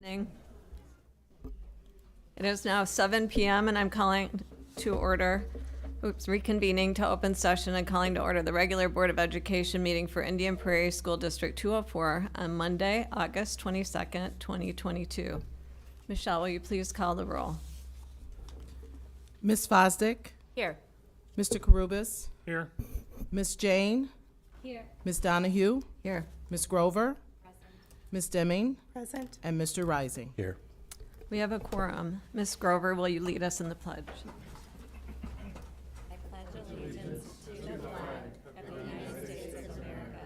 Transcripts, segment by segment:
It is now 7 p.m. and I'm calling to order, reconvening to open session and calling to order the regular Board of Education meeting for Indian Prairie School District 204 on Monday, August 22nd, 2022. Michelle, will you please call the roll? Ms. Fosdick? Here. Mr. Karubis? Here. Ms. Jane? Here. Ms. Donahue? Here. Ms. Grover? Ms. Deming? Present. And Mr. Rising. Here. We have a quorum. Ms. Grover, will you lead us in the pledge? I pledge allegiance to the flag of the United States of America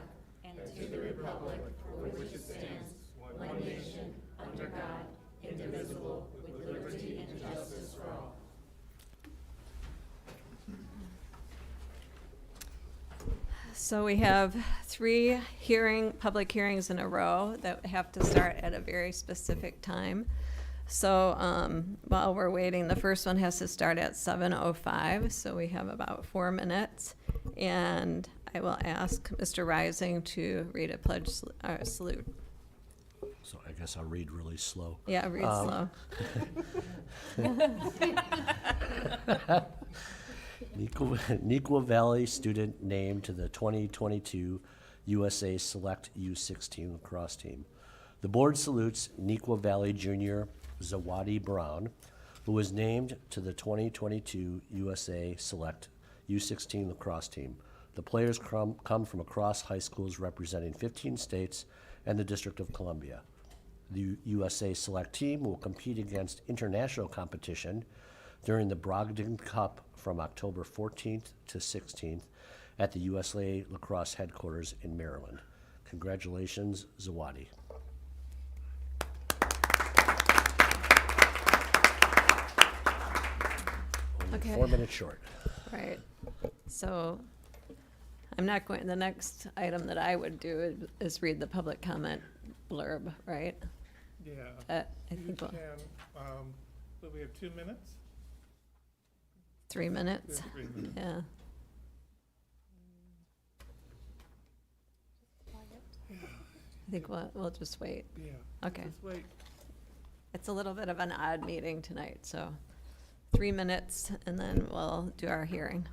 and to the republic for which it stands, one nation, under God, indivisible, with liberty and justice for all. So we have three public hearings in a row that have to start at a very specific time. So while we're waiting, the first one has to start at 7:05, so we have about 4 minutes. And I will ask Mr. Rising to read a pledge salute. So I guess I'll read really slow. Yeah, read slow. Neuqua Valley student named to the 2022 USA Select U16 lacrosse team. The board salutes Neuqua Valley junior Zawadi Brown, who was named to the 2022 USA Select U16 lacrosse team. The players come from across high schools representing 15 states and the District of Columbia. The USA Select team will compete against international competition during the Brogdon Cup from October 14th to 16th at the USA Lacrosse headquarters in Maryland. Congratulations, Zawadi. Only Okay. 4 minutes short. Right. So I'm not going, the next item that I would do is read the public comment blurb, right? Yeah, I you think can, but we have 2 minutes? 3 minutes. 3 minutes. Yeah. I think we'll just wait. Yeah. Okay. Just wait. It's a little bit of an odd meeting tonight, so 3 minutes and then we'll do our hearing.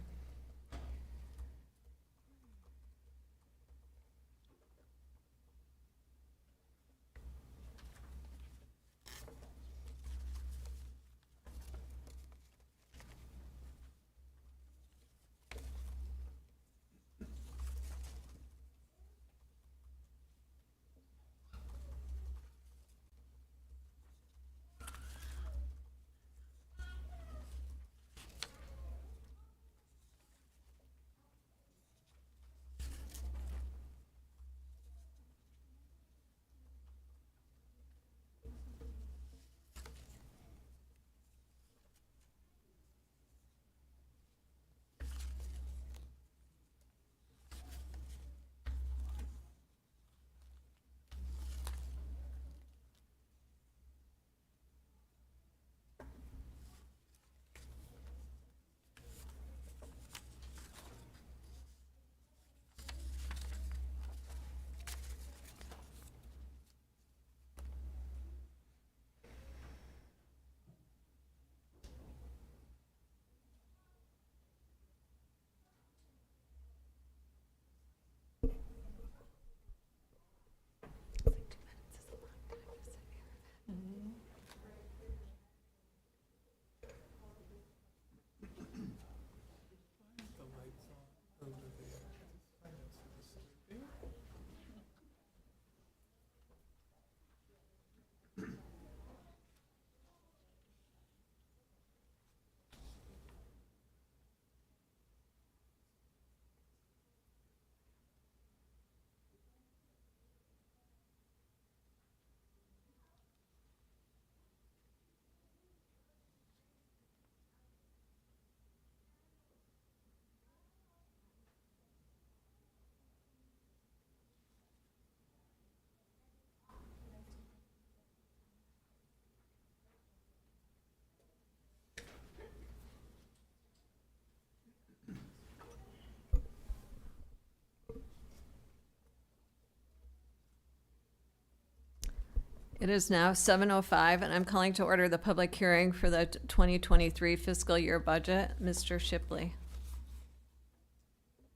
It is now 7:05, and I'm calling to order the public hearing for the 2023 fiscal year budget. Mr. Shipley.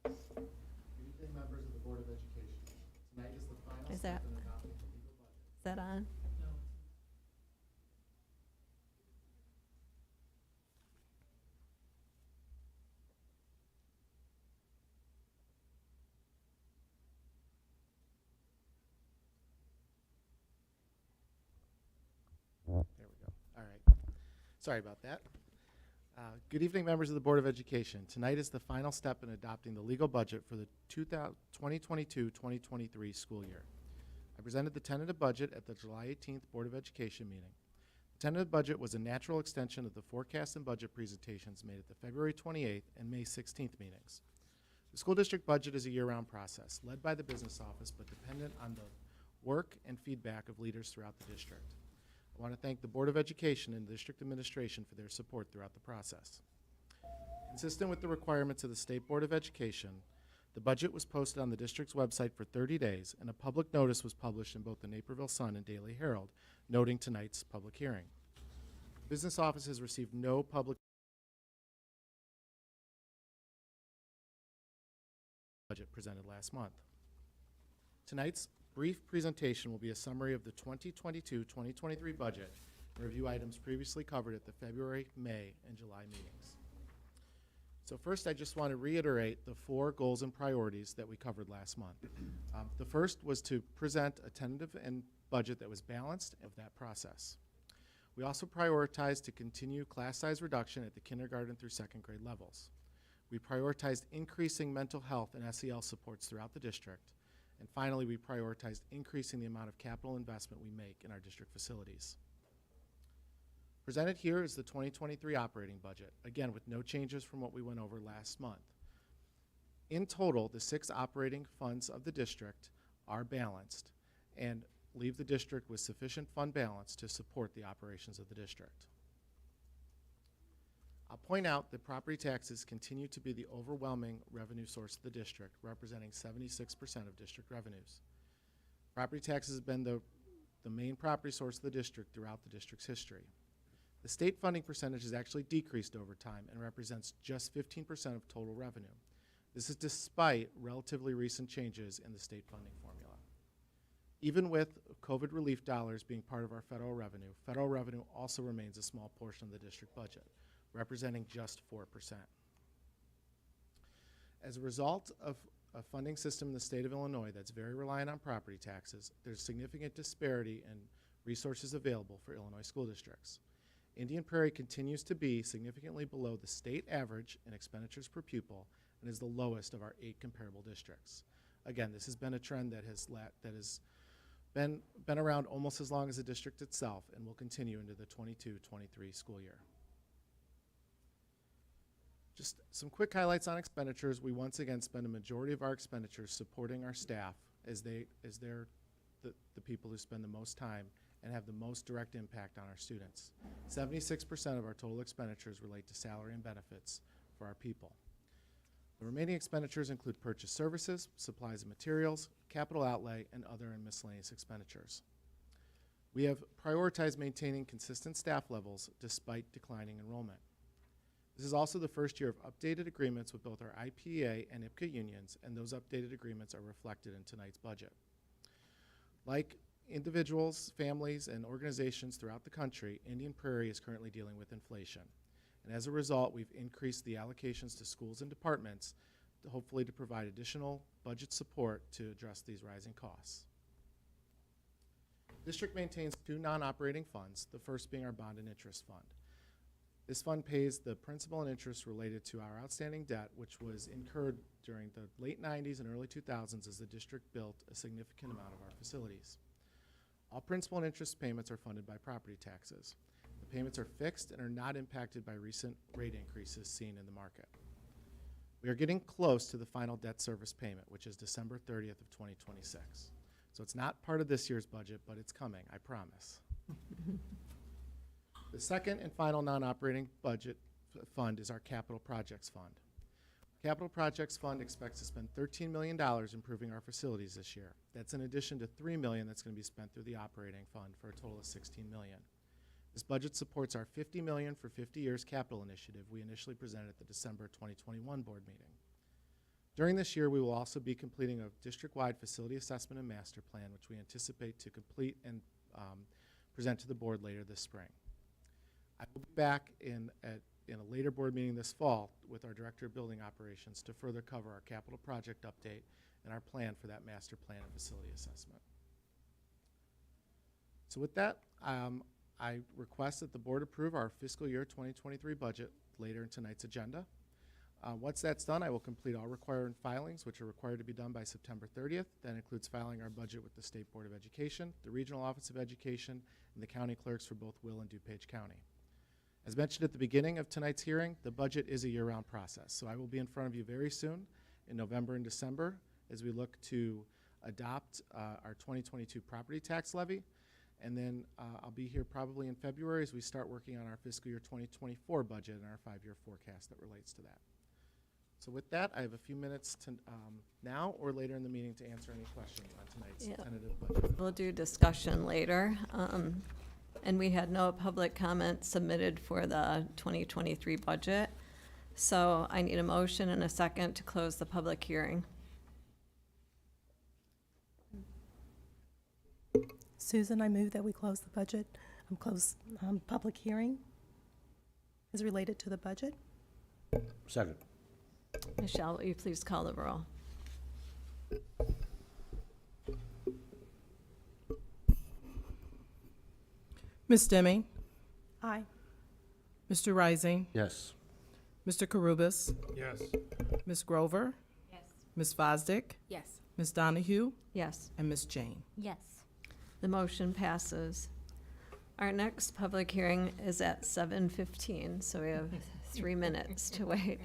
Good evening, members of the Board of Education. Tonight is the final Is step that- in adopting the legal budget. Is that on? There we go. All right. Sorry about that. Good evening, members of the Board of Education. Tonight is the final step in adopting the legal budget for the 2022-2023 school year. I presented the tentative budget at the July 18th Board of Education meeting. The tentative budget was a natural extension of the forecast and budget presentations made at the February 28th and May 16th meetings. The school district budget is a year-round process, led by the business office, but dependent on the work and feedback of leaders throughout the district. I want to thank the Board of Education and the district administration for their support throughout the process. Consistent with the requirements of the State Board of Education, the budget was posted on the district's website for 30 days, and a public notice was published in both the Naperville Sun and Daily Herald, noting tonight's public hearing. The business office has received no public budget presented last month. Tonight's brief presentation will be a summary of the 2022-2023 budget and review items previously covered at the February, May, and July meetings. So first, I just want to reiterate the 4 goals and priorities that we covered last month. The first was to present a tentative and budget that was balanced of that process. We also prioritized to continue class size reduction at the kindergarten through 2nd grade levels. We prioritized increasing mental health and SEL supports throughout the district. And finally, we prioritized increasing the amount of capital investment we make in our district facilities. Presented here is the 2023 operating budget, again with no changes from what we went over last month. In total, the 6 operating funds of the district are balanced and leave the district with sufficient fund balance to support the operations of the district. I'll point out that property taxes continue to be the overwhelming revenue source of the district, representing 76% of district revenues. Property taxes have been the main property source of the district throughout the district's history. The state funding percentage has actually decreased over time and represents just 15% of total revenue. This is despite relatively recent changes in the state funding formula. Even with COVID relief dollars being part of our federal revenue also remains a small portion of the district budget, representing just 4%. As a result of a funding system in the state of Illinois that's very reliant on property taxes, there's significant disparity in resources available for Illinois school districts. Indian Prairie continues to be significantly below the state average in expenditures per pupil and is the lowest of our 8 comparable districts. Again, this has been a trend that has been around almost as long as the district itself and will continue into the 22-23 school year. Just some quick highlights on expenditures. We once again spend a majority of our expenditures supporting our staff as they're the people who spend the most time and have the most direct impact on our students. 76% of our total expenditures relate to salary and benefits for our people. The remaining expenditures include purchase services, supplies and materials, capital outlay, and other and miscellaneous expenditures. We have prioritized maintaining consistent staff levels despite declining enrollment. This is also the first year of updated agreements with both our IPEA and IPCA unions, and those updated agreements are reflected in tonight's budget. Like individuals, families, and organizations throughout the country, Indian Prairie is currently dealing with inflation. And as a result, we've increased the allocations to schools and departments to hopefully to provide additional budget support to address these rising costs. District maintains 2 non-operating funds, the first being our bond and interest fund. This fund pays the principal and interest related to our outstanding debt, which was incurred during the late 90s and early 2000s as the district built a significant amount of our facilities. All principal and interest payments are funded by property taxes. The payments are fixed and are not impacted by recent rate increases seen in the market. We are getting close to the final debt service payment, which is December 30th of 2026. So it's not part of this year's budget, but it's coming, I promise. The second and final non-operating budget fund is our capital projects fund. Capital Projects Fund expects to spend $13 million improving our facilities this year. That's in addition to $3 million that's going to be spent through the operating fund for a total of $16 million. This budget supports our $50 million for 50 years capital initiative we initially presented at the December 2021 board meeting. During this year, we will also be completing a district-wide facility assessment and master plan, which we anticipate to complete and present to the board later this spring. I will be back in a later board meeting this fall with our Director of Building Operations to further cover our capital project update and our plan for that master plan and facility assessment. So with that, I request that the board approve our fiscal year 2023 budget later in tonight's agenda. Once that's done, I will complete all required filings, which are required to be done by September 30th. That includes filing our budget with the State Board of Education, the Regional Office of Education, and the county clerks for both Will and DuPage County. As mentioned at the beginning of tonight's hearing, the budget is a year-round process. So I will be in front of you very soon in November and December as we look to adopt our 2022 property tax levy. And then I'll be here probably in February as we start working on our fiscal year 2024 budget and our 5-year forecast that relates to that. So with that, I have a few minutes to now or later in the meeting to answer any questions on tonight's tentative budget. We'll do discussion later. And we had no public comment submitted for the 2023 budget. So I need a motion and a second to close the public hearing. Susan, I move that we close the budget, public hearing is related to the budget. Second. Michelle, will you please call the roll? Ms. Deming, Aye. Mr. Rising, Yes. Mr. Karubis, Yes. Ms. Grover, Yes. Ms. Fosdick, Yes. Ms. Donahue, Yes, and Ms. Jane. Yes. the motion passes. Our next public hearing is at 7:15, so we have 3 minutes to wait.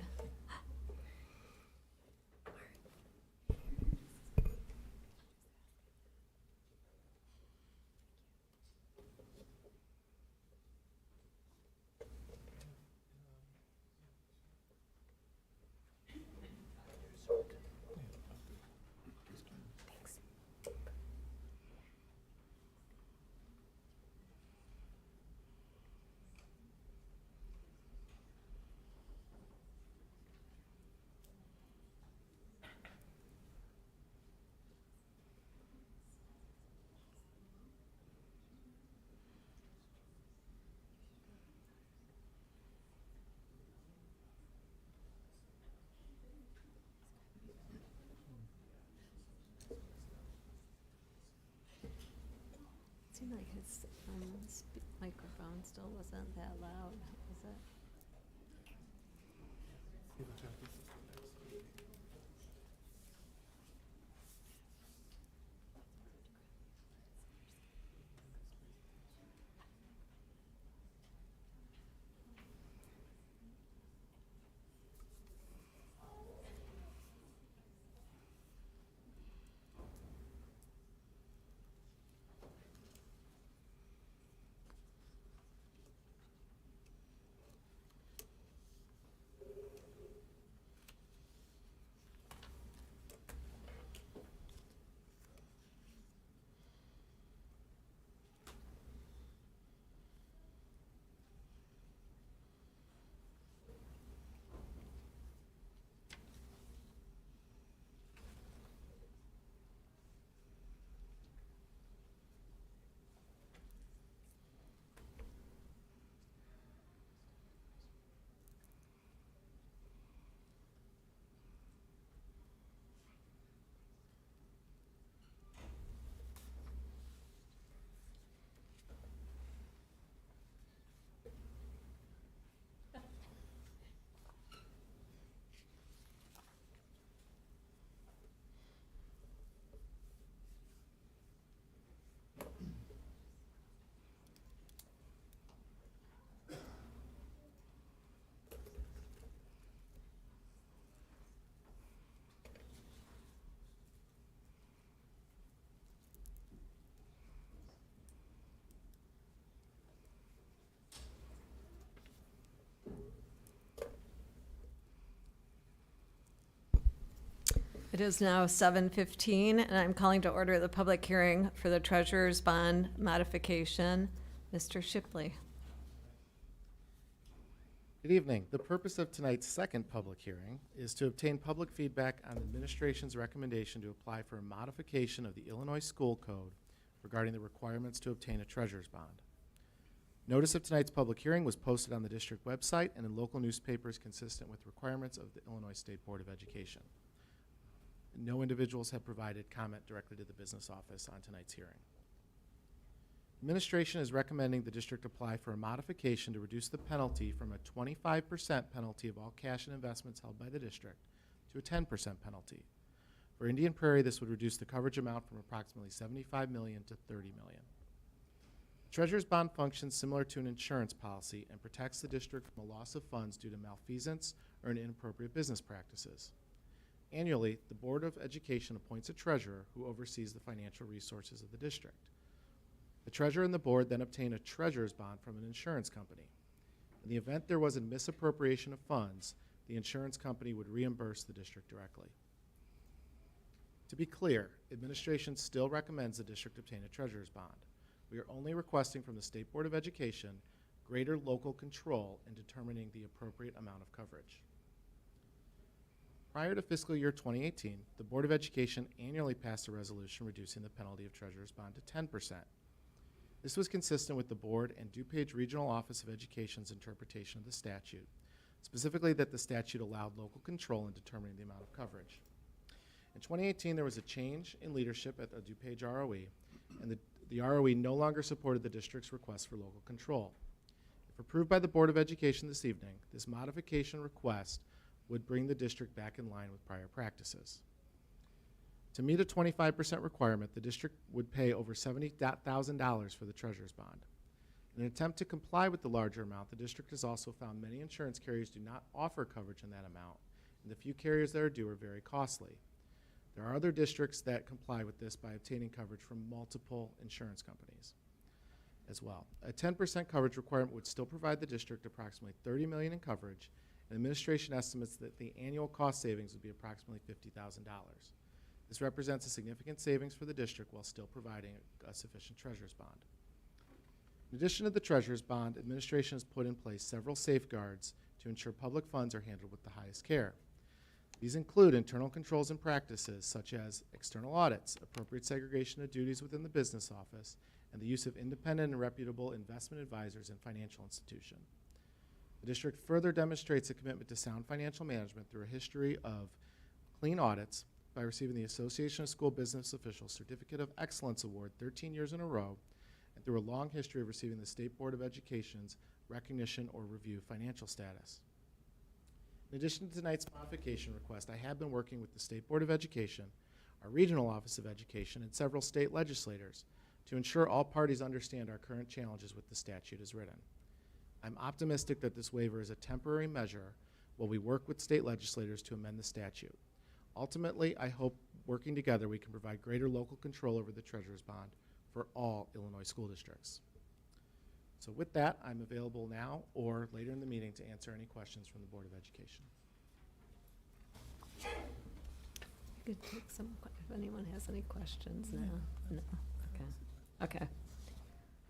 Seemed like his microphone still wasn't that loud, was it? It is now 7:15, and I'm calling to order the public hearing for the treasurer's bond modification. Mr. Shipley. Good evening. The purpose of tonight's second public hearing is to obtain public feedback on the administration's recommendation to apply for a modification of the Illinois School Code regarding the requirements to obtain a treasurer's bond. Notice of tonight's public hearing was posted on the district website and in local newspapers consistent with requirements of the Illinois State Board of Education. No individuals have provided comment directly to the business office on tonight's hearing. Administration is recommending the district apply for a modification to reduce the penalty from a 25% penalty of all cash and investments held by the district to a 10% penalty. For Indian Prairie, this would reduce the coverage amount from approximately $75 million to $30 million. Treasurer's bond functions similar to an insurance policy and protects the district from a loss of funds due to malfeasance or inappropriate business practices. Annually, the Board of Education appoints a treasurer who oversees the financial resources of the district. The treasurer and the board then obtain a treasurer's bond from an insurance company. In the event there was a misappropriation of funds, the insurance company would reimburse the district directly. To be clear, administration still recommends the district obtain a treasurer's bond. We are only requesting from the State Board of Education greater local control in determining the appropriate amount of coverage. Prior to fiscal year 2018, the Board of Education annually passed a resolution reducing the penalty of treasurer's bond to 10%. This was consistent with the board and DuPage Regional Office of Education's interpretation of the statute, specifically that the statute allowed local control in determining the amount of coverage. In 2018, there was a change in leadership at the DuPage ROE, and the ROE no longer supported the district's request for local control. If approved by the Board of Education this evening, this modification request would bring the district back in line with prior practices. To meet a 25% requirement, the district would pay over $70,000 for the treasurer's bond. In an attempt to comply with the larger amount, the district has also found many insurance carriers do not offer coverage in that amount, and the few carriers that are due are very costly. There are other districts that comply with this by obtaining coverage from multiple insurance companies as well. A 10% coverage requirement would still provide the district approximately $30 million in coverage, and administration estimates that the annual cost savings would be approximately $50,000. This represents a significant savings for the district while still providing a sufficient treasurer's bond. In addition to the treasurer's bond, administration has put in place several safeguards to ensure public funds are handled with the highest care. These include internal controls and practices such as external audits, appropriate segregation of duties within the business office, and the use of independent and reputable investment advisors and financial institution. The district further demonstrates a commitment to sound financial management through a history of clean audits by receiving the Association of School Business Officials Certificate of Excellence Award 13 years in a row, and through a long history of receiving the State Board of Education's recognition or review financial status. In addition to tonight's modification request, I have been working with the State Board of Education, our Regional Office of Education, and several state legislators to ensure all parties understand our current challenges with the statute as written. I'm optimistic that this waiver is a temporary measure while we work with state legislators to amend the statute. Ultimately, I hope working together we can provide greater local control over the treasurer's bond for all Illinois school districts. So with that, I'm available now or later in the meeting to answer any questions from the Board of Education. You could take some, if anyone has any questions now. No? Okay.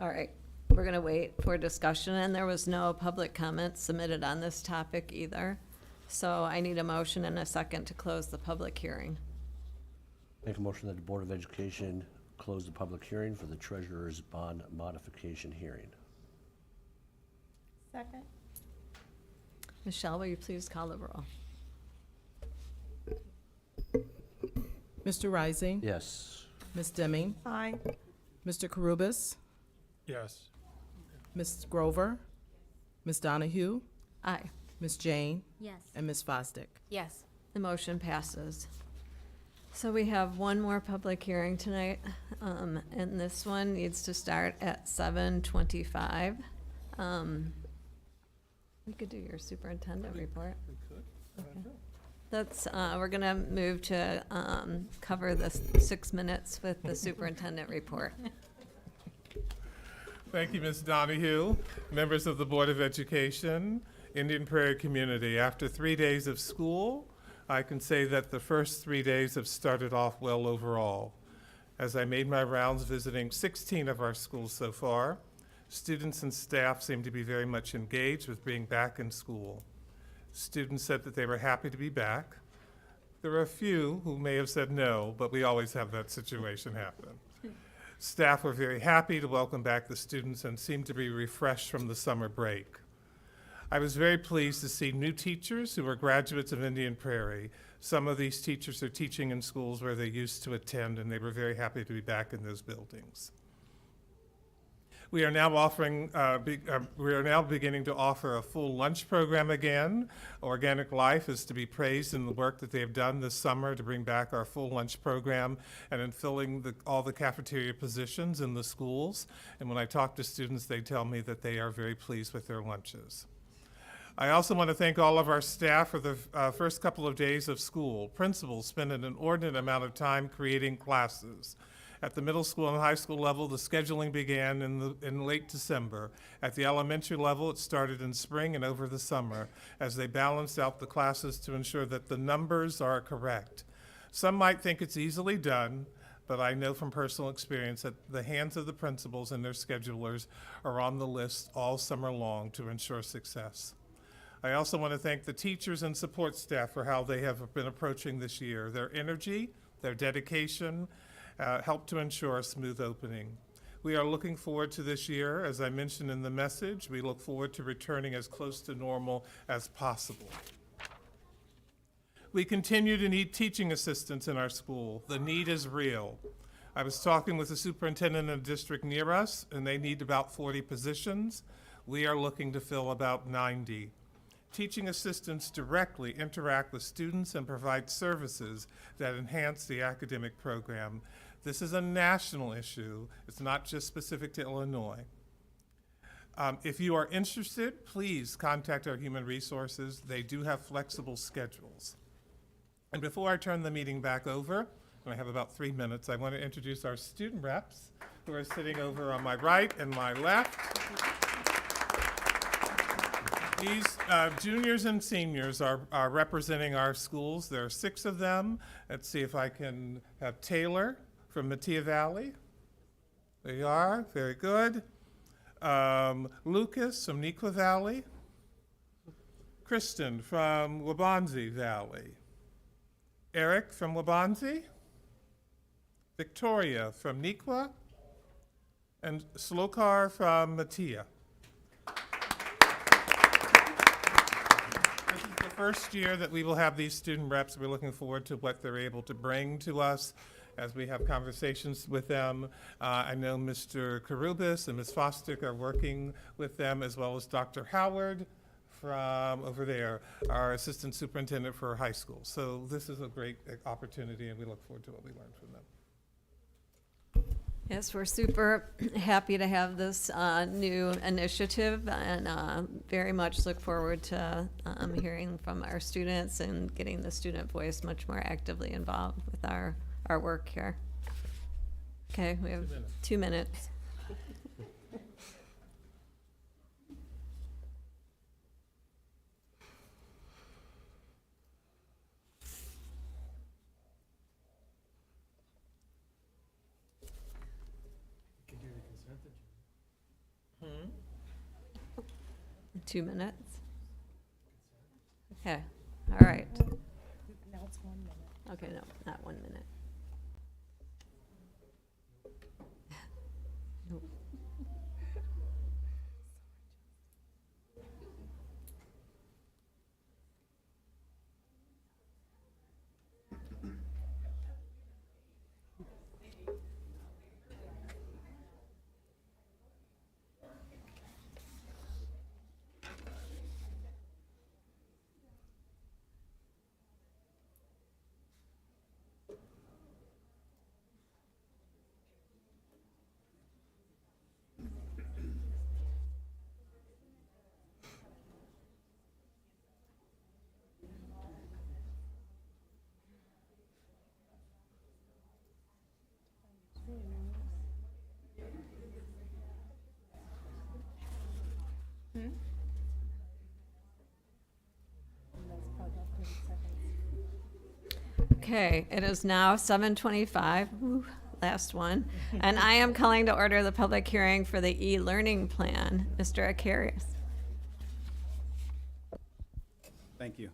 All right. We're going to wait for discussion, and there was no public comment submitted on this topic either. So I need a motion and a second to close the public hearing. Make a motion that the Board of Education close the public hearing for the treasurer's bond modification hearing. Second. Michelle, will you please call the roll? Mr. Rising. Yes. Ms. Deming. Aye. Mr. Carubus. Yes. Ms. Grover. Ms. Donahue. Aye. Ms. Jane. Yes. And Ms. Fosdick. Yes. The motion passes. So we have one more public hearing tonight, and this one needs to start at 7:25. We could do your superintendent report. We could. Okay. That's, we're gonna move to cover the 6 minutes with the superintendent report. Thank you, Ms. Donahue, members of the Board of Education, Indian Prairie community. After 3 days of school, I can say that the first 3 days have started off well overall. As I made my rounds visiting 16 of our schools so far, students and staff seem to be very much engaged with being back in school. Students said that they were happy to be back. There were a few who may have said no, but we always have that situation happen. Staff were very happy to welcome back the students and seemed to be refreshed from the summer break. I was very pleased to see new teachers who were graduates of Indian Prairie. Some of these teachers are teaching in schools where they used to attend, and they were very happy to be back in those buildings. We are now beginning to offer a full lunch program again. Organic Life is to be praised in the work that they have done this summer to bring back our full lunch program and in filling all the cafeteria positions in the schools. And when I talk to students, they tell me that they are very pleased with their lunches. I also want to thank all of our staff for the first couple of days of school. Principals spent an inordinate amount of time creating classes. At the middle school and high school level, the scheduling began in late December. At the elementary level, it started in spring and over the summer as they balanced out the classes to ensure that the numbers are correct. Some might think it's easily done, but I know from personal experience that the hands of the principals and their schedulers are on the list all summer long to ensure success. I also want to thank the teachers and support staff for how they have been approaching this year. Their energy, their dedication, helped to ensure a smooth opening. We are looking forward to this year. As I mentioned in the message, we look forward to returning as close to normal as possible. We continue to need teaching assistants in our school. The need is real. I was talking with the superintendent in a district near us, and they need about 40 positions. We are looking to fill about 90. Teaching assistants directly interact with students and provide services that enhance the academic program. This is a national issue. It's not just specific to Illinois. If you are interested, please contact our human resources. They do have flexible schedules. And before I turn the meeting back over, and I have about 3 minutes, I want to introduce our student reps who are sitting over on my right and my left. These juniors and seniors are representing our schools. There are 6 of them. Let's see if I can have Taylor from Mattia Valley. There you are, very good. Lucas from Neuqua Valley. Kristen from Waubonsie Valley. Eric from Waubonsie. Victoria from Neuqua. And Slokar from Mattia. First year that we will have these student reps. We're looking forward to what they're able to bring to us as we have conversations with them. I know Mr. Karubis and Ms. Fostick are working with them, as well as Dr. Howard from over there, our assistant superintendent for high school. So this is a great opportunity, and we look forward to what we learn from them. Yes, we're super happy to have this new initiative, and very much look forward to hearing from our students and getting the student voice much more actively involved with our work here. Okay, we have 2 minutes. Hmm? 2 minutes? Okay, all right. Now it's 1 minute. Okay, no, not 1 minute. Nope. That's probably about 30 seconds. Okay, it is now 7:25, woo, last one, and I am calling to order the public hearing for the e-learning plan. Mr. Akarius. Thank you.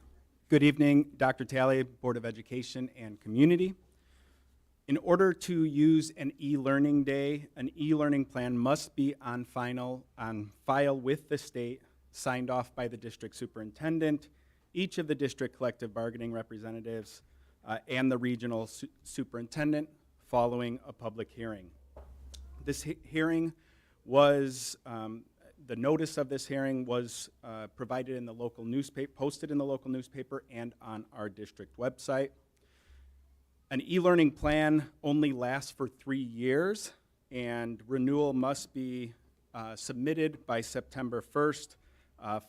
Good evening, Dr. Talley, Board of Education and Community. In order to use an e-learning day, an e-learning plan must be on file with the state, signed off by the district superintendent, each of the district collective bargaining representatives, and the regional superintendent following a public hearing. This hearing was, the notice of this hearing was provided in the local newspaper, posted in the local newspaper and on our district website. An e-learning plan only lasts for 3 years, and renewal must be submitted by September 1st,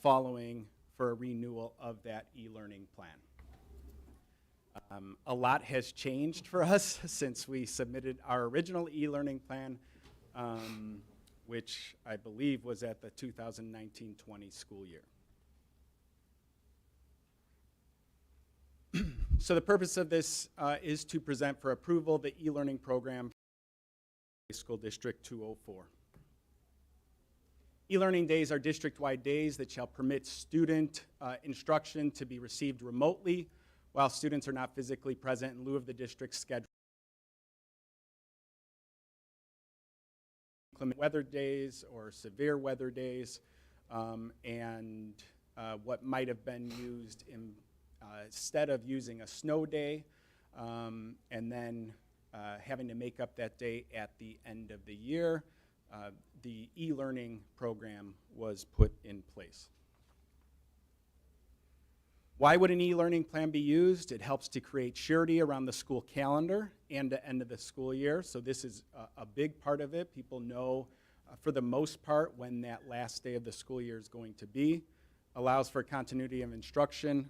following for a renewal of that e-learning plan. A lot has changed for us since we submitted our original e-learning plan, which I believe was at the 2019-20 school year. So the purpose of this is to present for approval the e-learning program for School District 204. E-learning days are district-wide days that shall permit student instruction to be received remotely while students are not physically present in lieu of the district's schedule. Inclement weather days or severe weather days, and what might have been used in, instead of using a snow day and then having to make up that day at the end of the year, the e-learning program was put in place. Why would an e-learning plan be used? It helps to create surety around the school calendar and the end of the school year. So this is a big part of it. People know, for the most part, when that last day of the school year is going to be. Allows for continuity of instruction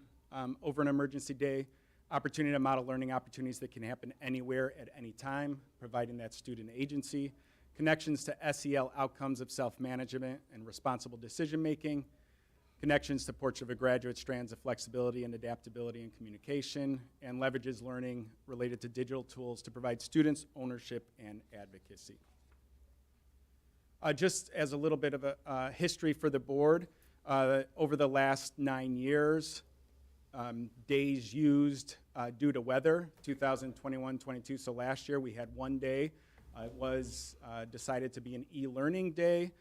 over an emergency day. Opportunity to model learning opportunities that can happen anywhere at any time, providing that student agency. Connections to SEL outcomes of self-management and responsible decision-making. Connections to Portrait of a Graduate strands of flexibility and adaptability in communication, and leverages learning related to digital tools to provide students ownership and advocacy. Just as a little bit of a history for the board, over the last 9 years, days used due to weather, 2021-22, so last year we had 1 day. It was decided to be an e-learning day.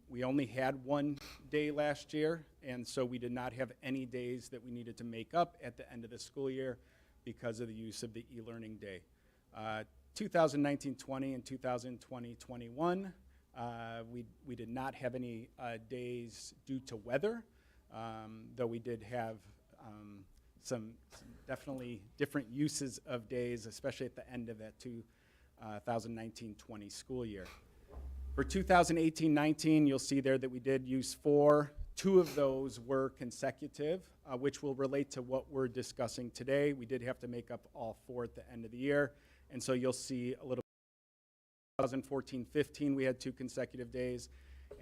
We only had 1 day last year, and so we did not have any days that we needed to make up at the end of the school year because of the use of the e-learning day. 2019-20 and 2020-21, we did not have any days due to weather, though we did have some definitely different uses of days, especially at the end of that 2019-20 school year. For 2018-19, you'll see there that we did use 4. 2 of those were consecutive, which will relate to what we're discussing today. We did have to make up all 4 at the end of the year, and so you'll see a little. 2014-15, we had 2 consecutive days,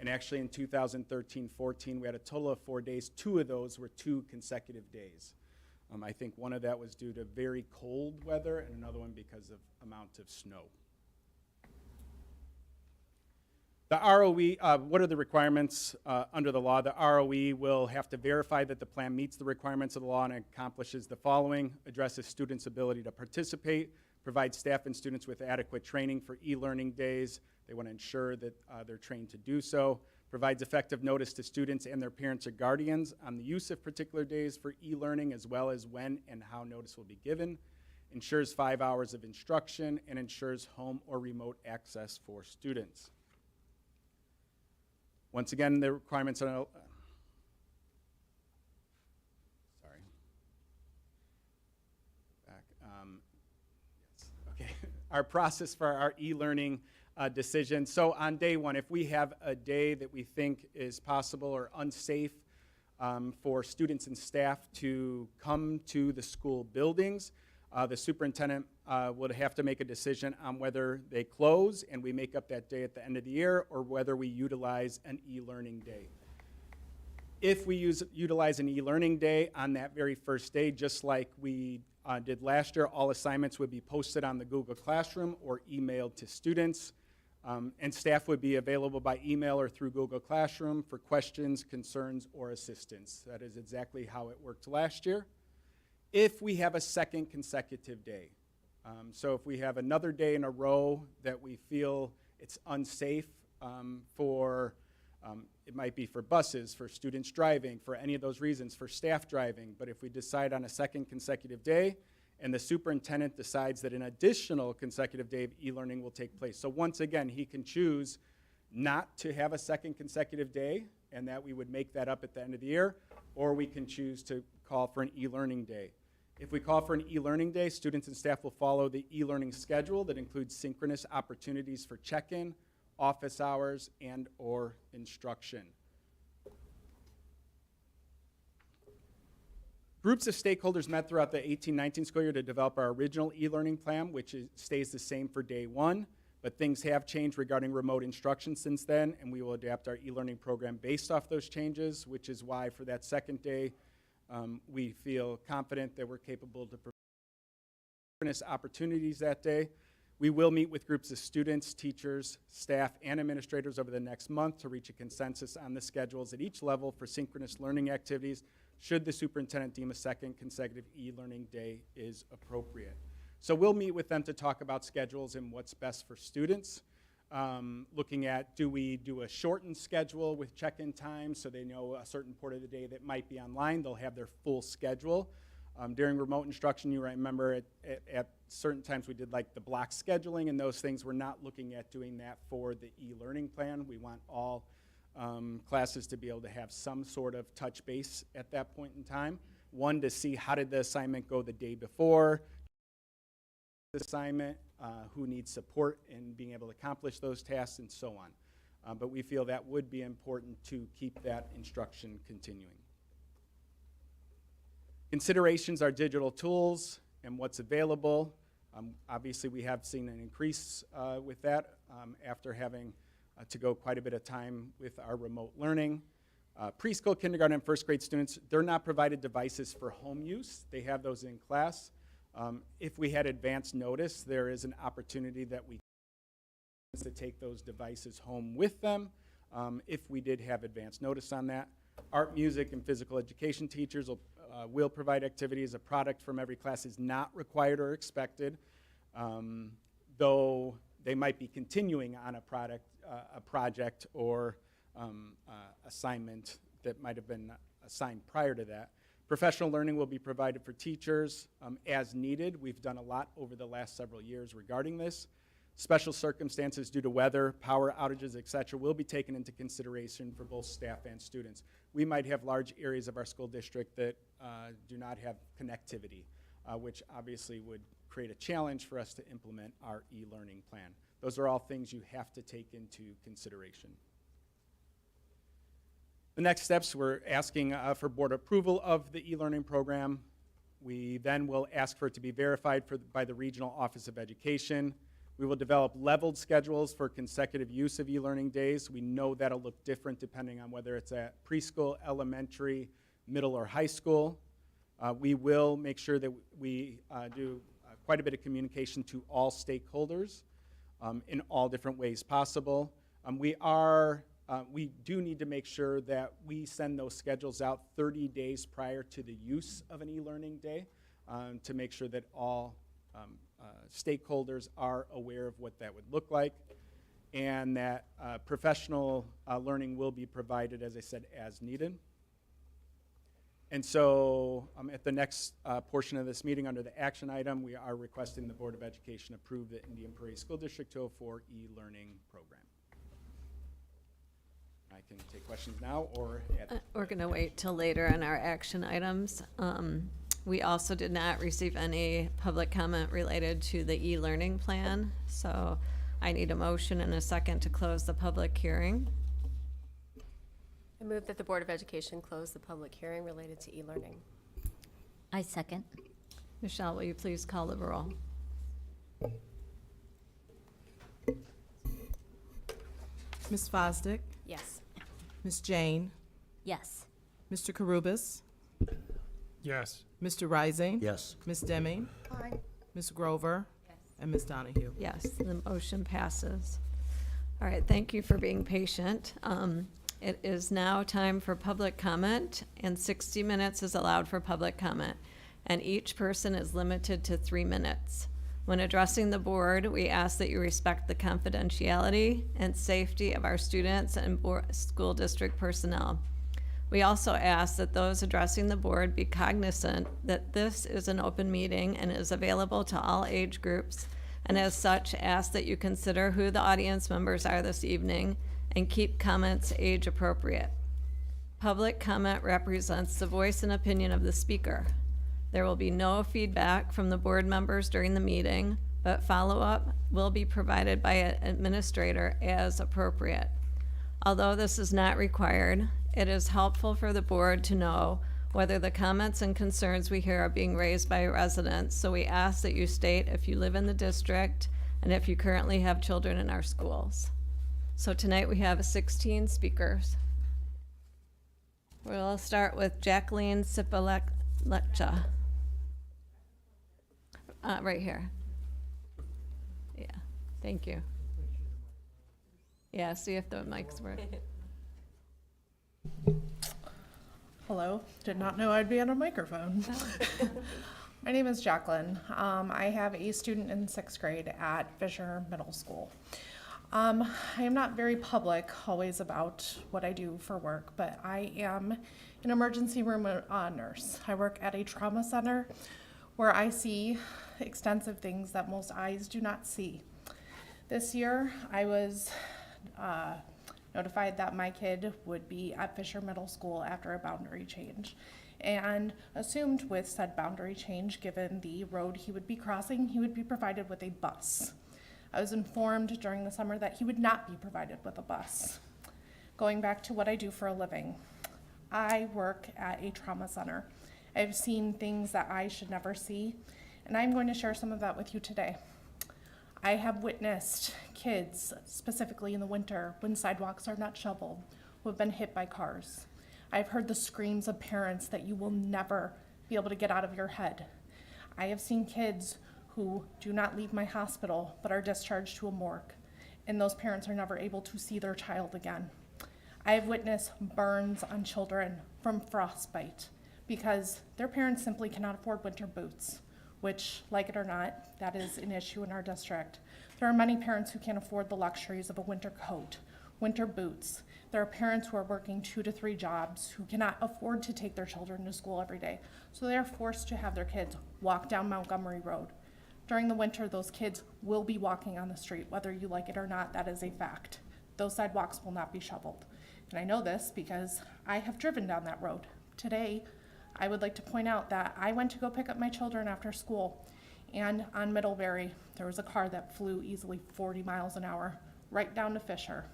and actually in 2013-14, we had a total of 4 days. 2 of those were 2 consecutive days. I think one of that was due to very cold weather, and another one because of amount of snow. The ROE, what are the requirements under the law? The ROE will have to verify that the plan meets the requirements of the law and accomplishes the following: addresses students' ability to participate, provide staff and students with adequate training for e-learning days. They want to ensure that they're trained to do so. Provides effective notice to students and their parents or guardians on the use of particular days for e-learning, as well as when and how notice will be given. Ensures 5 hours of instruction, and ensures home or remote access for students. Once again, the requirements are, yes, okay. Our process for our e-learning decision. So on day 1, if we have a day that we think is possible or unsafe for students and staff to come to the school buildings, the superintendent would have to make a decision on whether they close and we make up that day at the end of the year, or whether we utilize an e-learning day. If we utilize an e-learning day on that very first day, just like we did last year. All assignments would be posted on the Google Classroom or emailed to students. And staff would be available by email or through Google Classroom for questions, concerns, or assistance. That is exactly how it worked last year. If we have a second consecutive day, so if we have another day in a row that we feel it's unsafe it might be for buses, for students driving, for any of those reasons, for staff driving, but if we decide on a second consecutive day and the superintendent decides that an additional consecutive day of e-learning will take place. So once again, he can choose not to have a second consecutive day and that we would make that up at the end of the year, or we can choose to call for an e-learning day. If we call for an e-learning day, students and staff will follow the e-learning schedule that includes synchronous opportunities for check-in, office hours, and or instruction. Groups of stakeholders met throughout the 18-19 school year to develop our original e-learning plan, which stays the same for day one, but things have changed regarding remote instruction since then, and we will adapt our e-learning program based off those changes, which is why for that second day, we feel confident that we're capable to provide opportunities that day. We will meet with groups of students, teachers, staff, and administrators over the next month to reach a consensus on the schedules at each level for synchronous learning activities, should the superintendent deem a second consecutive e-learning day is appropriate. So we'll meet with them to talk about schedules and what's best for students. Looking at, do we do a shortened schedule with check-in time so they know a certain part of the day that might be online, they'll have their full schedule. During remote instruction, you remember at certain times we did like the block scheduling and those things. We're not looking at doing that for the e-learning plan. We want all classes to be able to have some sort of touch base at that point in time. One, to see how did the assignment go the day before, the assignment, who needs support in being able to accomplish those tasks, and so on. But we feel that would be important to keep that instruction continuing. Considerations are digital tools and what's available. Obviously, we have seen an increase with that after having to go quite a bit of time with our remote learning. Preschool, kindergarten, and first grade students, they're not provided devices for home use. They have those in class. If we had advance notice, there is an opportunity that we to take those devices home with them if we did have advance notice on that. Art, music, and physical education teachers will provide activities. A product from every class is not required or expected, though they might be continuing on a project or assignment that might have been assigned prior to that. Professional learning will be provided for teachers as needed. We've done a lot over the last several years regarding this. Special circumstances due to weather, power outages, et cetera, will be taken into consideration for both staff and students. We might have large areas of our school district that do not have connectivity, which obviously would create a challenge for us to implement our e-learning plan. Those are all things you have to take into consideration. The next steps, we're asking for board approval of the e-learning program. We then will ask for it to be verified by the Regional Office of Education. We will develop leveled schedules for consecutive use of e-learning days. We know that'll look different depending on whether it's at preschool, elementary, middle, or high school. We will make sure that we do quite a bit of communication to all stakeholders in all different ways possible. We do need to make sure that we send those schedules out 30 days prior to the use of an e-learning day to make sure that all stakeholders are aware of what that would look like, and that professional learning will be provided, as I said, as needed. And so at the next portion of this meeting under the action item, we are requesting the Board of Education approve the Indian Prairie School District 204 e-learning program. I can take questions now or at We're going to wait till later on our action items. We also did not receive any public comment related to the e-learning plan, so I need a motion and a second to close the public hearing. I move that the Board of Education close the public hearing related to e-learning. I second. Michelle, will you please call the roll? Ms. Fosdick, Yes. Ms. Jane, Yes. Mr. Karubis, Yes. Mr. Rising. Yes. Ms. Deming. Aye. Ms. Grover. And Ms. Donahue. Yes, the motion passes. All right, thank you for being patient. It is now time for public comment, and 60 minutes is allowed for public comment, and each person is limited to 3 minutes. When addressing the board, we ask that you respect the confidentiality and safety of our students and school district personnel. We also ask that those addressing the board be cognizant that this is an open meeting and is available to all age groups, and as such, ask that you consider who the audience members are this evening and keep comments age appropriate. Public comment represents the voice and opinion of the speaker. There will be no feedback from the board members during the meeting, but follow-up will be provided by an administrator as appropriate. Although this is not required, it is helpful for the board to know whether the comments and concerns we hear are being raised by residents, so we ask that you state if you live in the district and if you currently have children in our schools. So tonight we have 16 speakers. We'll start with Jacqueline Sipalekcha. Right here. Yeah, thank you. Yeah, see if the mics work. Hello, did not know I'd be on a microphone. My name is Jacqueline. I have a student in 6th grade at Fisher Middle School. I am not very public always about what I do for work, but I am an emergency room nurse. I work at a trauma center where I see extensive things that most eyes do not see. This year, I was notified that my kid would be at Fisher Middle School after a boundary change, and assumed with said boundary change, given the road he would be crossing, he would be provided with a bus. I was informed during the summer that he would not be provided with a bus. Going back to what I do for a living, I work at a trauma center. I've seen things that I should never see, and I'm going to share some of that with you today. I have witnessed kids, specifically in the winter when sidewalks are not shoveled, who have been hit by cars. I've heard the screams of parents that you will never be able to get out of your head. I have seen kids who do not leave my hospital but are discharged to a morgue, and those parents are never able to see their child again. I have witnessed burns on children from frostbite because their parents simply cannot afford winter boots, which, like it or not, that is an issue in our district. There are many parents who can't afford the luxuries of a winter coat, winter boots. There are parents who are working 2 to 3 jobs who cannot afford to take their children to school every day, so they are forced to have their kids walk down Montgomery Road. During the winter, those kids will be walking on the street, whether you like it or not. That is a fact. Those sidewalks will not be shoveled. And I know this because I have driven down that road. Today, I would like to point out that I went to go pick up my children after school, and on Middlebury, there was a car that flew easily 40 miles an hour right down to Fisher.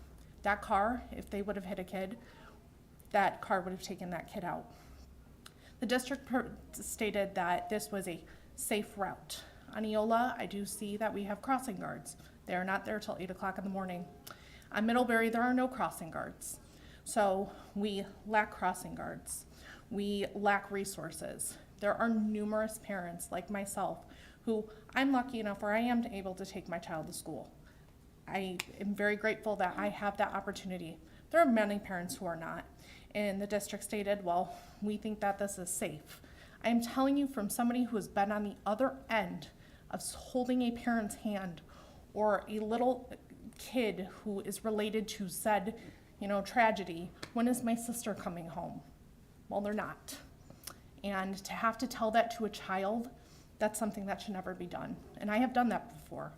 That car, if they would have hit a kid, that car would have taken that kid out. The district stated that this was a safe route. On Eola, I do see that we have crossing guards. They are not there till 8 o'clock in the morning. On Middlebury, there are no crossing guards. So we lack crossing guards. We lack resources. There are numerous parents like myself who I'm lucky enough where I am able to take my child to school. I am very grateful that I have that opportunity. There are many parents who are not. And the district stated, well, we think that this is safe. I am telling you from somebody who has been on the other end of holding a parent's hand or a little kid who is related to said, tragedy. When is my sister coming home? Well, they're not. And to have to tell that to a child, that's something that should never be done. And I have done that before.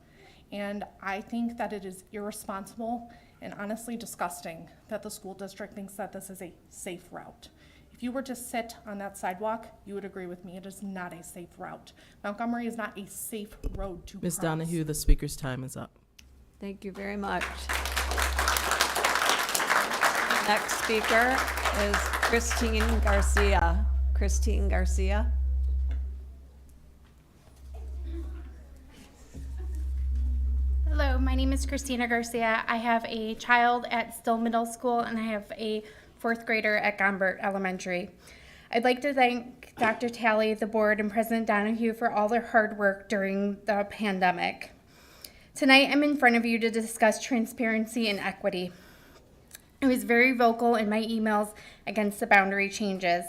And I think that it is irresponsible and honestly disgusting that the school district thinks that this is a safe route. If you were to sit on that sidewalk, you would agree with me. It is not a safe route. Montgomery is not a safe road to Ms. cross. Donahue, the speaker's time is up. Thank you very much. Next speaker is Christine Garcia. Christine Garcia. Hello, my name is Christina Garcia. I have a child at Still Middle School, and I have a 4th grader at Gombert Elementary. I'd like to thank Dr. Talley, the board, and President Donahue for all their hard work during the pandemic. Tonight, I'm in front of you to discuss transparency and equity. I was very vocal in my emails against the boundary changes.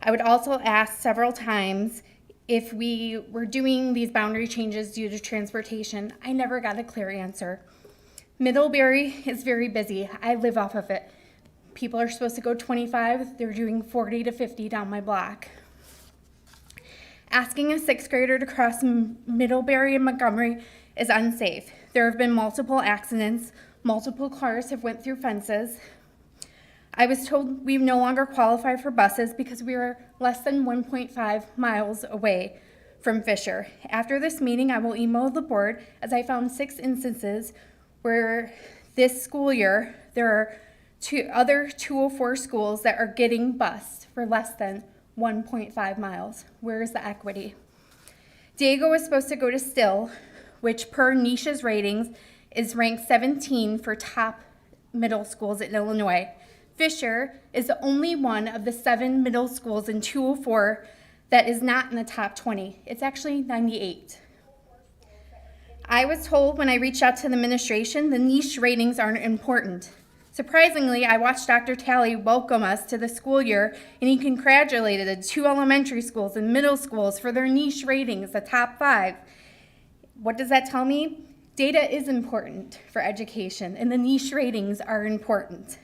I would also ask several times if we were doing these boundary changes due to transportation. I never got a clear answer. Middlebury is very busy. I live off of it. People are supposed to go 25, they're doing 40 to 50 down my block. Asking a sixth grader to cross Middlebury and Montgomery is unsafe. There have been multiple accidents, multiple cars have went through fences. I was told we no longer qualify for buses because we were less than 1.5 miles away from Fisher. After this meeting, I will email the board as I found 6 instances where this school year there are 2 other 204 schools that are getting bused for less than 1.5 miles. Where is the equity? Diego was supposed to go to Still, which per Nisha's ratings is ranked 17 for top middle schools in Illinois. Fisher is the only one of the 7 middle schools in 204 that is not in the top 20. It's actually 98. I was told when I reached out to the administration, the niche ratings aren't important. Surprisingly, I watched Dr. Talley welcome us to the school year, and he congratulated the 2 elementary schools and middle schools for their niche ratings, the top 5. What does that tell me? Data is important for education, and the niche ratings are important.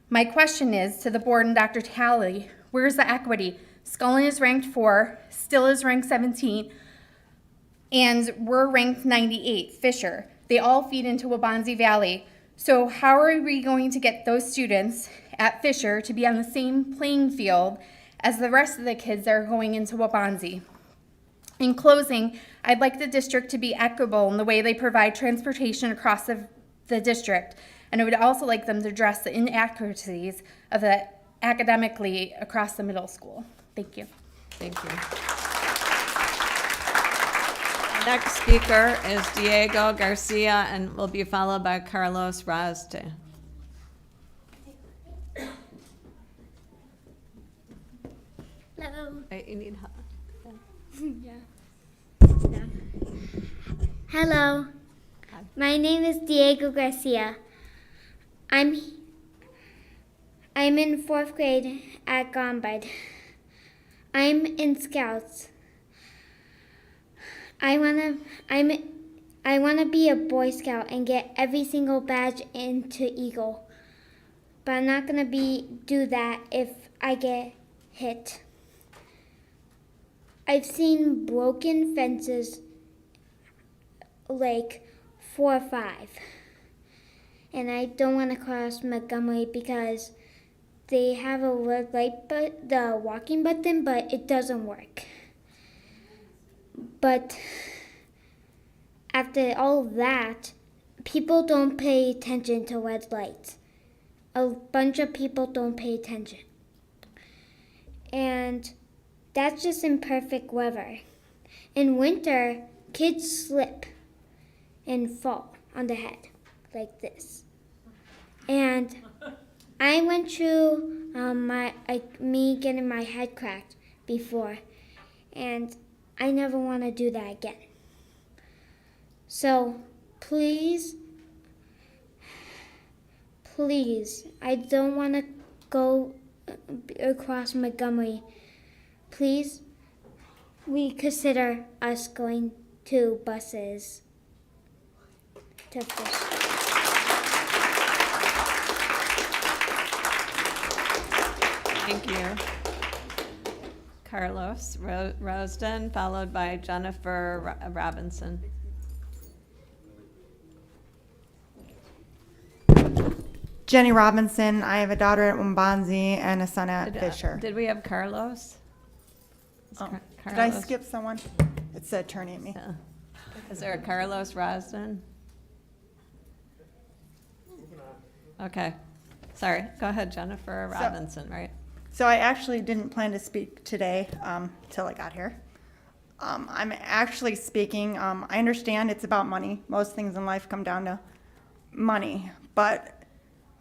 My question is to the board and Dr. Talley, where's the equity? Scullin is ranked 4, Still is ranked 17, and we're ranked 98, Fisher. They all feed into Waubonsie Valley. So how are we going to get those students at Fisher to be on the same playing field as the rest of the kids that are going into Waubonsie? In closing, I'd like the district to be equitable in the way they provide transportation across the district, and I would also like them to address the inaccuracies of the academically across the middle school. Thank you. Thank you. Next speaker is Diego Garcia and will be followed by Carlos Razde. Hello. Wait, you need help. Hello. My name is Diego Garcia. I'm in 4th grade at Gombard. I'm in Scouts. I wanna be a Boy Scout and get every single badge into Eagle. But I'm not gonna do that if I get hit. I've seen broken fences like 4 or 5. And I don't want to cross Montgomery because they have a red light, the walking button, but it doesn't work. But after all that, people don't pay attention to red lights. A bunch of people don't pay attention. And that's just in perfect weather. In winter, kids slip and fall on the head like this. And I went through me getting my head cracked before, and I never want to do that again. So please, I don't want to go across Montgomery. Please, we consider us going to buses to Fish. Thank you. Carlos Rosden, followed by Jennifer Robinson. Jenny Robinson. I have a daughter at Waubonsie and a son at Fisher. Did we have Carlos? Is Oh, Carlos? did I skip someone? It said turning at me. Yeah. Is there a Carlos Rosden? Okay. Sorry. Go ahead, Jennifer Robinson, right? So I actually didn't plan to speak today till I got here. I'm actually speaking, I understand it's about money. Most things in life come down to money. But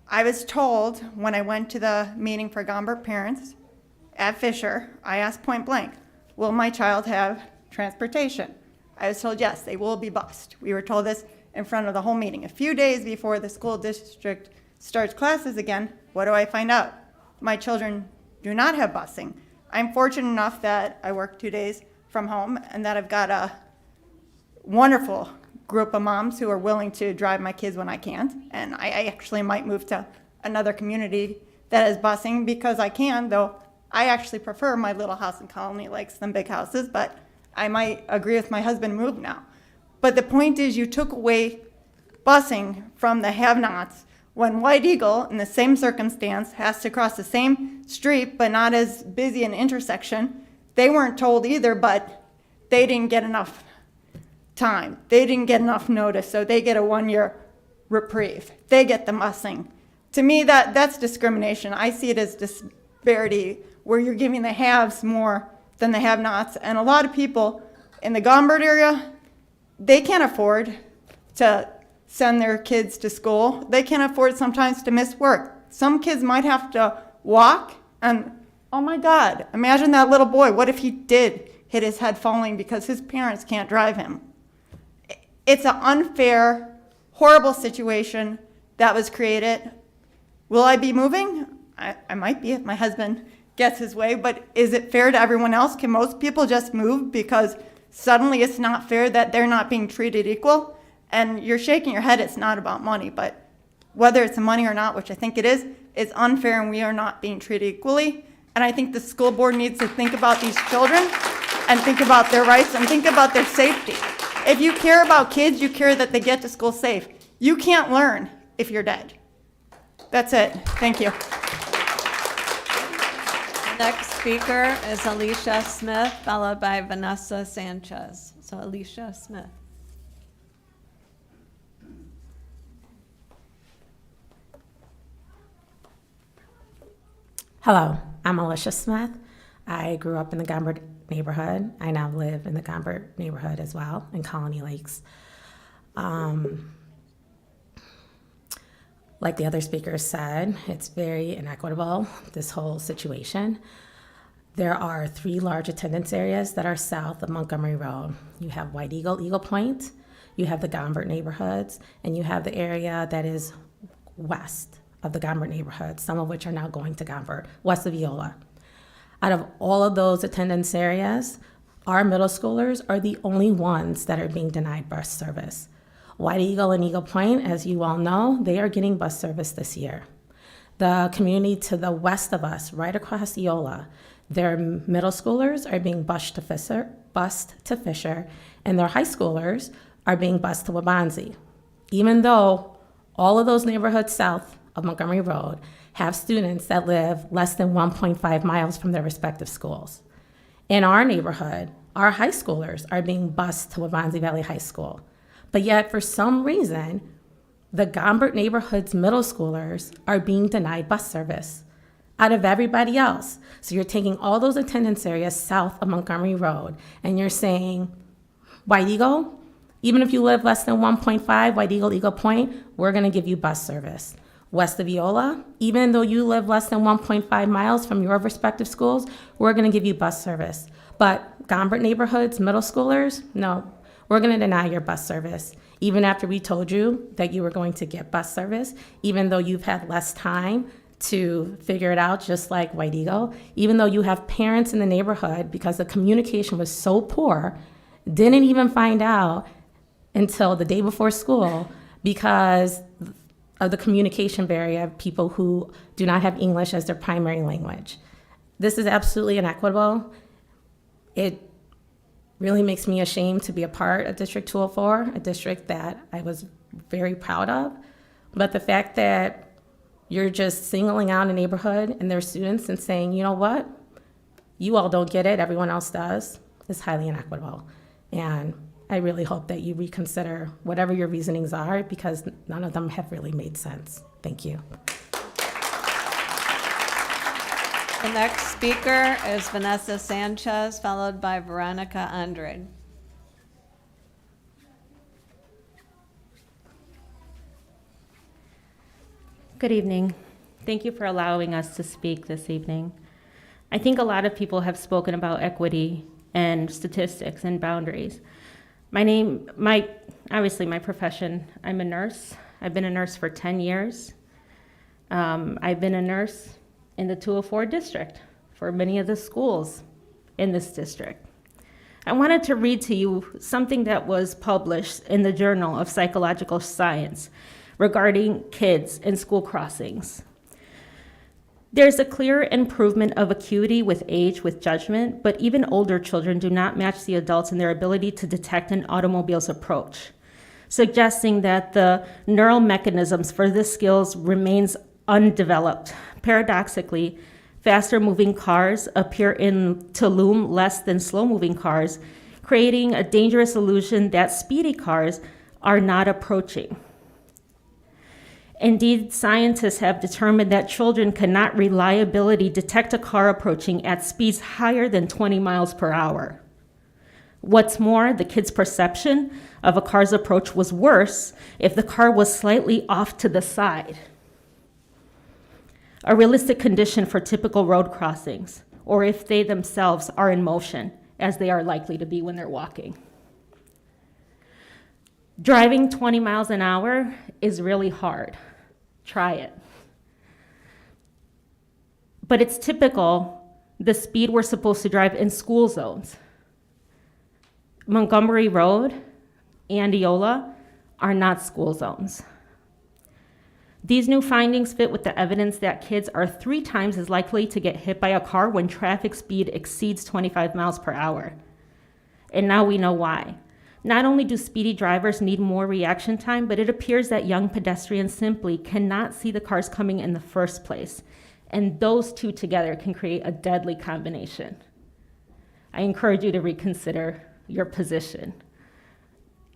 I was told when I went to the meeting for Gombert parents at Fisher, I asked point blank, will my child have transportation? I was told, yes, they will be bused. We were told this in front of the whole meeting. A few days before the school district starts classes again, what do I find out? My children do not have busing. I'm fortunate enough that I work 2 days from home and that I've got a wonderful group of moms who are willing to drive my kids when I can't. And I actually might move to another community that is busing because I can, though I actually prefer my little house in Colony Lakes than big houses, but I might agree with my husband and move now. But the point is you took away busing from the have-nots when White Eagle, in the same circumstance, has to cross the same street but not as busy an intersection. They weren't told either, but they didn't get enough time. They didn't get enough notice, so they get a 1-year reprieve. They get the busing. To me, that's discrimination. I see it as disparity, where you're giving the haves more than the have-nots. And a lot of people in the Gombert area, they can't afford to send their kids to school. They can't afford sometimes to miss work. Some kids might have to walk, and oh my God, imagine that little boy. What if he did hit his head falling because his parents can't drive him? It's an unfair, horrible situation that was created. Will I be moving? I might be if my husband gets his way, but is it fair to everyone else? Can most people just move because suddenly it's not fair that they're not being treated equal? And you're shaking your head, it's not about money, but whether it's money or not, which I think it is, it's unfair and we are not being treated equally. And I think the school board needs to think about these children and think about their rights and think about their safety. If you care about kids, you care that they get to school safe. You can't learn if you're dead. That's it. Thank you. Next speaker is Alicia Smith, followed by Vanessa Sanchez. So Alicia Smith. Hello, I'm Alicia Smith. I grew up in the Gombert neighborhood. I now live in the Gombert neighborhood as well, in Colony Lakes. Like the other speakers said, it's very inequitable, this whole situation. There are 3 large attendance areas that are south of Montgomery Road. You have White Eagle, Eagle Point, you have the Gombert neighborhoods, and you have the area that is west of the Gombert neighborhoods, some of which are now going to Gombert, west of Eola. Out of all of those attendance areas, our middle schoolers are the only ones that are being denied bus service. White Eagle and Eagle Point, as you all know, they are getting bus service this year. The community to the west of us, right across Eola, their middle schoolers are being bused to Fisher, and their high schoolers are being bused to Wabansie. Even though all of those neighborhoods south of Montgomery Road have students that live less than 1.5 miles from their respective schools. In our neighborhood, our high schoolers are being bused to Wabansie Valley High School. But yet, for some reason, the Gombert neighborhood's middle schoolers are being denied bus service out of everybody else. So you're taking all those attendance areas south of Montgomery Road, and you're saying, White Eagle, even if you live less than 1.5, White Eagle, Eagle Point, we're gonna give you bus service. West of Eola, even though you live less than 1.5 miles from your respective schools, we're gonna give you bus service. But Gombert neighborhoods, middle schoolers, no, we're gonna deny your bus service. Even after we told you that you were going to get bus service, even though you've had less time to figure it out, just like White Eagle, even though you have parents in the neighborhood, because the communication was so poor, didn't even find out until the day before school because of the communication barrier of people who do not have English as their primary language. This is absolutely inequitable. It really makes me ashamed to be a part of District 204, a district that I was very proud of. But the fact that you're just singling out a neighborhood and their students and saying, you know what, you all don't get it, everyone else does, is highly inequitable. And I really hope that you reconsider whatever your reasonings are, because none of them have really made sense. Thank you. The next speaker is Vanessa Sanchez, followed by Veronica Andrade. Good evening. Thank you for allowing us to speak this evening. I think a lot of people have spoken about equity and statistics and boundaries. Obviously my profession, I'm a nurse. I've been a nurse for 10 years. I've been a nurse in the 204 district for many of the schools in this district. I wanted to read to you something that was published in the Journal of Psychological Science regarding kids and school crossings. There's a clear improvement of acuity with age, with judgment, but even older children do not match the adults in their ability to detect an automobile's approach, suggesting that the neural mechanisms for this skills remains undeveloped. Paradoxically, faster moving cars appear to loom less than slow moving cars, creating a dangerous illusion that speedy cars are not approaching. Indeed, scientists have determined that children cannot reliably detect a car approaching at speeds higher than 20 miles per hour. What's more, the kid's perception of a car's approach was worse if the car was slightly off to the side. A realistic condition for typical road crossings, or if they themselves are in motion, as they are likely to be when they're walking. Driving 20 miles an hour is really hard. Try it. But it's typical the speed we're supposed to drive in school zones. Montgomery Road and Eola are not school zones. These new findings fit with the evidence that kids are 3 times as likely to get hit by a car when traffic speed exceeds 25 miles per hour. And now we know why. Not only do speedy drivers need more reaction time, but it appears that young pedestrians simply cannot see the cars coming in the first place. And those two together can create a deadly combination. I encourage you to reconsider your position.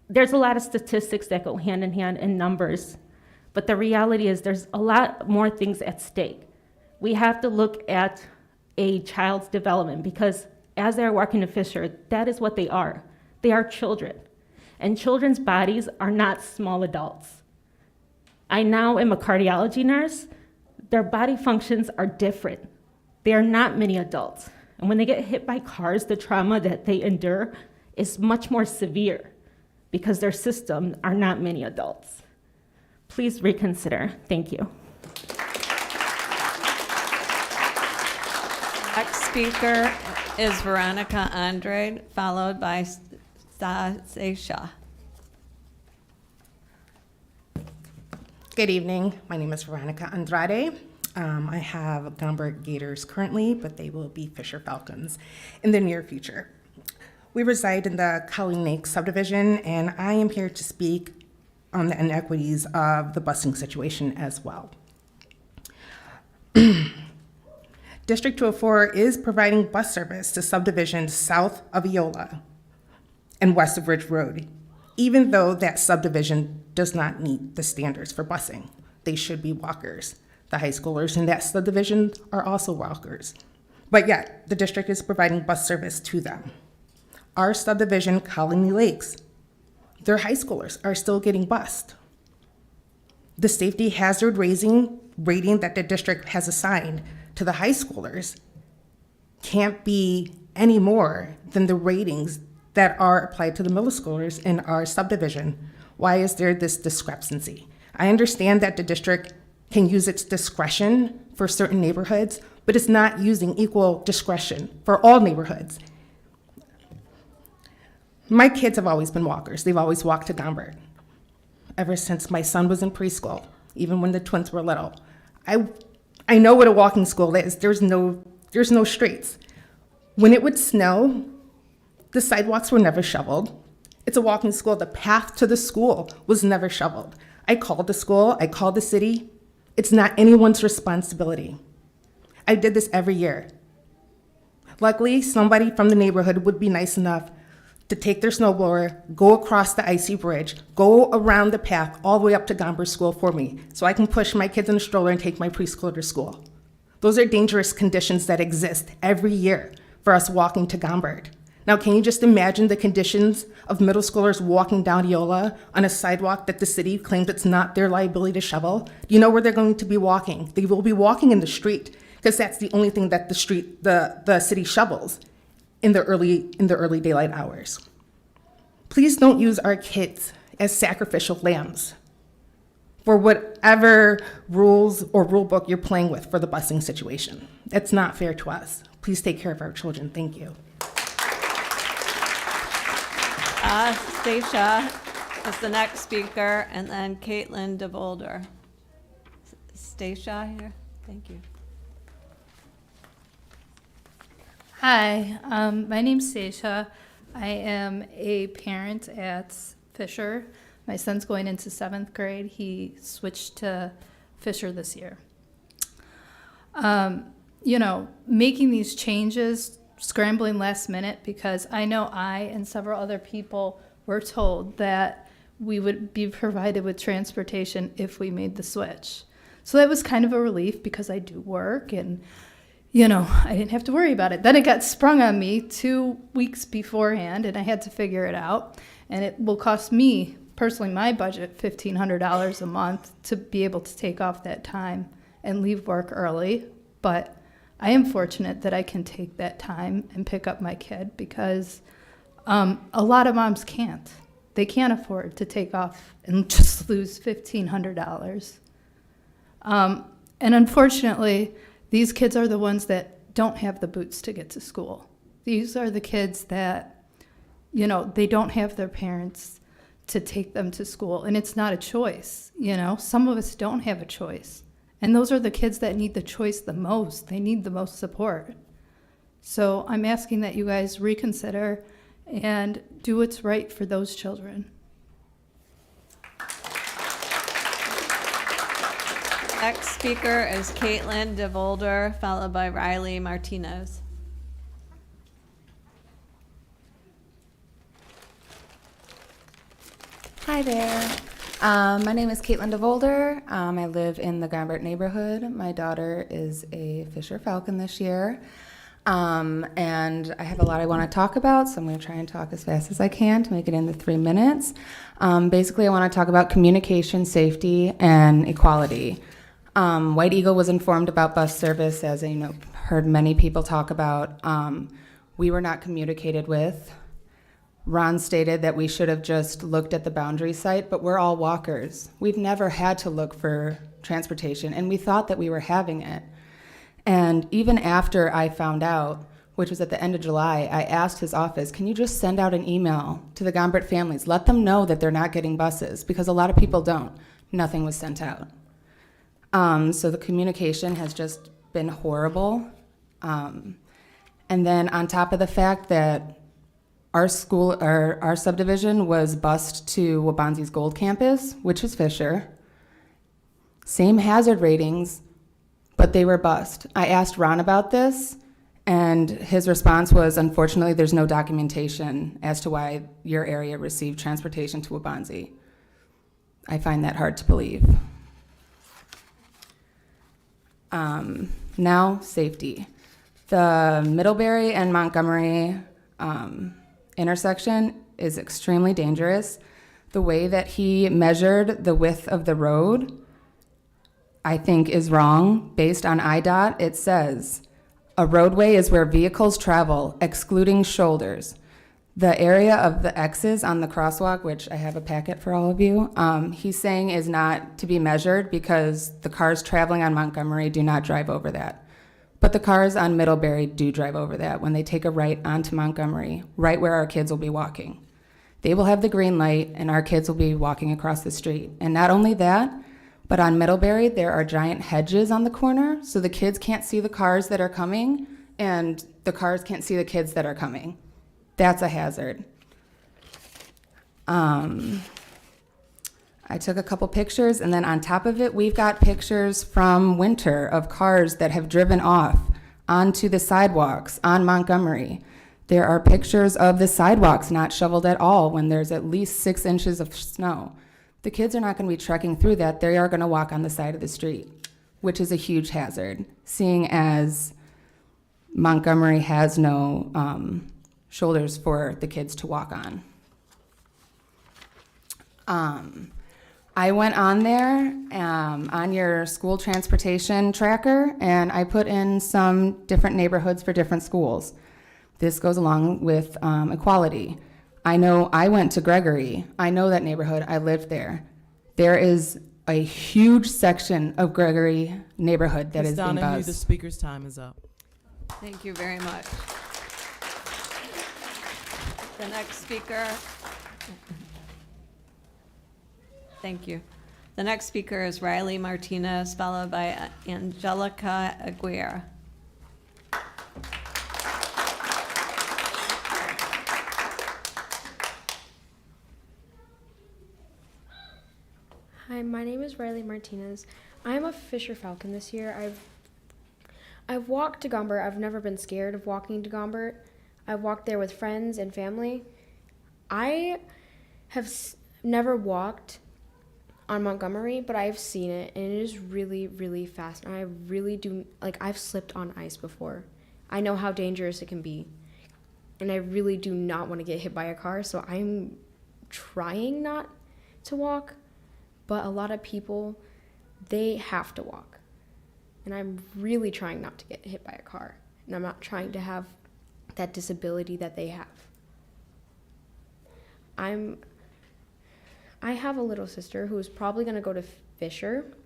There's a lot of statistics that go hand in hand in numbers, but the reality is there's a lot more things at stake. We have to look at a child's development because as they're walking to Fisher, that is what they are. They are children, and children's bodies are not small adults. I now am a cardiology nurse. Their body functions are different. They are not many adults. And when they get hit by cars, the trauma that they endure is much more severe because their systems are not many adults. Please reconsider. Thank you. Next speaker is Veronica Andrade, followed by Sasha. Good evening. My name is Veronica Andrade. I have Gomberg Gators currently, but they will be Fisher Falcons in the near future. We reside in the Colleen Lake subdivision, and I am here to speak on the inequities of the busing situation as well. District 204 is providing bus service to subdivisions south of Eola and west of Ridge Road, even though that subdivision does not meet the standards for busing. They should be walkers. The high schoolers in that subdivision are also walkers. But yet, the district is providing bus service to them. Our subdivision, Colony Lakes, their high schoolers are still getting bused. The safety hazard rating that the district has assigned to the high schoolers can't be any more than the ratings that are applied to the middle schoolers in our subdivision. Why is there this discrepancy? I understand that the district can use its discretion for certain neighborhoods, but it's not using equal discretion for all neighborhoods. My kids have always been walkers. They've always walked to Gomberg. Ever since my son was in preschool, even when the twins were little. I know what a walking school is. There's no streets. When it would snow, the sidewalks were never shoveled. It's a walking school. The path to the school was never shoveled. I called the school, I called the city. It's not anyone's responsibility. I did this every year. Luckily, somebody from the neighborhood would be nice enough to take their snowblower, go across the icy bridge, go around the path all the way up to Gomberg School for me, so I can push my kids in a stroller and take my preschooler to school. Those are dangerous conditions that exist every year for us walking to Gomberg. Now, can you just imagine the conditions of middle schoolers walking down Eola on a sidewalk that the city claims it's not their liability to shovel? Do you know where they're going to be walking? They will be walking in the street because that's the only thing that the city shovels in the early daylight hours. Please don't use our kids as sacrificial lambs for whatever rules or rule book you're playing with for the busing situation. That's not fair to us. Please take care of our children. Thank you. Stacia is the next speaker, and then Caitlin DeVolder. Stacia here, thank you. Hi, my name's Stacia. I am a parent at Fisher. My son's going into 7th grade. He switched to Fisher this year. Making these changes, scrambling last minute, because I know I and several other people were told that we would be provided with transportation if we made the switch. So that was kind of a relief because I do work and, I didn't have to worry about it. Then it got sprung on me 2 weeks beforehand and I had to figure it out. And it will cost me, personally, my budget, $1,500 a month to be able to take off that time and leave work early. But I am fortunate that I can take that time and pick up my kid because a lot of moms can't. They can't afford to take off and just lose $1,500. And unfortunately, these kids are the ones that don't have the boots to get to school. These are the kids that, they don't have their parents to take them to school. And it's not a choice, Some of us don't have a choice. And those are the kids that need the choice the most. They need the most support. So I'm asking that you guys reconsider and do what's right for those children. Next speaker is Caitlin DeVolder, followed by Riley Martinez. Hi there. My name is Caitlin DeVolder. I live in the Gombert neighborhood. My daughter is a Fisher Falcon this year. And I have a lot I want to talk about, so I'm going to try and talk as fast as I can to make it in the 3 minutes. Basically, I want to talk about communication, safety, and equality. White Eagle was informed about bus service, as I heard many people talk about. We were not communicated with. Ron stated that we should have just looked at the boundary site, but we're all walkers. We've never had to look for transportation, and we thought that we were having it. And even after I found out, which was at the end of July, I asked his office, can you just send out an email to the Gombert families? Let them know that they're not getting buses, because a lot of people don't. Nothing was sent out. So the communication has just been horrible. And then on top of the fact that our school, our subdivision was bused to Wabanzi's Gold Campus, which is Fisher. Same hazard ratings, but they were bused. I asked Ron about this, and his response was, unfortunately, there's no documentation as to why your area received transportation to Wabanzi. I find that hard to believe. Now, safety. The Middlebury and Montgomery intersection is extremely dangerous. The way that he measured the width of the road, I think, is wrong. Based on IDOT, it says, a roadway is where vehicles travel, excluding shoulders. The area of the X's on the crosswalk, which I have a packet for all of you, he's saying is not to be measured because the cars traveling on Montgomery do not drive over that. But the cars on Middlebury do drive over that when they take a right onto Montgomery, right where our kids will be walking. They will have the green light and our kids will be walking across the street. And not only that, but on Middlebury, there are giant hedges on the corner, so the kids can't see the cars that are coming and the cars can't see the kids that are coming. That's a hazard. I took a couple pictures, and then on top of it, we've got pictures from winter of cars that have driven off onto the sidewalks on Montgomery. There are pictures of the sidewalks not shoveled at all when there's at least 6 inches of snow. The kids are not going to be trekking through that. They are going to walk on the side of the street, which is a huge hazard, seeing as Montgomery has no shoulders for the kids to walk on. I went on there on your school transportation tracker, and I put in some different neighborhoods for different schools. This goes along with equality. I know I went to Gregory. I know that neighborhood. I lived there. There is a huge section of Gregory neighborhood that Ms. is being Donahue, buzzed. the speaker's time is up. Thank you very much. The next speaker. Thank you. The next speaker is Riley Martinez, followed by Angelica Aguirre. Hi, my name is Riley Martinez. I am a Fisher Falcon this year. I've walked to Gombert. I've never been scared of walking to Gombert. I've walked there with friends and family. I have never walked on Montgomery, but I've seen it, and it is really, really fast. And I really do, I've slipped on ice before. I know how dangerous it can be, and I really do not want to get hit by a car, so I'm trying not to walk. But a lot of people, they have to walk. And I'm really trying not to get hit by a car. And I'm not trying to have that disability that they have. I have a little sister who is probably going to go to Fisher,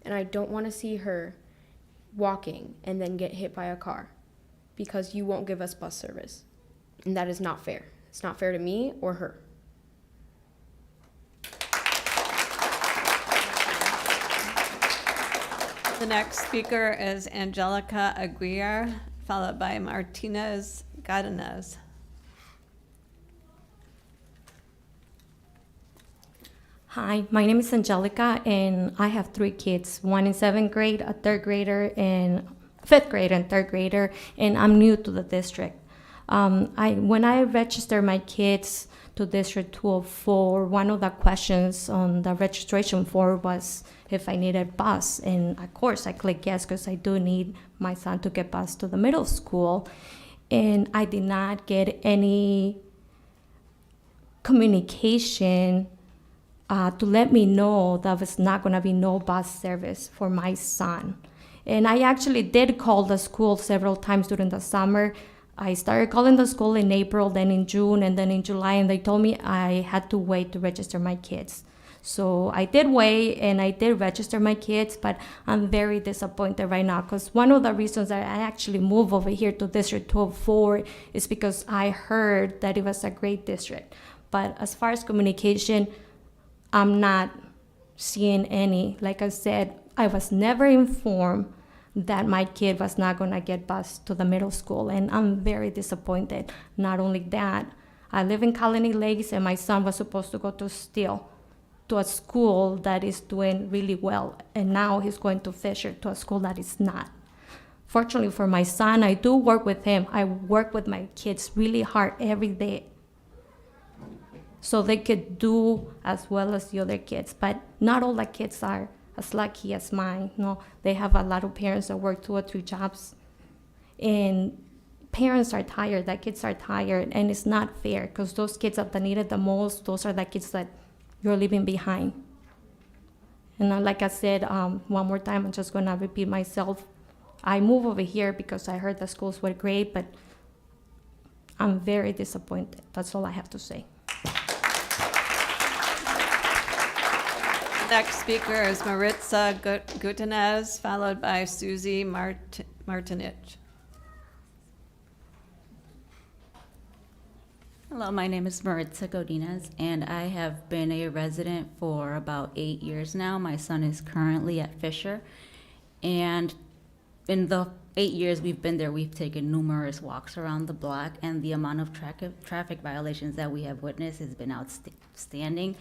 and I don't want to see her walking and then get hit by a car because you won't give us bus service. And that is not fair. It's not fair to me or her. The next speaker is Angelica Aguirre, followed by Martinez Gadanez. Hi, my name is Angelica, and I have 3 kids, one in 7th grade, a 3rd grader, and 5th grader and 3rd grader, and I'm new to the district. When I registered my kids to District 204, one of the questions on the registration form was if I needed bus, and of course I clicked yes because I do need my son to get bus to the middle school, and I did not get any communication to let me know that was not going to be no bus service for my son. And I actually did call the school several times during the summer. I started calling the school in April, then in June, and then in July, and they told me I had to wait to register my kids. So I did wait, and I did register my kids, but I'm very disappointed right now because one of the reasons that I actually moved over here to District 204 is because I heard that it was a great district. But as far as communication, I'm not seeing any. Like I said, I was never informed that my kid was not going to get bused to the middle school, and I'm very disappointed. Not only that, I live in Colony Lakes, and my son was supposed to go to Steele, to a school that is doing really well, and now he's going to Fisher, to a school that is not. Fortunately for my son, I do work with him. I work with my kids really hard every day so they could do as well as the other kids, but not all the kids are as lucky as mine. No, they have a lot of parents that work 2 or 3 jobs, and parents are tired, the kids are tired, and it's not fair because those kids that need it the most, those are the kids that you're leaving behind. And like I said, one more time, I'm just gonna repeat myself. I moved over here because I heard the schools were great, but I'm very disappointed. That's all I have to say. Next speaker is Maritza Gutanez, followed by Susie Martinich. Hello, my name is Maritza Godinez, and I have been a resident for about 8 years now. My son is currently at Fisher, and in the 8 years we've been there, we've taken numerous walks around the block, and the amount of traffic violations that we have witnessed has been outstanding.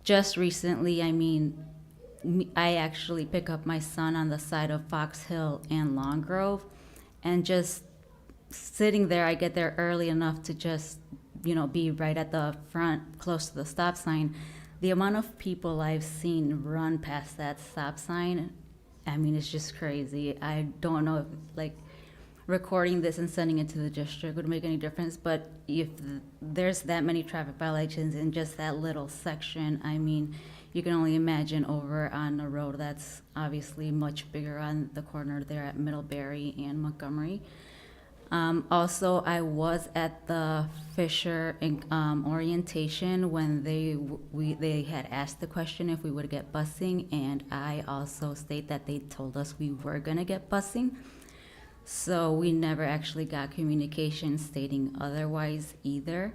Just recently, I actually pick up my son on the side of Fox Hill and Long Grove, and just sitting there, I get there early enough to just, be right at the front, close to the stop sign. The amount of people I've seen run past that stop sign, it's just crazy. I don't know if, recording this and sending it to the district would make any difference, but if there's that many traffic violations in just that little section, you can only imagine over on the road that's obviously much bigger on the corner there at Middlebury and Montgomery. Also, I was at the Fisher orientation when they had asked the question if we would get busing, and I also state that they told us we were gonna get busing. So we never actually got communication stating otherwise either.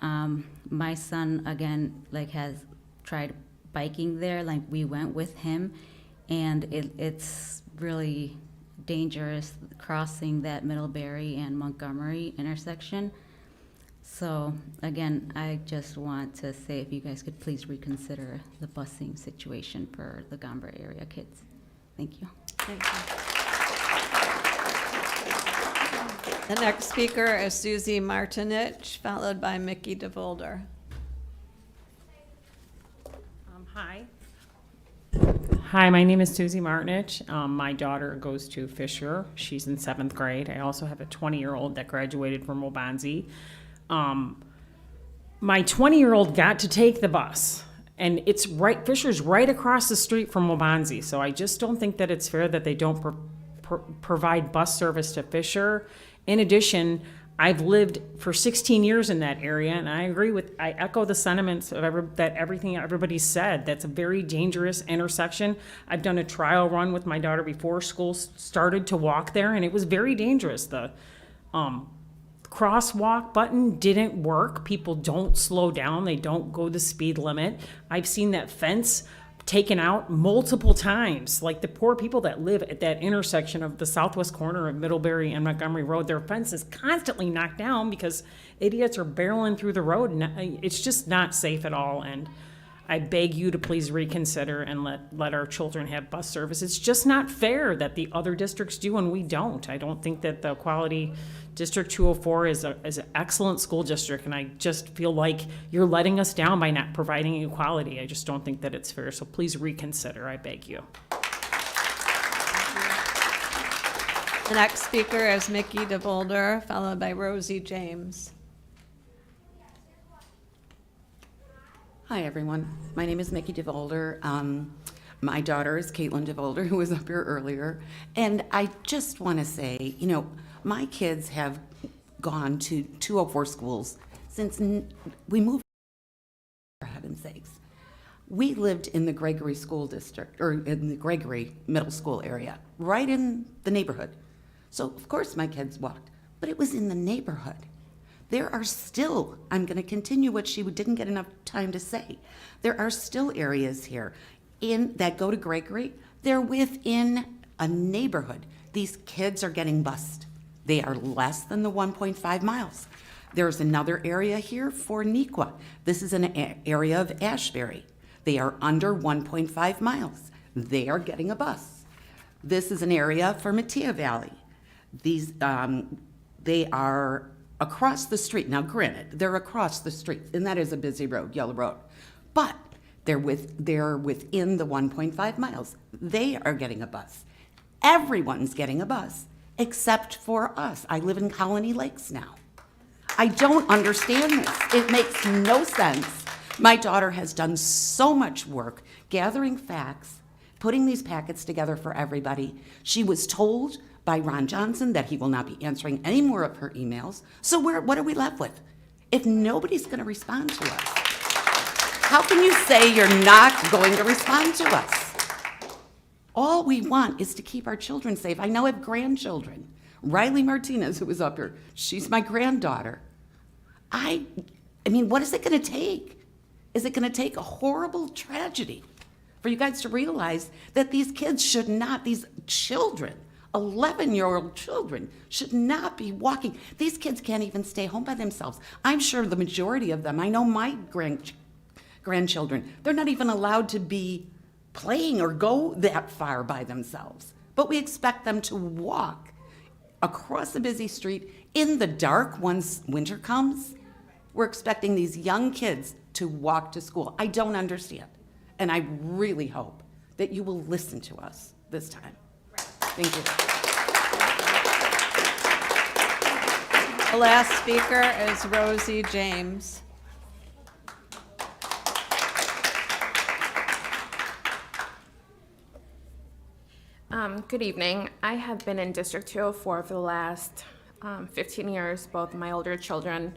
My son, again, like, has tried biking there, like we went with him, and it's really dangerous crossing that Middlebury and Montgomery intersection. So again, I just want to say if you guys could please reconsider the busing situation for the Gombert area kids. Thank you. Thank you. The next speaker is Susie Martinich, followed by Mickey DeVolder. Hi. Hi, my name is Susie Martinich. My daughter goes to Fisher. She's in 7th grade. I also have a 20-year-old that graduated from Waubonsie. My 20-year-old got to take the bus, and it's right, Fisher's right across the street from Waubonsie, so I just don't think that it's fair that they don't provide bus service to Fisher. In addition, I've lived for 16 years in that area, and I echo the sentiments of everything everybody said. That's a very dangerous intersection. I've done a trial run with my daughter before school started to walk there, and it was very dangerous. The crosswalk button didn't work. People don't slow down. They don't go the speed limit. I've seen that fence taken out multiple times. Like, the poor people that live at that intersection of the southwest corner of Middlebury and Montgomery Road, their fence is constantly knocked down because idiots are barreling through the road, and it's just not safe at all. And I beg you to please reconsider and let our children have bus service. It's just not fair that the other districts do and we don't. I don't think that the Quality District 204 is an excellent school district, and I just feel like you're letting us down by not providing equality. I just don't think that it's fair, so please reconsider, I beg you. The next speaker is Mickey DeVolder, followed by Rosie James. Hi, everyone. My name is Mickey DeVolder. My daughter is Caitlin DeVolder, who was up here earlier. And I just want to say, you know, my kids have gone to 204 schools since we moved, for heaven's sakes. We lived in the Gregory School District, or in the Gregory Middle School area, right in the neighborhood. So, of course, my kids walked, but it was in the neighborhood. There are still, I'm going to continue what she didn't get enough time to say. There are still areas here that go to Gregory. They're within a neighborhood. These kids are getting bused. They are less than the 1.5 miles. There's another area here for Nequa. This is an area of Ashbury. They are under 1.5 miles. They are getting a bus. This is an area for Mattia Valley. These, they are across the street. Now, granted, they're across the street, and that is a busy road, Yellow Road. But they're within the 1.5 miles. They are getting a bus. Everyone's getting a bus, except for us. I live in Colony Lakes now. I don't understand this. It makes no sense. My daughter has done so much work gathering facts, putting these packets together for everybody. She was told by Ron Johnson that he will not be answering any more of her emails. So what are we left with? If nobody's going to respond to us, how can you say you're not going to respond to us? All we want is to keep our children safe. I now have grandchildren. Riley Martinez, who was up here, she's my granddaughter. I mean, what is it going to take? Is it going to take a horrible tragedy for you guys to realize that these kids should not, these children, 11-year-old children, should not be walking? These kids can't even stay home by themselves. I'm sure the majority of them, I know my grandchildren, they're not even allowed to be playing or go that far by themselves. But we expect them to walk across a busy street in the dark once winter comes. We're expecting these young kids to walk to school. I don't understand. And I really hope that you will listen to us this time. Thank you. The last speaker is Rosie James. Good evening. I have been in District 204 for the last 15 years. Both my older children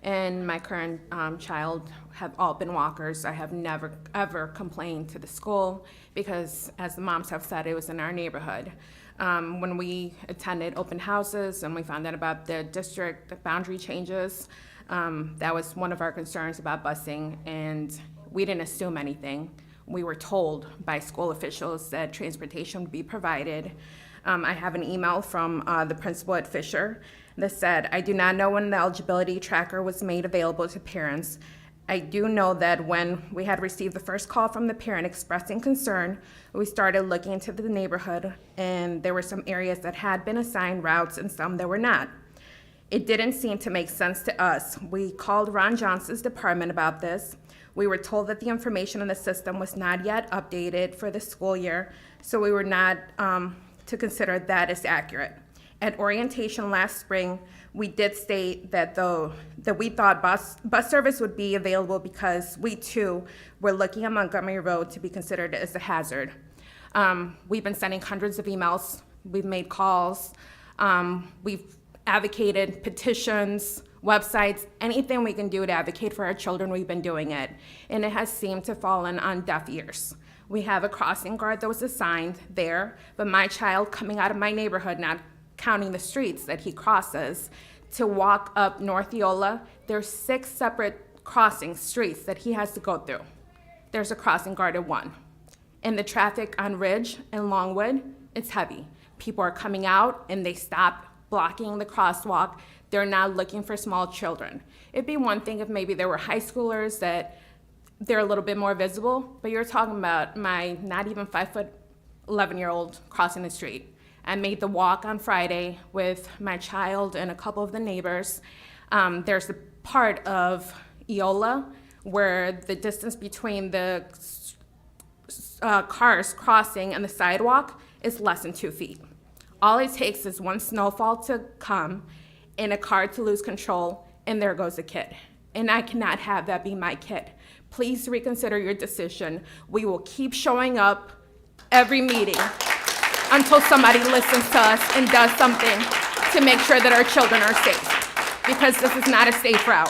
and my current child have all been walkers. I have never, ever complained to the school because, as the moms have said, it was in our neighborhood. When we attended open houses and we found out about the district boundary changes, that was one of our concerns about busing, and we didn't assume anything. We were told by school officials that transportation would be provided. I have an email from the principal at Fisher that said, I do not know when the eligibility tracker was made available to parents. I do know that when we had received the first call from the parent expressing concern, we started looking into the neighborhood, and there were some areas that had been assigned routes and some that were not. It didn't seem to make sense to us. We called Ron Johnson's department about this. We were told that the information in the system was not yet updated for the school year, so we were not to consider that as accurate. At orientation last spring, we did state that we thought bus service would be available because we too were looking at Montgomery Road to be considered as a hazard. We've been sending hundreds of emails. We've made calls. We've advocated petitions, websites, anything we can do to advocate for our children, we've been doing it. And it has seemed to fallen on deaf ears. We have a crossing guard that was assigned there, but my child coming out of my neighborhood, not counting the streets that he crosses, to walk up North Eola, there's 6 separate crossing streets that he has to go through. There's a crossing guard at 1. And the traffic on Ridge and Longwood, it's heavy. People are coming out and they stop blocking the crosswalk. They're not looking for small children. It'd be one thing if maybe there were high schoolers that they're a little bit more visible, but you're talking about my not even 5'11" 11-year-old crossing the street. I made the walk on Friday with my child and a couple of the neighbors. There's a part of Eola where the distance between the cars crossing and the sidewalk is less than 2 feet. All it takes is one snowfall to come and a car to lose control, and there goes a kid. And I cannot have that be my kid. Please reconsider your decision. We will keep showing up every meeting until somebody listens to us and does something to make sure that our children are safe, because this is not a safe route.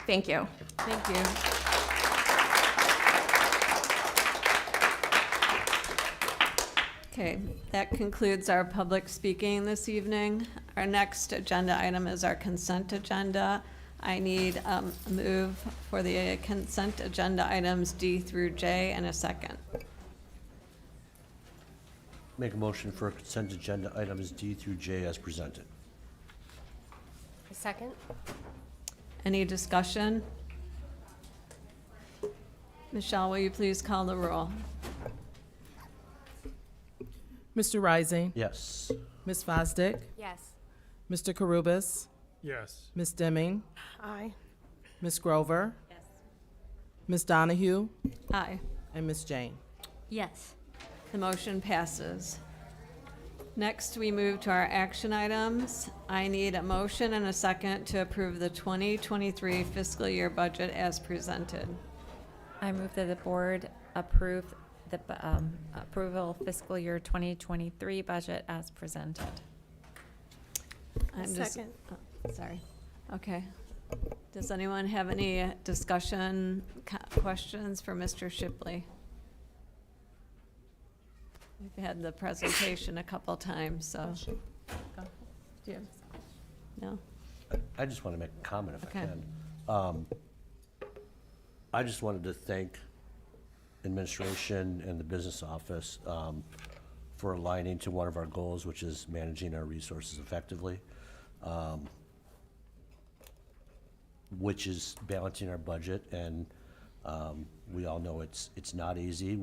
Thank you. Thank you. Okay, that concludes our public speaking this evening. Our next agenda item is our consent agenda. I need a move for the consent agenda items D through J and a second. Make a motion for consent agenda items D through J as presented. A second? Any discussion? Michelle, will you please call the roll? Mr. Rising. Yes. Ms. Fosdick. Yes. Mr. Karubas. Yes. Ms. Deming. Aye. Ms. Grover. Yes. Ms. Donahue. Aye. And Ms. Jane. Yes. The motion passes. Next, we move to our action items. I need a motion and a second to approve the 2023 fiscal year budget as presented. I move that the board approve the approval fiscal year 2023 budget as presented. Second. Sorry. Okay. Does anyone have any discussion, questions for Mr. Shipley? We've had the presentation a couple times, so. Do you? No? I just want to make a comment if Okay. I can. I just wanted to thank administration and the business office for aligning to one of our goals, which is managing our resources effectively, which is balancing our budget. And we all know it's not easy.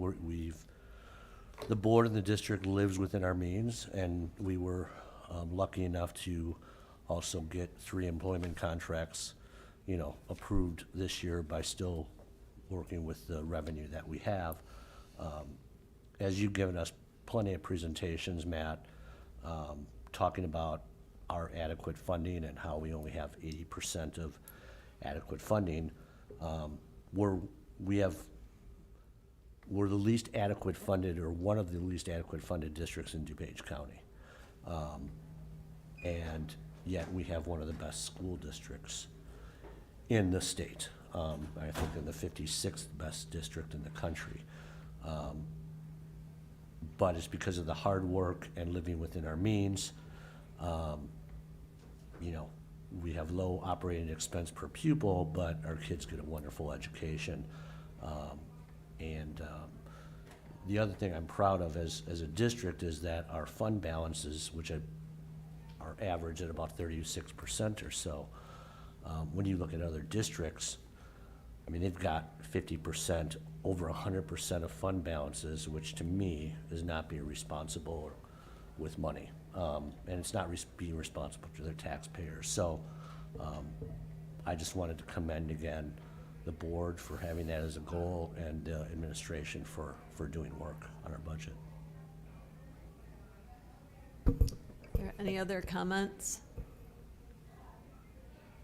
The board and the district lives within our means, and we were lucky enough to also get 3 employment contracts, approved this year by still working with the revenue that we have. As you've given us plenty of presentations, Matt, talking about our adequate funding and how we only have 80% of adequate funding, we have we're the least adequate funded, or one of the least adequate funded districts in DuPage County. And yet we have one of the best school districts in the state. I think in the 56th best district in the country. But it's because of the hard work and living within our means. You know, we have low operating expense per pupil, but our kids get a wonderful education. The other thing I'm proud of as a district is that our fund balances, which are average at about 36% or so. When you look at other districts, I mean, they've got 50%, over 100% of fund balances, which to me is not being responsible with money. And it's not being responsible to their taxpayers. So I just wanted to commend again the board for having that as a goal, and the administration for doing work on our budget. Are there any other comments?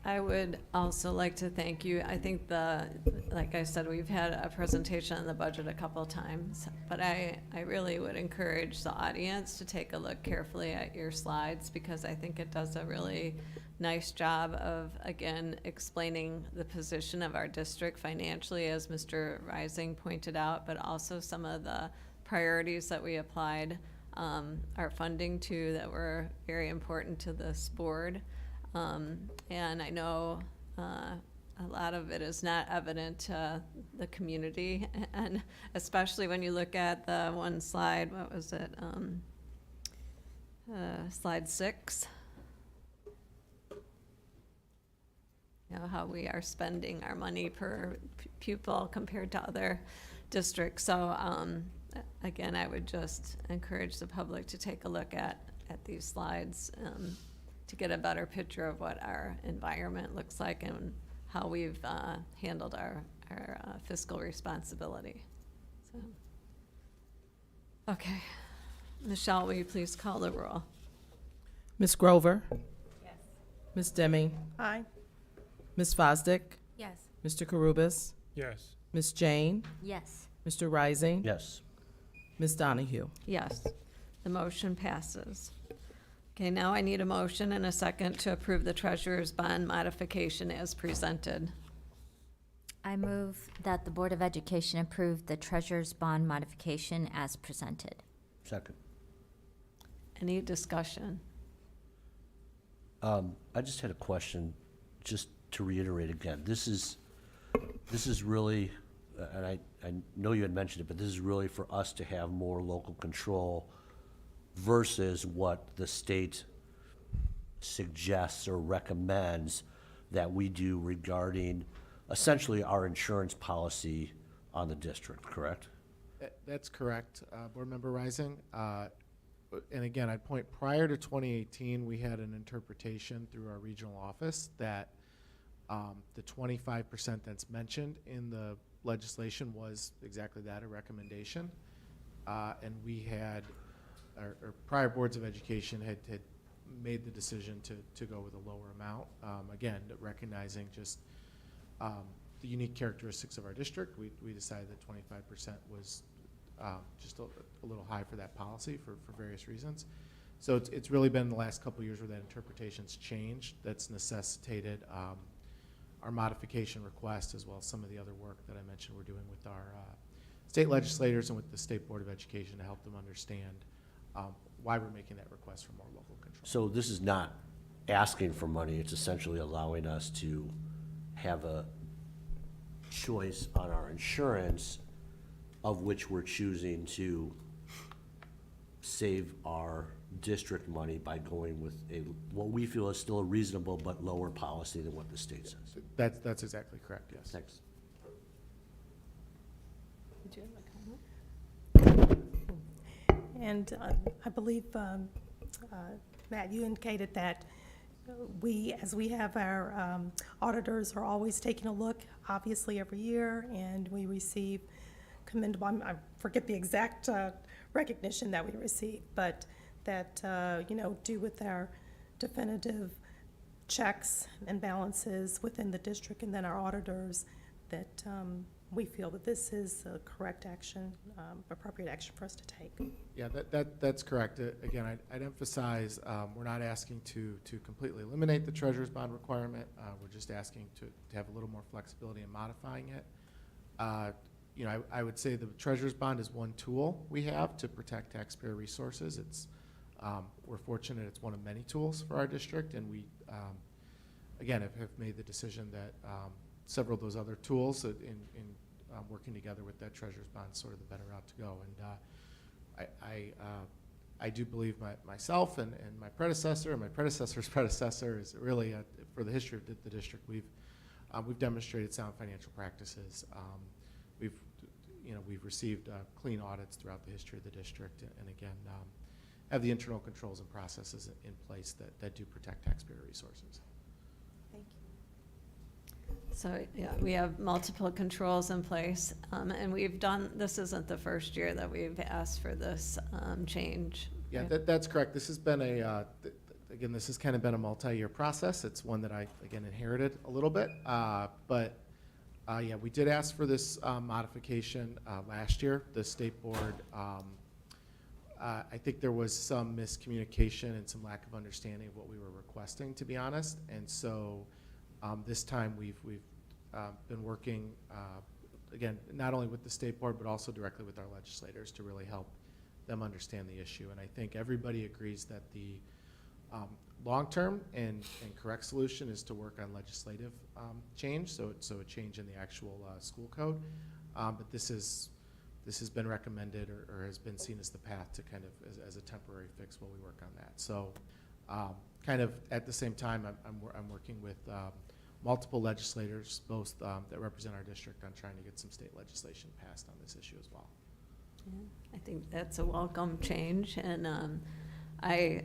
I would also like to thank you. I think like I said, we've had a presentation on the budget a couple times, but I really would encourage the audience to take a look carefully at your slides, because I think it does a really nice job of, again, explaining the position of our district financially, as Mr. Rising pointed out, but also some of the priorities that we applied our funding to that were very important to this board. And I know a lot of it is not evident to the community, and especially when you look at the one slide, what was it, slide 6, you know, how we are spending our money per pupil compared to other districts. So again, I would just encourage the public to take a look at these slides to get a better picture of what our environment looks like and how we've handled our fiscal responsibility. So, okay. Michelle, will you please call the roll? Ms. Grover? Yes. Ms. Deming? Aye. Ms. Fosdick? Yes. Mr. Karubis? Yes. Ms. Jane? Yes. Mr. Rising? Yes. Ms. Donahue? Yes. The motion passes. Okay, now I need a motion and a second to approve the treasurer's bond modification as presented. I move that the Board of Education approve the treasurer's bond modification as presented. Second. Any discussion? I just had a question, just to reiterate again. This is really, and I know you had mentioned it, but this is really for us to have more local control versus what the state suggests or recommends that we do regarding essentially our insurance policy on the district, correct? That's correct, Board Member Rising. And again, I'd point, prior to 2018, we had an interpretation through our regional office that the 25% that's mentioned in the legislation was exactly that, a recommendation. And we had, our prior boards of education had made the decision to go with a lower amount. Again, recognizing just the unique characteristics of our district, we decided that 25% was just a little high for that policy for various reasons. So it's really been the last couple of years where that interpretation's changed. That's necessitated our modification request, as well as some of the other work that I mentioned we're doing with our state legislators and with the State Board of Education to help them understand why we're making that request for more local control. So this is not asking for money, it's essentially allowing us to have a choice on our insurance of which we're choosing to save our district money by going with what we feel is still a reasonable but lower policy than what the state says. That's exactly correct, yes. Thanks. Did you have a comment? And I believe, Matt, you indicated that as we have our auditors are always taking a look, obviously every year, and we receive commendable, I forget the exact recognition that we receive, but that, do with our definitive checks and balances within the district, and then our auditors, that we feel that this is a correct action, appropriate action for us to take. Yeah, that's correct. Again, I'd emphasize, we're not asking to completely eliminate the treasurer's bond requirement. We're just asking to have a little more flexibility in modifying it. You know, I would say the treasurer's bond is one tool we have to protect taxpayer resources. It's, we're fortunate it's one of many tools for our district, and we, again, have made the decision that several of those other tools in working together with that treasurer's bond is sort of the better route to go. And I do believe myself and my predecessor and my predecessor's predecessor is really, for the history of the district, we've demonstrated sound financial practices. We've received clean audits throughout the history of the district, and again, have the internal controls and processes in place that do protect taxpayer resources. Thank you. So, yeah, we have multiple controls in place, and we've done, this isn't the first year that we've asked for this change. Yeah, that's correct. This has been again, this has kind of been a multi-year process. It's one that I, again, inherited a little bit, but yeah, we did ask for this modification last year. The state board, I think there was some miscommunication and some lack of understanding of what we were requesting, to be honest. And so this time we've been working, again, not only with the state board, but also directly with our legislators to really help them understand the issue. And I think everybody agrees that the long-term and correct solution is to work on legislative change, so a change in the actual school code. But this has been recommended or has been seen as the path to kind of as a temporary fix while we work on that. So kind of at the same time, I'm working with multiple legislators, both that represent our district, on trying to get some state legislation passed on this issue as well. Yeah, I think that's a welcome change, and I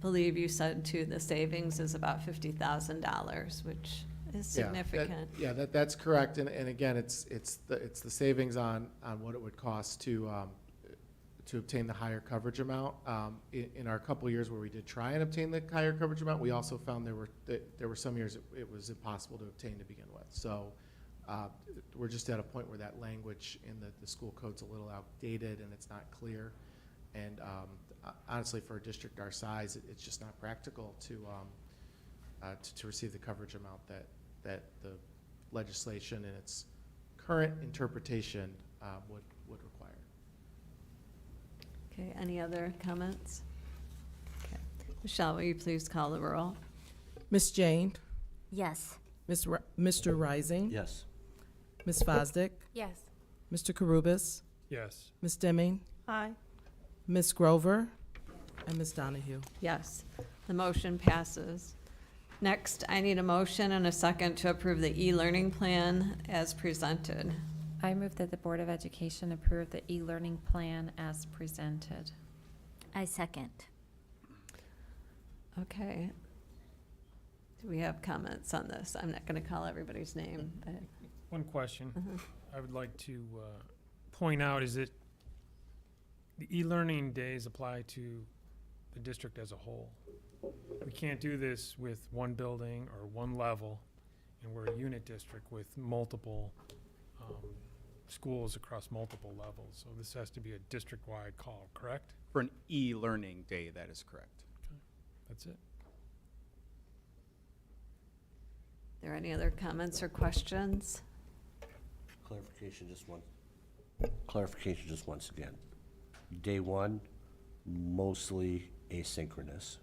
believe you said too the savings is about $50,000, which is significant. That's correct, and again, it's the savings on what it would cost to obtain the higher coverage amount. In our couple of years where we did try and obtain the higher coverage amount, we also found there were some years it was impossible to obtain to begin with. So we're just at a point where that language in the school code's a little outdated and it's not clear. And honestly, for a district our size, it's just not practical to receive the coverage amount that the legislation in its current interpretation would require. Okay, any other comments? Okay. Michelle, will you please call the roll? Ms. Jane? Yes. Mr. Rising? Yes. Ms. Fosdick? Yes. Mr. Karubis? Yes. Ms. Deming? Aye. Ms. Grover? And Ms. Donahue? Yes, the motion passes. Next, I need a motion and a second to approve the e-learning plan as presented. I move that the Board of Education approve the e-learning plan as presented. I second. Okay. Do we have comments on this? I'm not going to call everybody's name, but. One question I would like to point out is that the e-learning days apply to the district as a whole. We can't do this with one building or one level, and we're a unit district with multiple schools across multiple levels. So this has to be a district-wide call, correct? For an e-learning day, that is correct. Okay. That's it. Are there any other comments or questions? Clarification just once again. Day one, mostly asynchronous.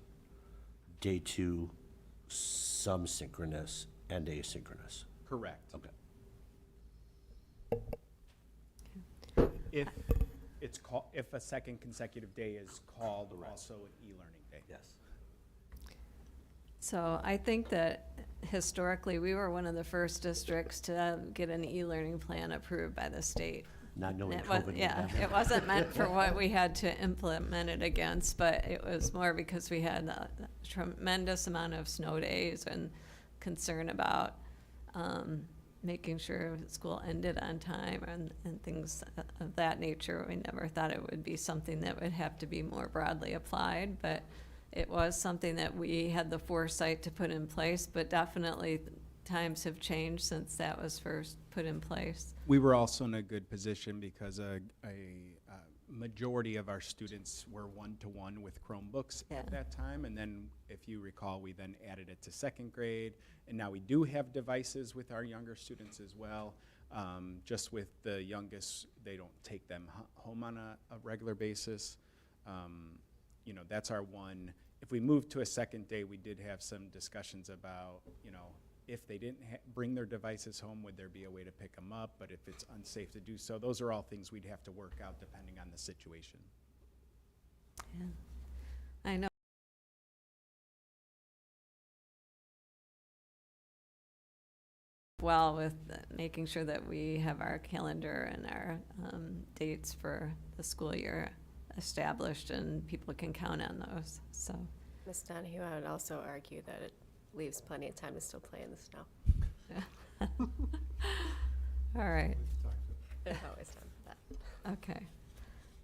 Day two, some synchronous and asynchronous. Correct. Okay. If it's if a second consecutive day is called also an e-learning day. Yes. So I think that historically, we were one of the first districts to get an e-learning plan approved by the state. Not knowing COVID would happen. It wasn't meant for what we had to implement it against, but it was more because we had a tremendous amount of snow days and concern about making sure school ended on time and things of that nature. We never thought it would be something that would have to be more broadly applied, but it was something that we had the foresight to put in place, but definitely times have changed since that was first put in place? We were also in a good position because a majority of our students were one-to-one with Chromebooks at that time. And then, if you recall, we then added it to second grade. And now we do have devices with our younger students as well. Just with the youngest, they don't take them home on a regular basis. You know, that's our one. If we moved to a second day, we did have some discussions about, you know, if they didn't bring their devices home, would there be a way to pick them up? But if it's unsafe to do so, those are all things we'd have to work out depending on the situation. Yeah. I know. Well, with making sure that we have our calendar and our dates for the school year established and people can count on those, so. Ms. Donahue, I would also argue that it leaves plenty of time to still play in the snow. Yeah. All right. There's always time for that. Okay.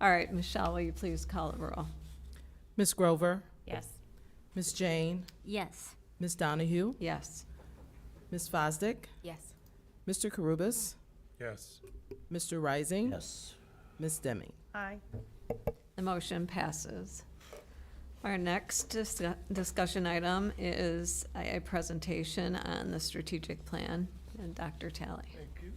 All right, Michelle, will you please call the roll? Ms. Grover, Yes. Ms. Jane, Yes. Ms. Donahue, Yes. Ms. Fosdick, Yes. Mr. Karubis, Yes. Mr. Rising, Yes. Ms. Demme. Aye. The motion passes. Our next discussion item is a presentation on the strategic plan, and Dr. Talley. Thank you.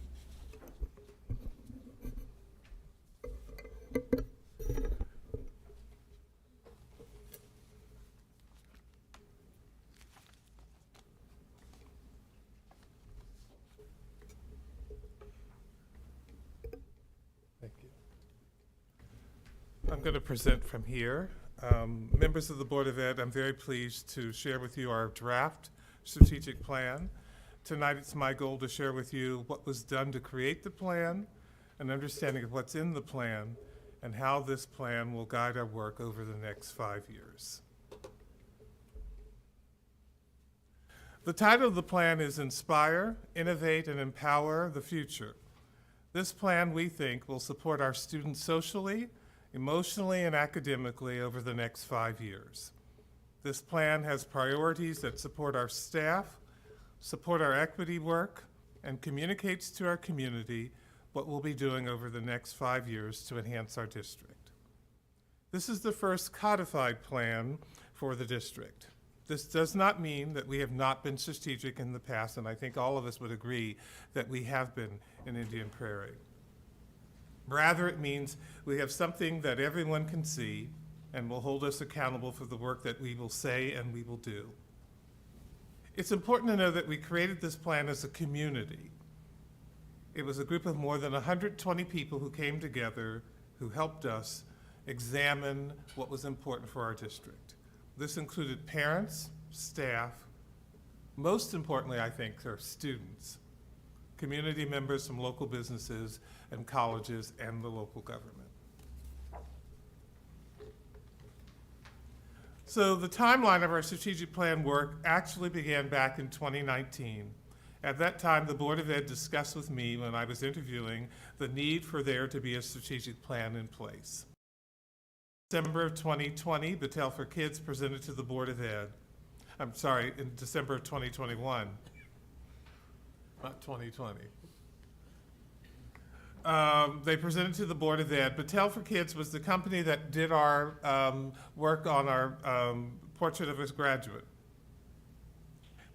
Thank you. I'm going to present from here. Members of the Board of Ed, I'm very pleased to share with you our draft strategic plan. Tonight, it's my goal to share with you what was done to create the plan, an understanding of what's in the plan, and how this plan will guide our work over the next 5 years. The title of the plan is Inspire, Innovate, and Empower the Future. This plan, we think, will support our students socially, emotionally, and academically over the next 5 years. This plan has priorities that support our staff, support our equity work, and communicates to our community what we'll be doing over the next 5 years to enhance our district. This is the first codified plan for the district. This does not mean that we have not been strategic in the past, and I think all of us would agree that we have been in Indian Prairie. Rather, it means we have something that everyone can see and will hold us accountable for the work that we will say and we will do. It's important to know that we created this plan as a community. It was a group of more than 120 people who came together, who helped us examine what was important for our district. This included parents, staff, most importantly, I think, our students, community members from local businesses and colleges, and the local government. So the timeline of our strategic plan work actually began back in 2019. At that time, the Board of Ed discussed with me when I was interviewing the need for there to be a strategic plan in place. In December of 2020, Battelle for Kids presented to the Board of Ed. I'm sorry, in December of 2021, not 2020. They presented to the Board of Ed. Battelle for Kids was the company that did our work on our portrait of a graduate.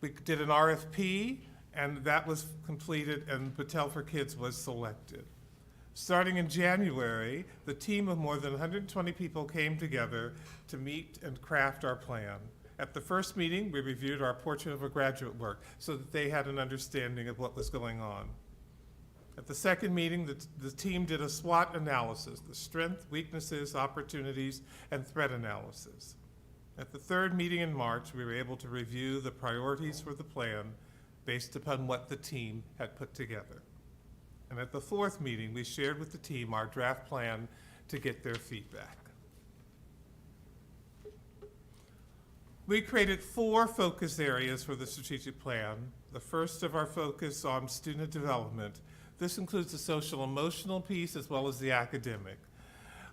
We did an RFP, and that was completed, and Battelle for Kids was selected. Starting in January, the team of more than 120 people came together to meet and craft our plan. At the first meeting, we reviewed our portrait of a graduate work so that they had an understanding of what was going on. At the second meeting, the team did a SWOT analysis, the strengths, weaknesses, opportunities, and threat analysis. At the third meeting in March, we were able to review the priorities for the plan based upon what the team had put together. And at the fourth meeting, we shared with the team our draft plan to get their feedback. We created 4 focus areas for the strategic plan. The first of our focus on student development. This includes the social emotional piece as well as the academic.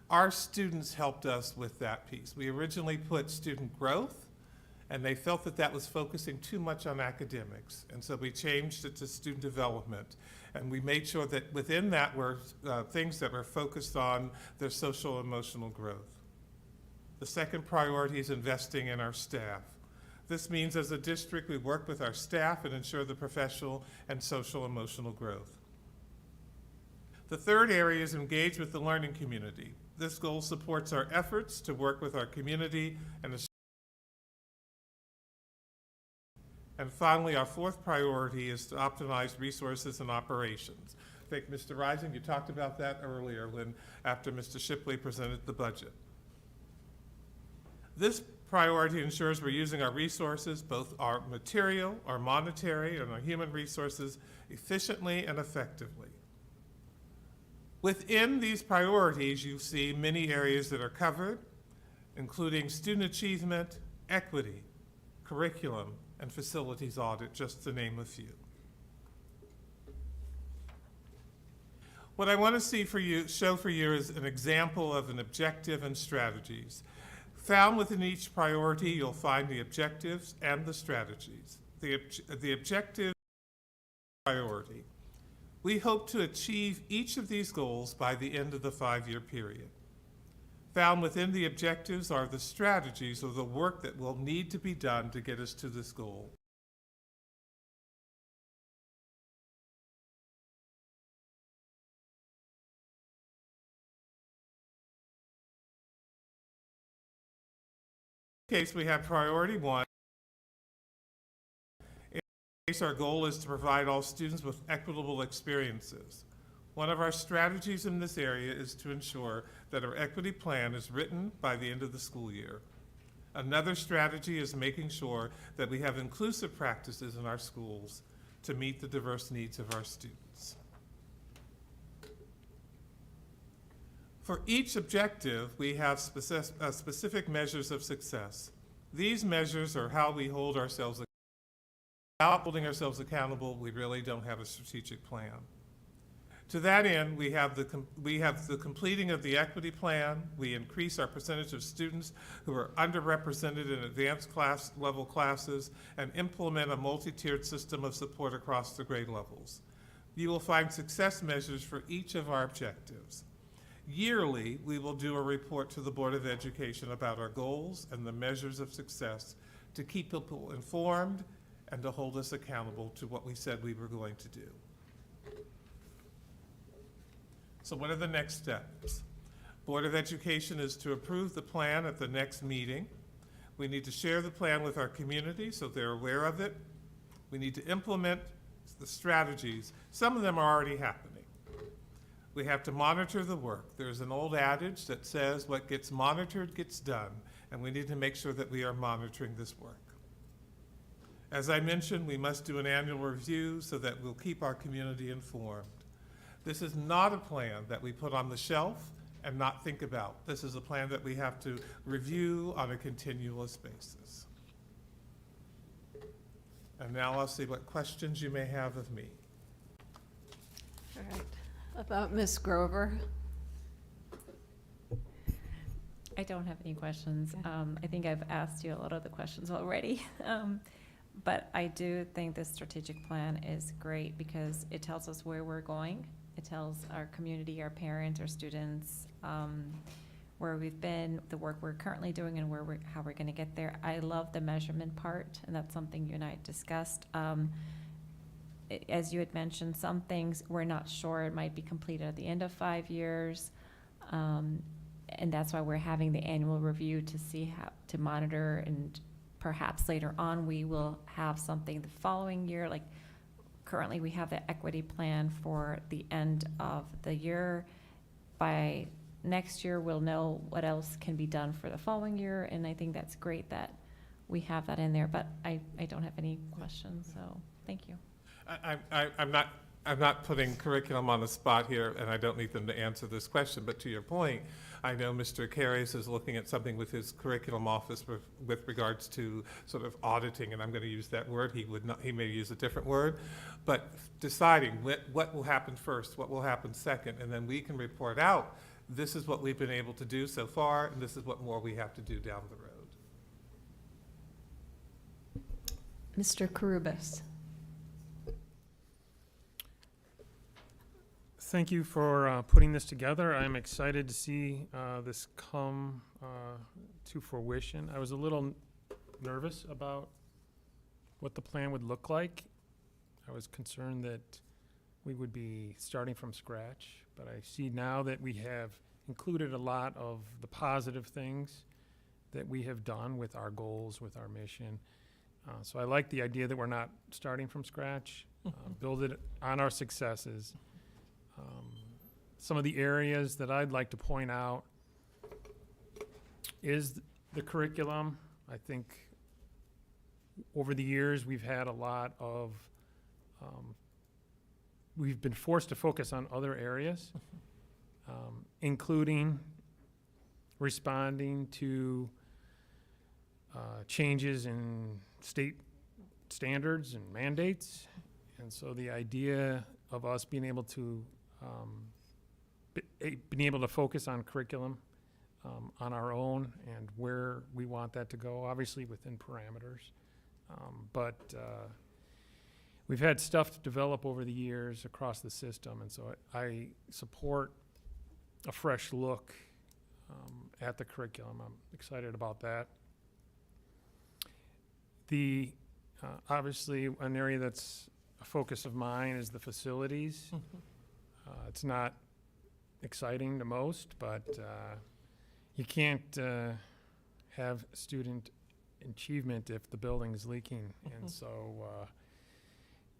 Our students helped us with that piece. We originally put student growth And they felt that that was focusing too much on academics. And so we changed it to student development. And we made sure that within that were things that were focused on their social and emotional growth. The second priority is investing in our staff. This means as a district, we work with our staff and ensure the professional and social emotional growth. The third area is engage with the learning community. This goal supports our efforts to work with our community and finally, our fourth priority is to optimize resources and operations. I think, Mr. Rising, you talked about that earlier after Mr. Shipley presented the budget. This priority ensures we're using our resources, both our material, our monetary, and our human resources, efficiently and effectively. Within these priorities, you see many areas that are covered, including student achievement, equity, curriculum, and facilities audit, just to name a few. What I want to show for you is an example of an objective and strategies. Found within each priority, you'll find the objectives and the strategies. The objective priority. We hope to achieve each of these goals by the end of the 5-year period. Found within the objectives are the strategies or the work that will need to be done to get us to this goal. In this case, we have priority 1. In this case, our goal is to provide all students with equitable experiences. One of our strategies in this area is to ensure that our equity plan is written by the end of the school year. Another strategy is making sure that we have inclusive practices in our schools to meet the diverse needs of our students. For each objective, we have specific measures of success. These measures are how we hold ourselves accountable. Without holding ourselves accountable, we really don't have a strategic plan. To that end, we have the completing of the equity plan. We increase our percentage of students who are underrepresented in advanced level classes and implement a multi-tiered system of support across the grade levels. You will find success measures for each of our objectives. Yearly, we will do a report to the Board of Education about our goals and the measures of success to keep people informed and to hold us accountable to what we said we were going to do. So what are the next steps? Board of Education is to approve the plan at the next meeting. We need to share the plan with our community so they're aware of it. We need to implement the strategies. Some of them are already happening. We have to monitor the work. There's an old adage that says what gets monitored gets done, and we need to make sure that we are monitoring this work. As I mentioned, we must do an annual review so that we'll keep our community informed. This is not a plan that we put on the shelf and not think about. This is a plan that we have to review on a continuous basis. And now I'll see what questions you may have of me. All right. About Ms. Grover? I don't have any questions. I think I've asked you a lot of the questions already. But I do think this strategic plan is great because it tells us where we're going. It tells our community, our parents, our students, where we've been, the work we're currently doing, and how we're going to get there. I love the measurement part, and that's something you and I discussed. As you had mentioned, some things we're not sure it might be completed at the end of 5 years, and that's why we're having the annual review to see how to monitor, and perhaps later on we will have something the following year. Like currently, we have the equity plan for the end of the year. By next year, we'll know what else can be done for the following year, and I think that's great that we have that in there. But I don't have any questions, so thank you. I'm not putting curriculum on the spot here, and I don't need them to answer this question, but to your point, I know Mr. Carries is looking at something with his curriculum office with regards to sort of auditing, and I'm going to use that word. He may use a different word, but deciding what will happen first, what will happen second, and then we can report out, this is what we've been able to do so far, and this is what more we have to do down the road. Mr. Karubis. Thank you for putting this together. I'm excited to see this come to fruition. I was a little nervous about what the plan would look like. I was concerned that we would be starting from scratch, but I see now that we have included a lot of the positive things that we have done with our goals, with our mission. So I like the idea that we're not starting from scratch, build it on our successes. Some of the areas that I'd like to point out is the curriculum. I think over the years we've had a lot of, we've been forced to focus on other areas, including responding to changes in state standards and mandates. And so the idea of us being able to focus on curriculum on our own and where we want that to go, obviously within parameters. But we've had stuff develop over the years across the system, and so I support a fresh look at the curriculum. I'm excited about that. The obviously an area that's a focus of mine is the facilities. It's not exciting the most, but you can't have student achievement if the building is leaking. And so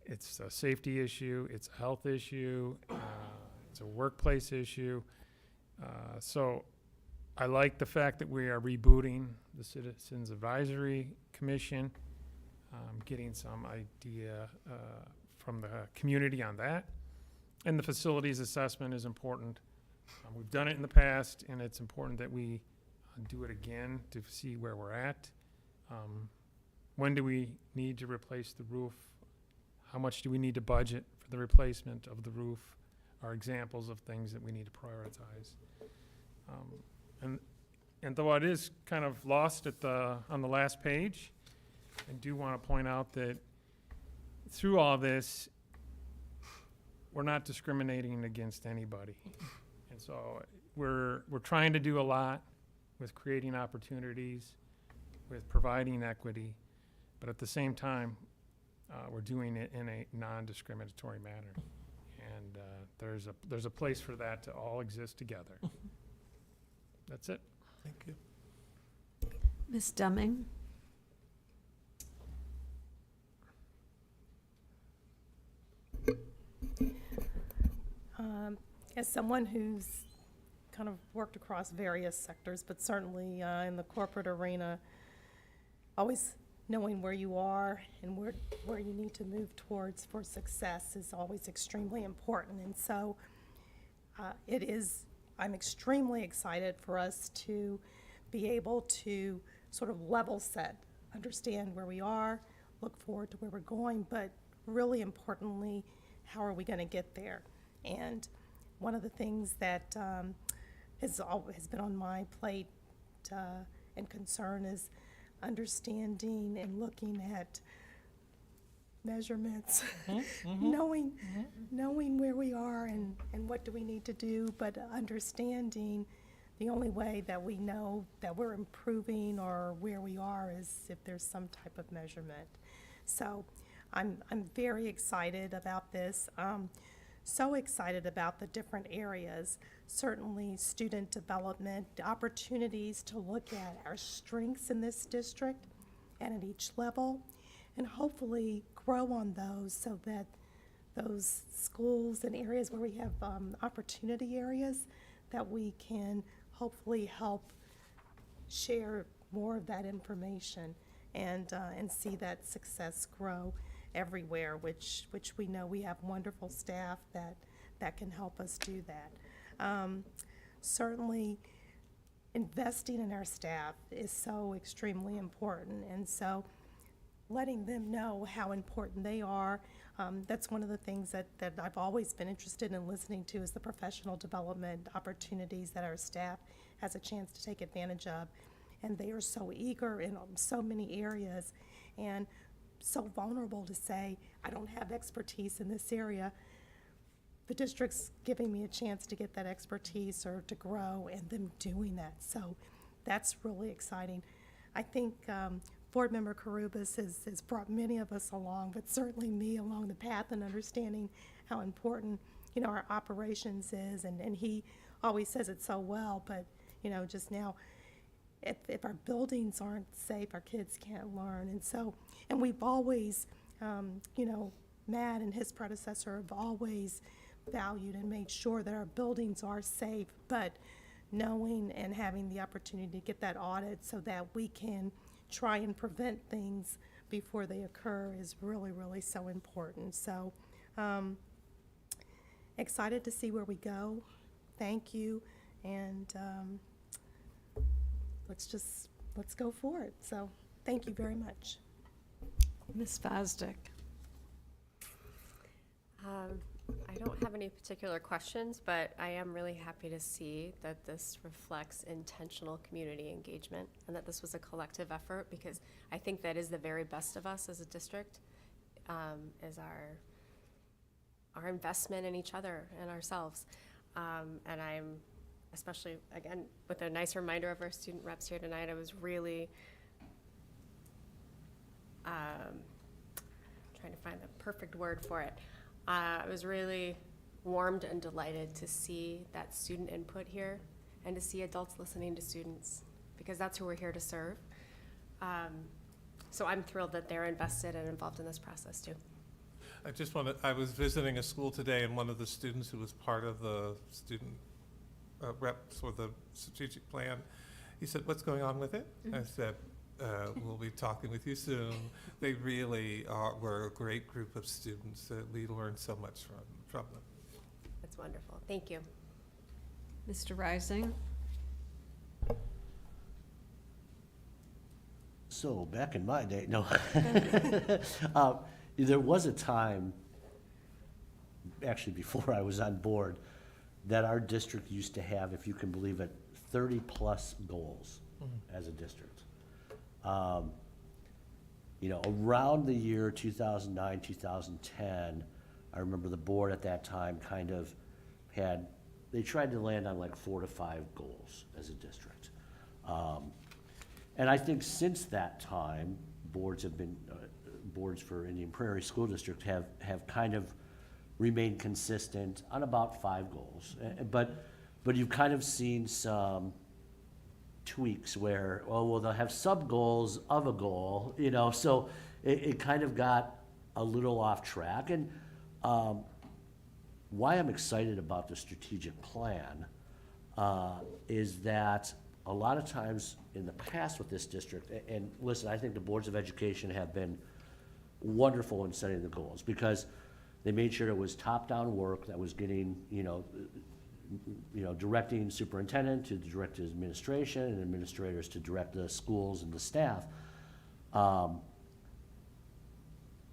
it's a safety issue, it's a health issue, it's a workplace issue. So I like the fact that we are rebooting the Citizens Advisory Commission, getting some idea from the community on that. And the facilities assessment is important. We've done it in the past, and it's important that we do it again to see where we're at. When do we need to replace the roof? How much do we need to budget for the replacement of the roof? Are examples of things that we need to prioritize. And though it is kind of lost at on the last page, I do want to point out that through all this, we're not discriminating against anybody. And so we're trying to do a lot with creating opportunities, with providing equity, but at the same time, we're doing it in a non-discriminatory manner. And there's a place for that to all exist together. That's it. Thank you. Ms. Deming? As someone who's kind of worked across various sectors, but certainly in the corporate arena, always knowing where you are and where you need to move towards for success is always extremely important. And so I'm extremely excited for us to be able to sort of level set, understand where we are, look forward to where we're going, but really importantly, how are we going to get there? And one of the things that has been on my plate and concern is understanding and looking at measurements, knowing where we are and what do we need to do, but understanding the only way that we know that we're improving or where we are is if there's some type of measurement. So I'm very excited about this. So excited about the different areas, certainly student development, opportunities to look at our strengths in this district and at each level, and hopefully grow on those so that those schools and areas where we have opportunity areas, that we can hopefully help share more of that information and see that success grow everywhere, which we know we have wonderful staff that can help us do that. Certainly, investing in our staff is so extremely important, and so letting them know how important they are. That's one of the things that I've always been interested in listening to, is the professional development opportunities that our staff has a chance to take advantage of. And they are so eager in so many areas. And so vulnerable to say, I don't have expertise in this area. The district's giving me a chance to get that expertise or to grow, and them doing that. So that's really exciting. I think Board Member Carubas has brought many of us along, but certainly me along the path and understanding how important, you know, our operations is. And he always says it so well, but, you know, just now, if our buildings aren't safe, our kids can't learn. And so, and we've always, you know, Matt and his predecessor have always valued and made sure that our buildings are safe, but knowing and having the opportunity to get that audit so that we can try and prevent things before they occur is really, really so important. So excited to see where we go. Thank you. And let's go for it. So thank you very much. Ms. Fosdick. I don't have any particular questions, but I am really happy to see that this reflects intentional community engagement and that this was a collective effort, because I think that is the very best of us as a district, is our investment in each other and ourselves. And I'm, especially, again, with a nice reminder of our student reps here tonight, I was really trying to find the perfect word for it. I was really warmed and delighted to see that student input here and to see adults listening to students, because that's who we're here to serve. So I'm thrilled that they're invested and involved in this process too. I was visiting a school today, and one of the students who was part of the student reps for the strategic plan, he said, "What's going on with it?" I said, we'll be talking with you soon. They really were a great group of students that we learned so much from them. That's wonderful. Thank you. Mr. Rising. So back in my day, no. There was a time, actually before I was on board, that our district used to have, if you can believe it, 30-plus goals as a district. You know, around the year 2009, 2010, I remember the board at that time kind of they tried to land on like 4 to 5 goals as a district. And I think since that time, boards for Indian Prairie School District have kind of remained consistent on about 5 goals. But you've kind of seen some tweaks where, well, they'll have sub-goals of a goal, you know, so it kind of got a little off track. And why I'm excited about the strategic plan is that a lot of times in the past with this district, and listen, I think the boards of education have been wonderful in setting the goals, because they made sure it was top-down work that was getting, directing superintendent to direct his administration and administrators to direct the schools and the staff.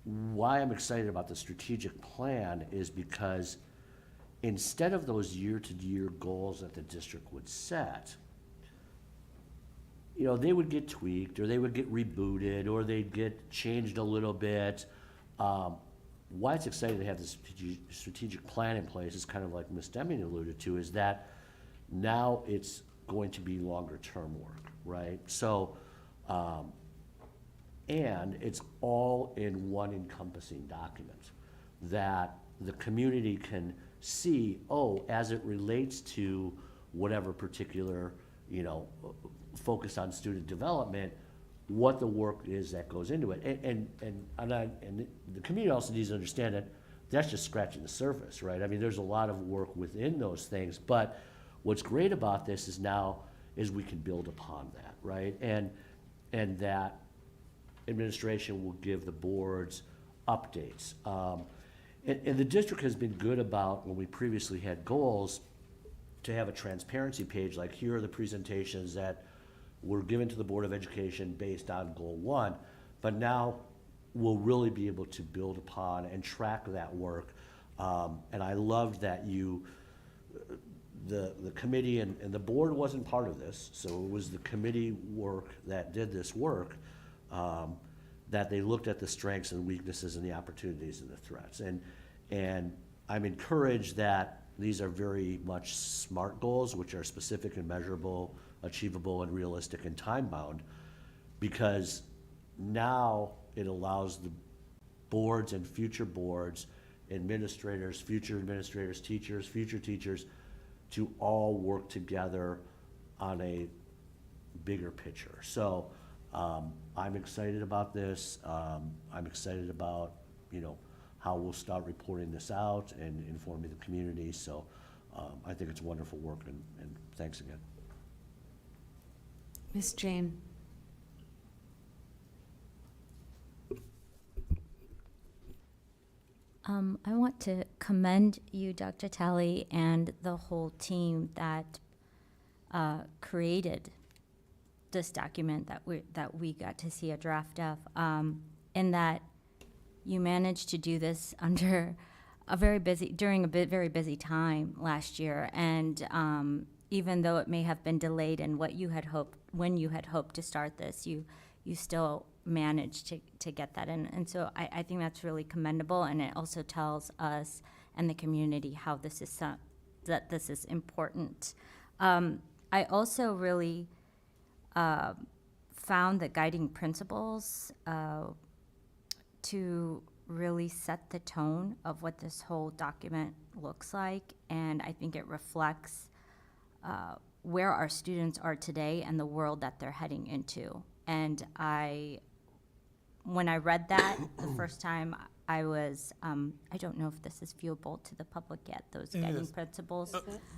Why I'm excited about the strategic plan is because instead of those year-to-year goals that the district would set, they would get tweaked, or they would get rebooted, or they'd get changed a little bit. Why it's exciting to have this strategic plan in place is kind of like Ms. Deming alluded to, is that now it's going to be longer term work, right? So, and it's all in one encompassing document that the community can see, as it relates to whatever particular, focus on student development, what the work is that goes into it. And the community also needs to understand that that's just scratching the surface, right? I mean, there's a lot of work within those things, but what's great about this is we can build upon that, right? And that administration will give the boards updates. And the district has been good about, when we previously had goals, to have a transparency page, like here are the presentations that were given to the Board of Education based on Goal 1, but now we'll really be able to build upon and track that work. And I loved that the committee and the board wasn't part of this, so it was the committee work that did this work, that they looked at the strengths and weaknesses and the opportunities and the threats. And I'm encouraged that these are very much SMART goals, which are specific and measurable, achievable and realistic and time-bound, because now it allows the boards and future boards, administrators, future administrators, teachers, future teachers, to all work together on a bigger picture. So I'm excited about this. I'm excited about, how we'll start reporting this out and informing the community. So I think it's wonderful work, and thanks again. Miss Jane. I want to commend you, Dr. Talley, and the whole team that created this document that we got to see a draft of, in that you managed to do this under during a very busy time last year, and even though it may have been delayed in when you had hoped to start this, you still managed to get that in. And so I think that's really commendable, and it also tells us and the community how this is that this is important. I also really found the guiding principles to really set the tone of what this whole document looks like, and I think it reflects where our students are today and the world that they're heading into. And when I read that the first time, I was, I don't know if this is viewable to the public yet, those guiding principles.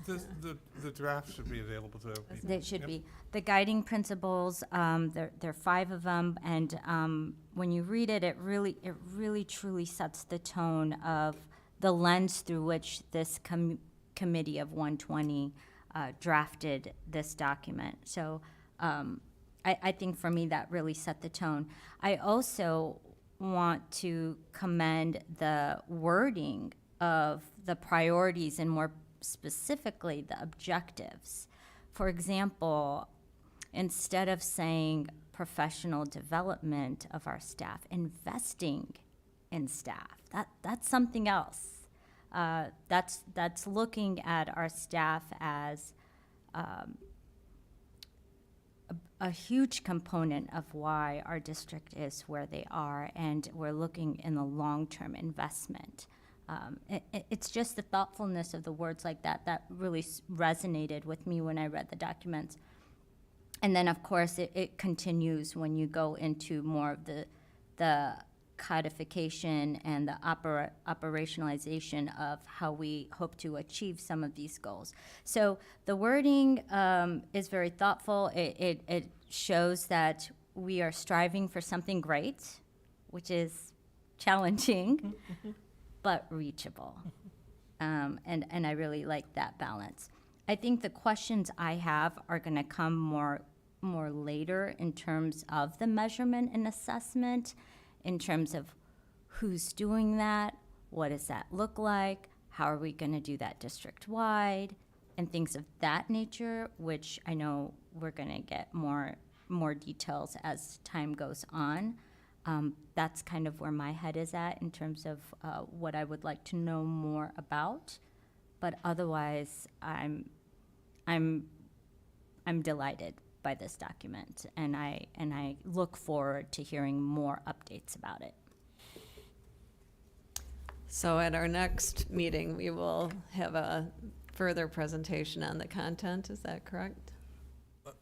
The draft should be available to people. They should be. The guiding principles, there are 5 of them, and when you read it, it really truly sets the tone of the lens through which this committee of 120 drafted this document. So I think for me that really set the tone. I also want to commend the wording of the priorities and more specifically the objectives. For example, instead of saying professional development of our staff, investing in staff, that's something else. That's looking at our staff as a huge component of why our district is where they are, and we're looking in the long-term investment. It's just the thoughtfulness of the words like that really resonated with me when I read the documents. And then, of course, it continues when you go into more of the codification and the operationalization of how we hope to achieve some of these goals. So the wording is very thoughtful. It shows that we are striving for something great, which is challenging, but reachable. And I really like that balance. I think the questions I have are going to come more later in terms of the measurement and assessment, in terms of who's doing that, what does that look like, how are we going to do that district-wide, and things of that nature, which I know we're going to get more details as time goes on. That's kind of where my head is at in terms of what I would like to know more about. But otherwise, I'm delighted by this document, and I look forward to hearing more updates about it. So at our next meeting, we will have a further presentation on the content. Is that correct?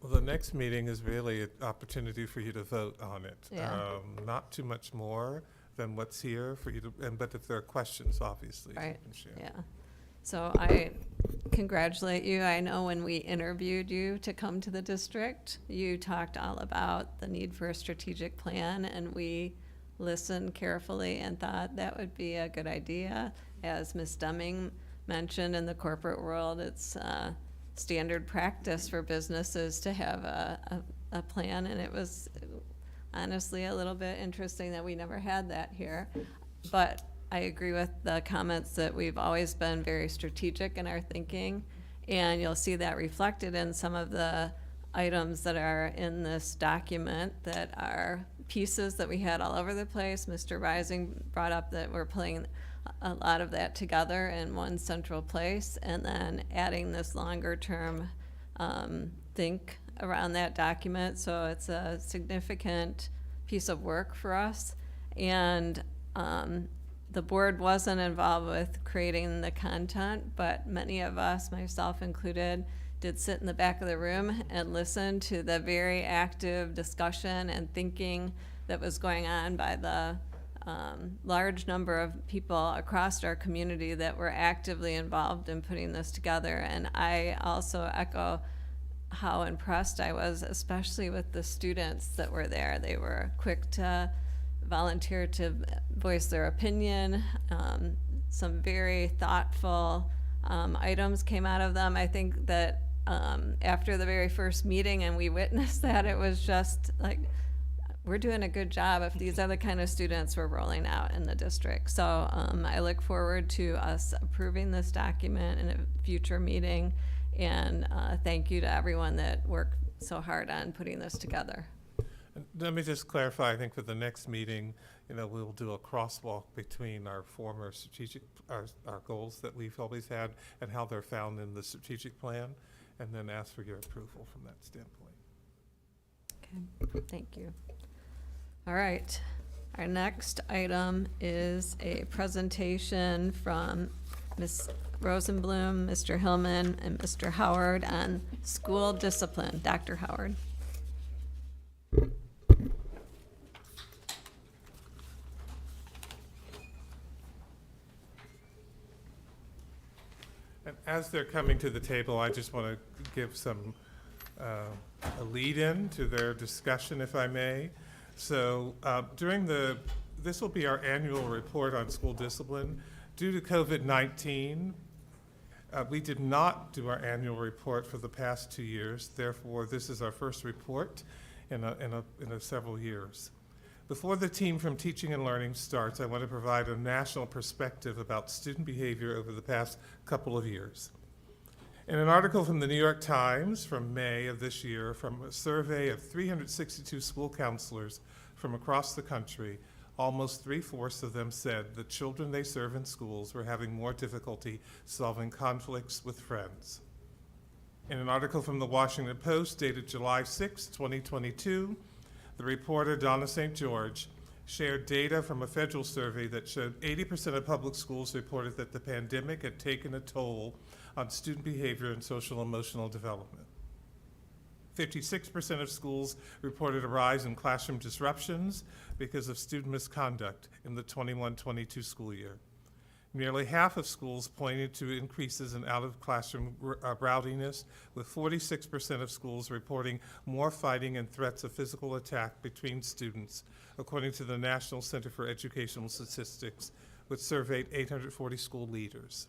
Well, the next meeting is really an opportunity for you to vote on it. Yeah. Not too much more than what's here for you to, but if there are questions, obviously, you Right. can share. Yeah. So I congratulate you. I know when we interviewed you to come to the district, you talked all about the need for a strategic plan, and we listened carefully and thought that would be a good idea. As Ms. Deming mentioned, in the corporate world, it's standard practice for businesses to have a plan, and it was honestly a little bit interesting that we never had that here. But I agree with the comments that we've always been very strategic in our thinking, and you'll see that reflected in some of the items that are in this document that are pieces that we had all over the place. Mr. Rising brought up that we're putting a lot of that together in one central place, and then adding this longer term think around that document. So it's a significant piece of work for us. And the board wasn't involved with creating the content, but many of us, myself included, did sit in the back of the room and listen to the very active discussion and thinking that was going on by the large number of people across our community that were actively involved in putting this together. And I also echo how impressed I was, especially with the students that were there. They were quick to volunteer to voice their opinion. Some very thoughtful items came out of them. I think that after the very first meeting and we witnessed that, it was just like, we're doing a good job if these are the kind of students we're rolling out in the district. So I look forward to us approving this document in a future meeting, and thank you to everyone that worked so hard on putting this together. Let me just clarify, I think for the next meeting, we'll do a crosswalk between our former strategic, our goals that we've always had and how they're found in the strategic plan, and then ask for your approval from that standpoint. Okay, thank you. All right, our next item is a presentation from Ms. Rosenblum, Mr. Hillman, and Mr. Howard on school discipline. Dr. Howard. And as they're coming to the table, I just want to give some a lead-in to their discussion, if I may. So this will be our annual report on school discipline. Due to COVID-19, we did not do our annual report for the past 2 years. Therefore, this is our first report in several years. Before the team from Teaching and Learning starts, I want to provide a national perspective about student behavior over the past couple of years. In an article from the New York Times from May of this year, from a survey of 362 school counselors from across the country, almost 3/4 of them said the children they serve in schools were having more difficulty solving conflicts with friends. In an article from the Washington Post dated July 6, 2022, the reporter Donna St. George shared data from a federal survey that showed 80% of public schools reported that the pandemic had taken a toll on student behavior and social emotional development. 56% of schools reported a rise in classroom disruptions because of student misconduct in the 21-22 school year. Nearly half of schools pointed to increases in out-of-classroom rowdiness, with 46% of schools reporting more fighting and threats of physical attack between students, according to the National Center for Educational Statistics, which surveyed 840 school leaders.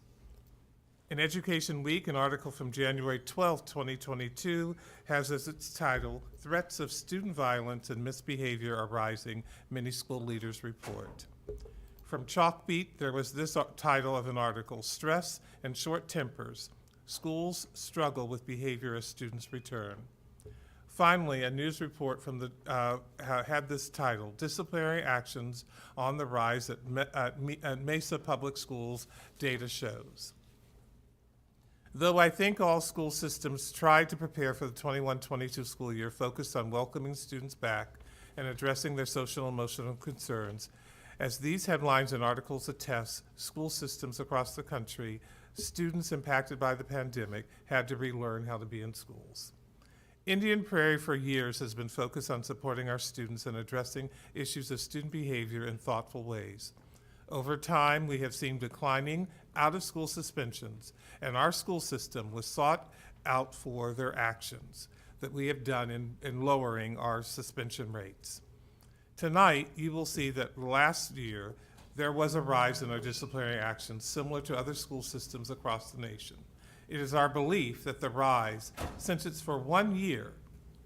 In Education Week, an article from January 12, 2022, has as its title, "Threats of Student Violence and Misbehavior Are Rising, Many School Leaders Report." From Chalkbeat, there was this title of an article, "Stress and Short Tempers. Schools Struggle with Behavior as Students Return." Finally, a news report from had this title, "Disciplinary Actions on the Rise at Mesa Public Schools, Data Shows." Though I think all school systems tried to prepare for the 21-22 school year, focused on welcoming students back and addressing their social and emotional concerns, as these headlines and articles attest, school systems across the country, students impacted by the pandemic had to relearn how to be in schools. Indian Prairie for years has been focused on supporting our students and addressing issues of student behavior in thoughtful ways. Over time, we have seen declining out-of-school suspensions, and our school system was sought out for their actions that we have done in lowering our suspension rates. Tonight, you will see that last year, there was a rise in our disciplinary actions similar to other school systems across the nation. It is our belief that the rise, since it's for 1 year,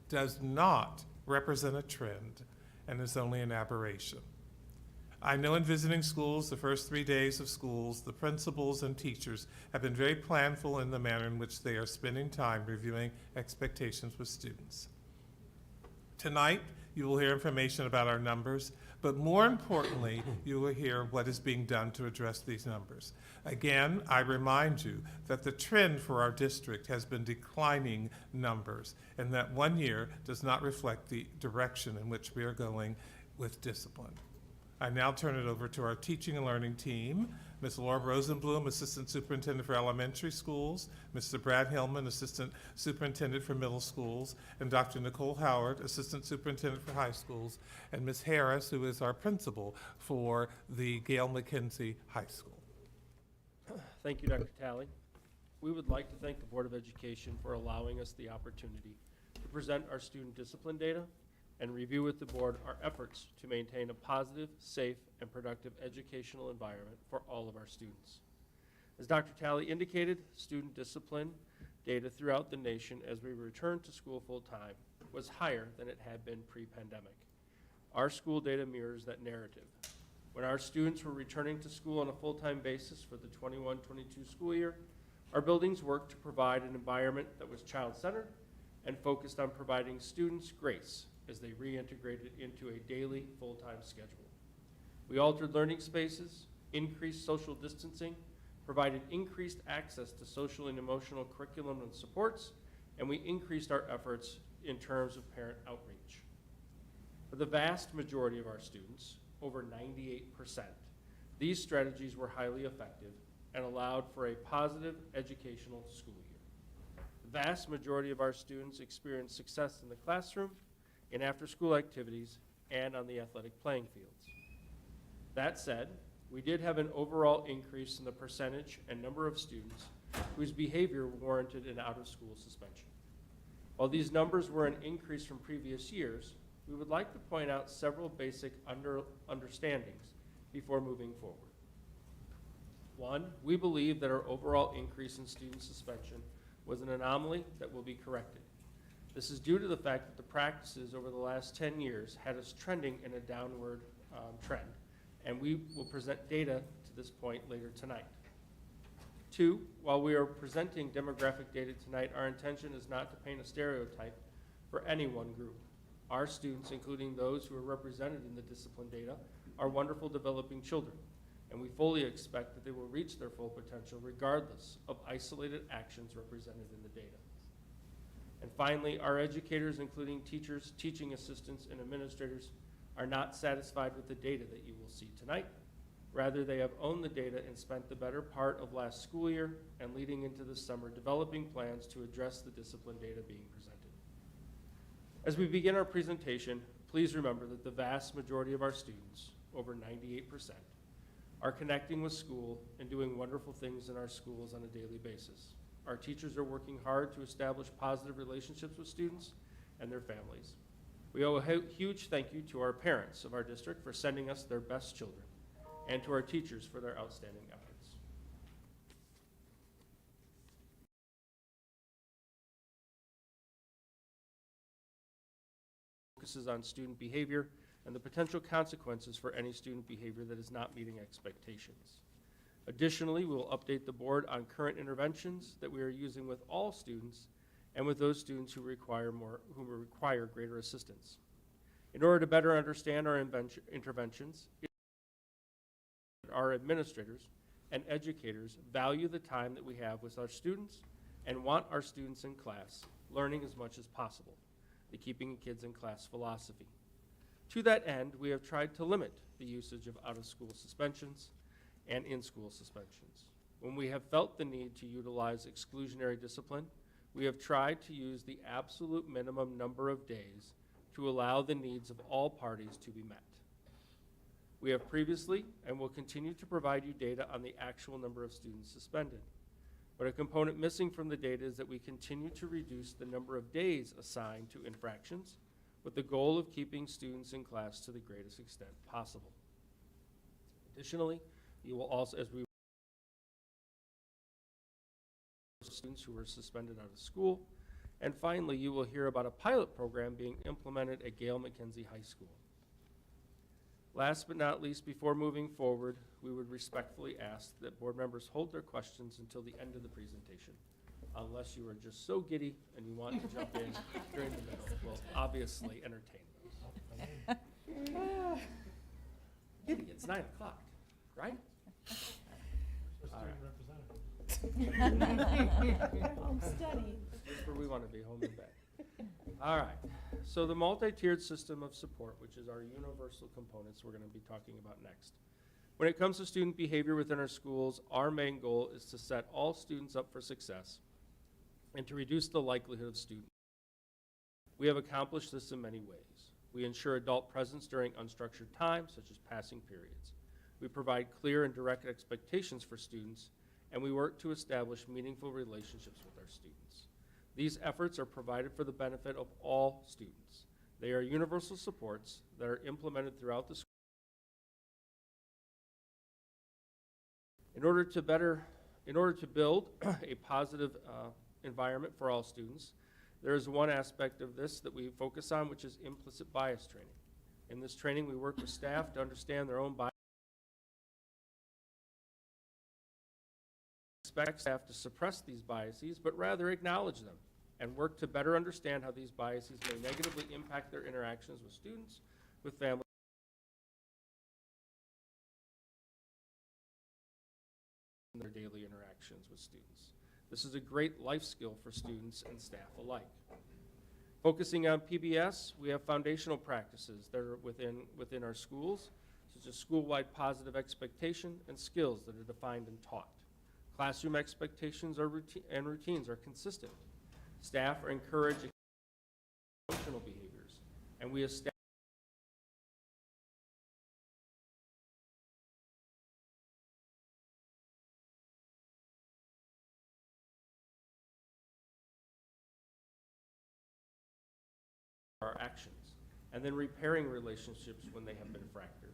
does not represent a trend and is only an aberration. I know in visiting schools the first 3 days of schools, the principals and teachers have been very planful in the manner in which they are spending time reviewing expectations with students. Tonight, you You will hear information about our numbers, but more importantly, you will hear what is being done to address these numbers. Again, I remind you that the trend for our district has been declining numbers, and that 1 year does not reflect the direction in which we are going with discipline. I now turn it over to our teaching and learning team. Ms. Laura Rosenblum, Assistant Superintendent for Elementary Schools, Mr. Brad Hillman, Assistant Superintendent for Middle Schools, and Dr. Nicole Howard, Assistant Superintendent for High Schools, and Ms. Harris, who is our principal for the Gail McKenzie High School. Thank you, Dr. Talley. We would like to thank the Board of Education for allowing us the opportunity to present our student discipline data and review with the board our efforts to maintain a positive, safe, and productive educational environment for all of our students. As Dr. Talley indicated, student discipline data throughout the nation as we returned to school full-time was higher than it had been pre-pandemic. Our school data mirrors that narrative. When our students were returning to school on a full-time basis for the 21-22 school year, our buildings worked to provide an environment that was child-centered and focused on providing students grace as they reintegrated into a daily full-time schedule. We altered learning spaces, increased social distancing, provided increased access to social and emotional curriculum and supports, and we increased our efforts in terms of parent outreach. For the vast majority of our students, over 98%, these strategies were highly effective and allowed for a positive educational school year. The vast majority of our students experienced success in the classroom, in after-school activities, and on the athletic playing fields. That said, we did have an overall increase in the percentage and number of students whose behavior warranted an out-of-school suspension. While these numbers were an increase from previous years, we would like to point out several basic understandings before moving forward. One, we believe that our overall increase in student suspension was an anomaly that will be corrected. This is due to the fact that the practices over the last 10 years had us trending in a downward trend, and we will present data to this point later tonight. Two, while we are presenting demographic data tonight, our intention is not to paint a stereotype for any one group. Our students, including those who are represented in the discipline data, are wonderful developing children, and we fully expect that they will reach their full potential regardless of isolated actions represented in the data. And finally, our educators, including teachers, teaching assistants, and administrators, are not satisfied with the data that you will see tonight. Rather, they have owned the data and spent the better part of last school year and leading into the summer developing plans to address the discipline data being presented. As we begin our presentation, please remember that the vast majority of our students, over 98%, are connecting with school and doing wonderful things in our schools on a daily basis. Our teachers are working hard to establish positive relationships with students and their families. We owe a huge thank you to our parents of our district for sending us their best children, and to our teachers for their outstanding efforts. Focuses on student behavior and the potential consequences for any student behavior that is not meeting expectations. Additionally, we will update the board on current interventions that we are using with all students and with those students who require greater assistance. In order to better understand our interventions, our administrators and educators value the time that we have with our students and want our students in class learning as much as possible, the keeping kids in class philosophy. To that end, we have tried to limit the usage of out-of-school suspensions and in-school suspensions. When we have felt the need to utilize exclusionary discipline, we have tried to use the absolute minimum number of days to allow the needs of all parties to be met. We have previously and will continue to provide you data on the actual number of students suspended. But a component missing from the data is that we continue to reduce the number of days assigned to infractions with the goal of keeping students in class to the greatest extent possible. Additionally, you will also, as we students who were suspended out of school, and finally, you will hear about a pilot program being implemented at Gail McKenzie High School. Last but not least, before moving forward, we would respectfully ask that board members hold their questions until the end of the presentation, unless you are just so giddy and you want to jump in during the middle. We'll obviously entertain those. Kitty, it's 9 o'clock, right? All right. I'm studying. That's where we want to be, home in bed. All right, so the multi-tiered system of support, which is our universal components we're going to be talking about next. When it comes to student behavior within our schools, our main goal is to set all students up for success and to reduce the likelihood of student. We have accomplished this in many ways. We ensure adult presence during unstructured time, such as passing periods. We provide clear and direct expectations for students, and we work to establish meaningful relationships with our students. These efforts are provided for the benefit of all students. They are universal supports that are implemented throughout the school. In order to build a positive environment for all students, there is one aspect of this that we focus on, which is implicit bias training. In this training, we work with staff to understand their own bias. Expect staff to suppress these biases, but rather acknowledge them and work to better understand how these biases may negatively impact their interactions with students, with families, and their daily interactions with students. This is a great life skill for students and staff alike. Focusing on PBS, we have foundational practices that are within our schools, such as school-wide positive expectation and skills that are defined and taught. Classroom expectations and routines are consistent. Staff are encouraged functional behaviors, and we establish our actions, and then repairing relationships when they have been fractured.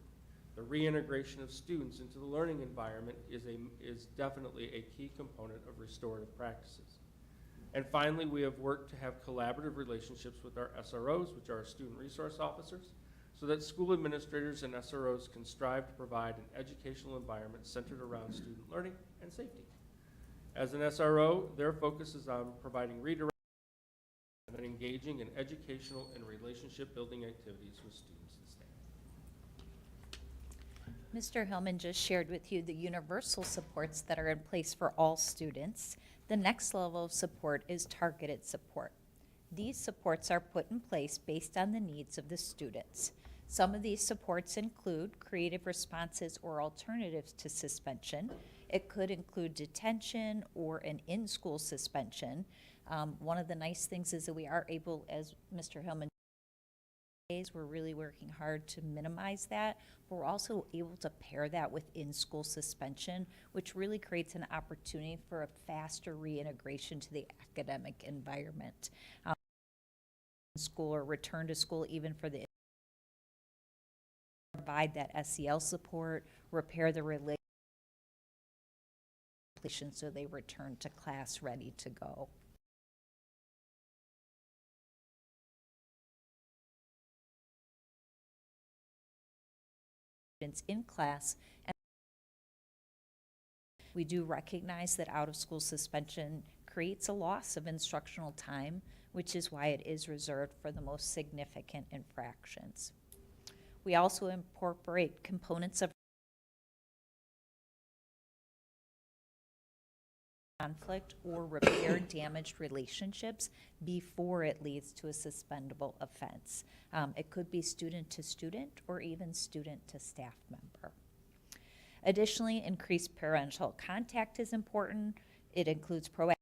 The reintegration of students into the learning environment is definitely a key component of restorative practices. And finally, we have worked to have collaborative relationships with our SROs, which are our student resource officers, so that school administrators and SROs can strive to provide an educational environment centered around student learning and safety. As an SRO, their focus is on providing redirection and engaging in educational and relationship building activities with students and staff. Mr. Hillman just shared with you the universal supports that are in place for all students. The next level of support is targeted support. These supports are put in place based on the needs of the students. Some of these supports include creative responses or alternatives to suspension. It could include detention or an in-school suspension. One of the nice things is that we are able, as Mr. Hillman says, we're really working hard to minimize that, but we're also able to pair that with in-school suspension, which really creates an opportunity for a faster reintegration to the academic environment. School or return to school, even for the provide that SEL support, repair the relationship so they return to class ready to go. In class, and we do recognize that out-of-school suspension creates a loss of instructional time, which is why it is reserved for the most significant infractions. We also incorporate components of conflict or repair damaged relationships before it leads to a suspendable offense. It could be student to student or even student to staff member. Additionally, increased parental contact is important. It includes proactive.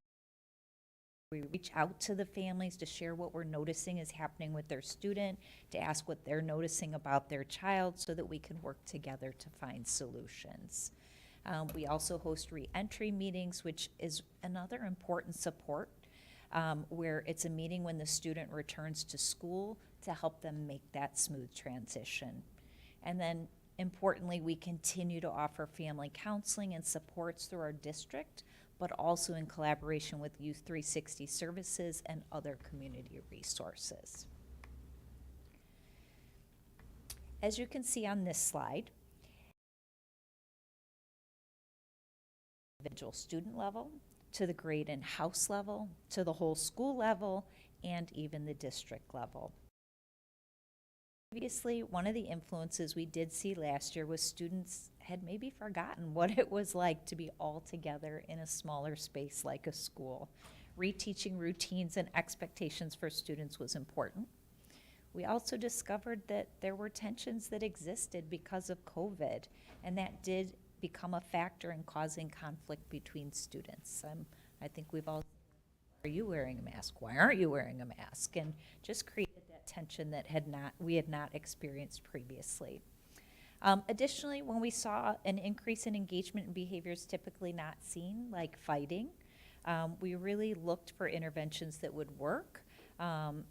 We reach out to the families to share what we're noticing is happening with their student, to ask what they're noticing about their child so that we can work together to find solutions. We also host re-entry meetings, which is another important support, where it's a meeting when the student returns to school to help them make that smooth transition. And then importantly, we continue to offer family counseling and supports through our district, but also in collaboration with Youth 360 Services and other community resources. As you can see on this slide, individual student level, to the grade and house level, to the whole school level, and even the district level. Previously, one of the influences we did see last year was students had maybe forgotten what it was like to be all together in a smaller space like a school. Reteaching routines and expectations for students was important. We also discovered that there were tensions that existed because of COVID, and that did become a factor in causing conflict between students. I think we've all, are you wearing a mask? Why aren't you wearing a mask? And just created that tension that we had not experienced previously. Additionally, when we saw an increase in engagement in behaviors typically not seen, like fighting, we really looked for interventions that would work,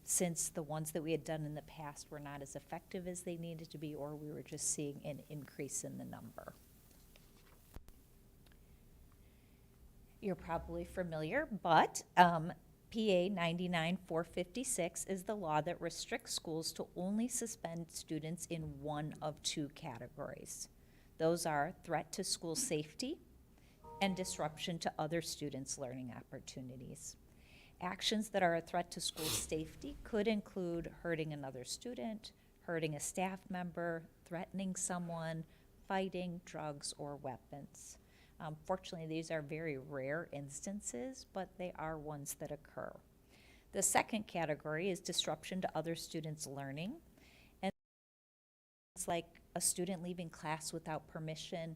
since the ones that we had done in the past were not as effective as they needed to be, or we were just seeing an increase in the number. You're probably familiar, but PA 99456 is the law that restricts schools to only suspend students in one of two categories. Those are threat to school safety and disruption to other students' learning opportunities. Actions that are a threat to school safety could include hurting another student, hurting a staff member, threatening someone, fighting, drugs, or weapons. Fortunately, these are very rare instances, but they are ones that occur. The second category is disruption to other students' learning. And it's like a student leaving class without permission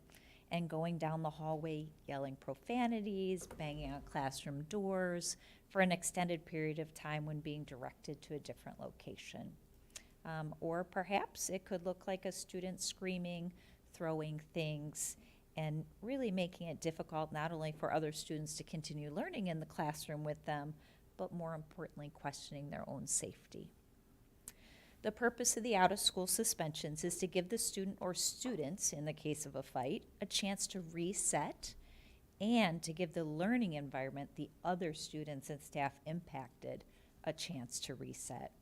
and going down the hallway yelling profanities, banging on classroom doors for an extended period of time when being directed to a different location. Or perhaps it could look like a student screaming, throwing things, and really making it difficult not only for other students to continue learning in the classroom with them, but more importantly, questioning their own safety. The purpose of the out-of-school suspensions is to give the student or students, in the case of a fight, a chance to reset and to give the learning environment the other students and staff impacted a chance to reset.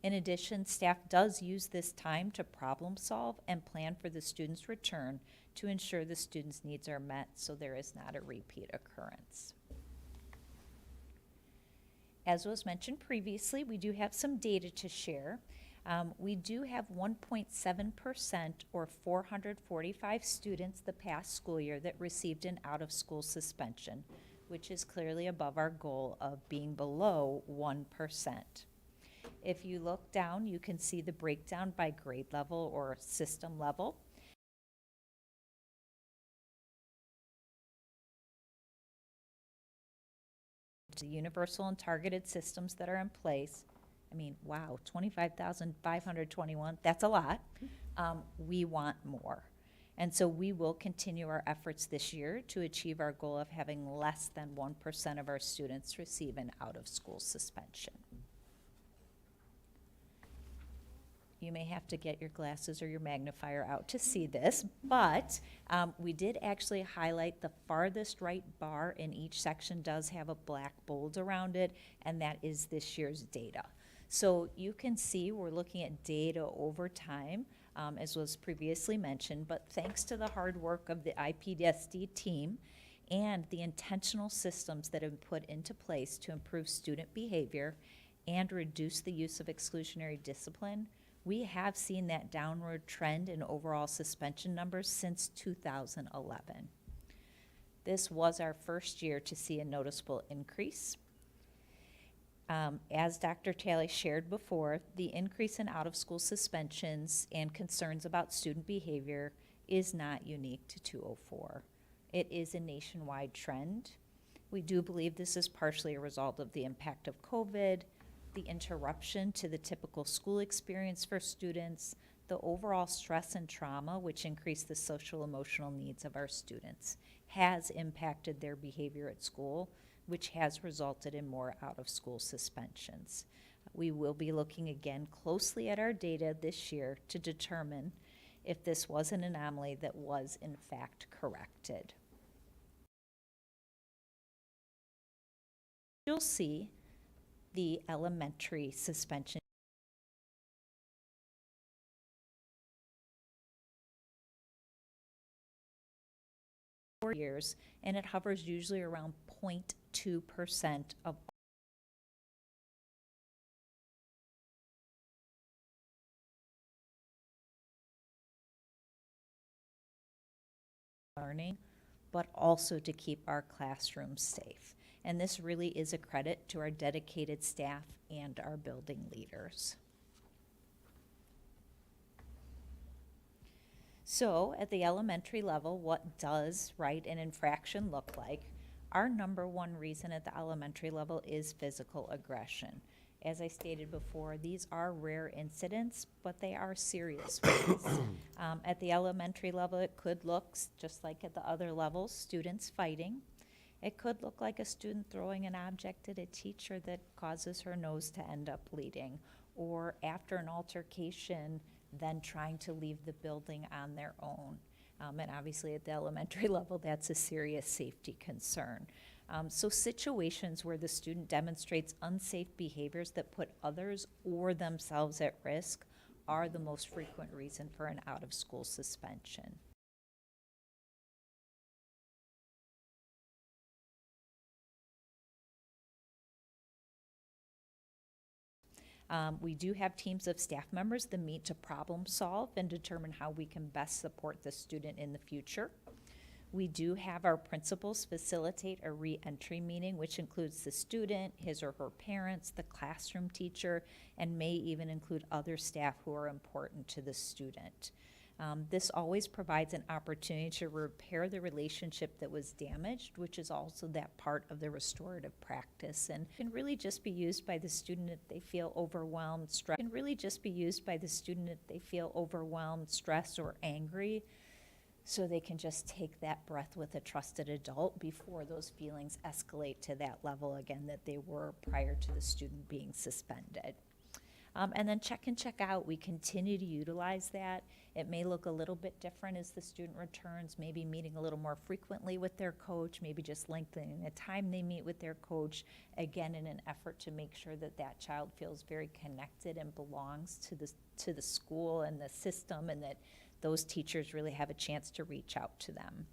In addition, staff does use this time to problem solve and plan for the student's return to ensure the student's needs are met so there is not a repeat occurrence. As was mentioned previously, we do have some data to share. We do have 1.7% or 445 students the past school year that received an out-of-school suspension, which is clearly above our goal of being below 1%. If you look down, you can see the breakdown by grade level or system level. The universal and targeted systems that are in place. I mean, wow, 25,521, that's a lot. We want more. And so we will continue our efforts this year to achieve our goal of having less than 1% of our students receive an out-of-school suspension. You may have to get your glasses or your magnifier out to see this, but we did actually highlight the farthest right bar in each section does have a black bold around it, and that is this year's data. So you can see we're looking at data over time, as was previously mentioned, but thanks to the hard work of the IPSD team and the intentional systems that have been put into place to improve student behavior and reduce the use of exclusionary discipline, we have seen that downward trend in overall suspension numbers since 2011. This was our first year to see a noticeable increase. As Dr. Talley shared before, the increase in out-of-school suspensions and concerns about student behavior is not unique to 204. It is a nationwide trend. We do believe this is partially a result of the impact of COVID, the interruption to the typical school experience for students, the overall stress and trauma, which increase the social emotional needs of our students, has impacted their behavior at school, which has resulted in more out-of-school suspensions. We will be looking again closely at our data this year to determine if this was an anomaly that was in fact corrected. You'll see the elementary suspension years, and it hovers usually around 0.2% of learning, but also to keep our classrooms safe. And this really is a credit to our dedicated staff and our building leaders. So at the elementary level, what does an infraction look like? Our number one reason at the elementary level is physical aggression. As I stated before, these are rare incidents, but they are serious ones. At the elementary level, it could look just like at the other levels, students fighting. It could look like a student throwing an object at a teacher that causes her nose to end up bleeding, or after an altercation, then trying to leave the building on their own. And obviously at the elementary level, that's a serious safety concern. So situations where the student demonstrates unsafe behaviors that put others or themselves at risk are the most frequent reason for an out-of-school suspension. We do have teams of staff members that meet to problem solve and determine how we can best support the student in the future. We do have our principals facilitate a re-entry meeting, which includes the student, his or her parents, the classroom teacher, and may even include other staff who are important to the student. This always provides an opportunity to repair the relationship that was damaged, which is also that part of the restorative practice, and can really just be used by the student if they feel overwhelmed, stressed. Can really just be used by the student if they feel overwhelmed, stressed, or angry, so they can just take that breath with a trusted adult before those feelings escalate to that level again that they were prior to the student being suspended. And then check and check out, we continue to utilize that. It may look a little bit different as the student returns, maybe meeting a little more frequently with their coach, maybe just lengthening the time they meet with their coach, again in an effort to make sure that that child feels very connected and belongs to the school and the system, and that those teachers really have a chance to reach out to them.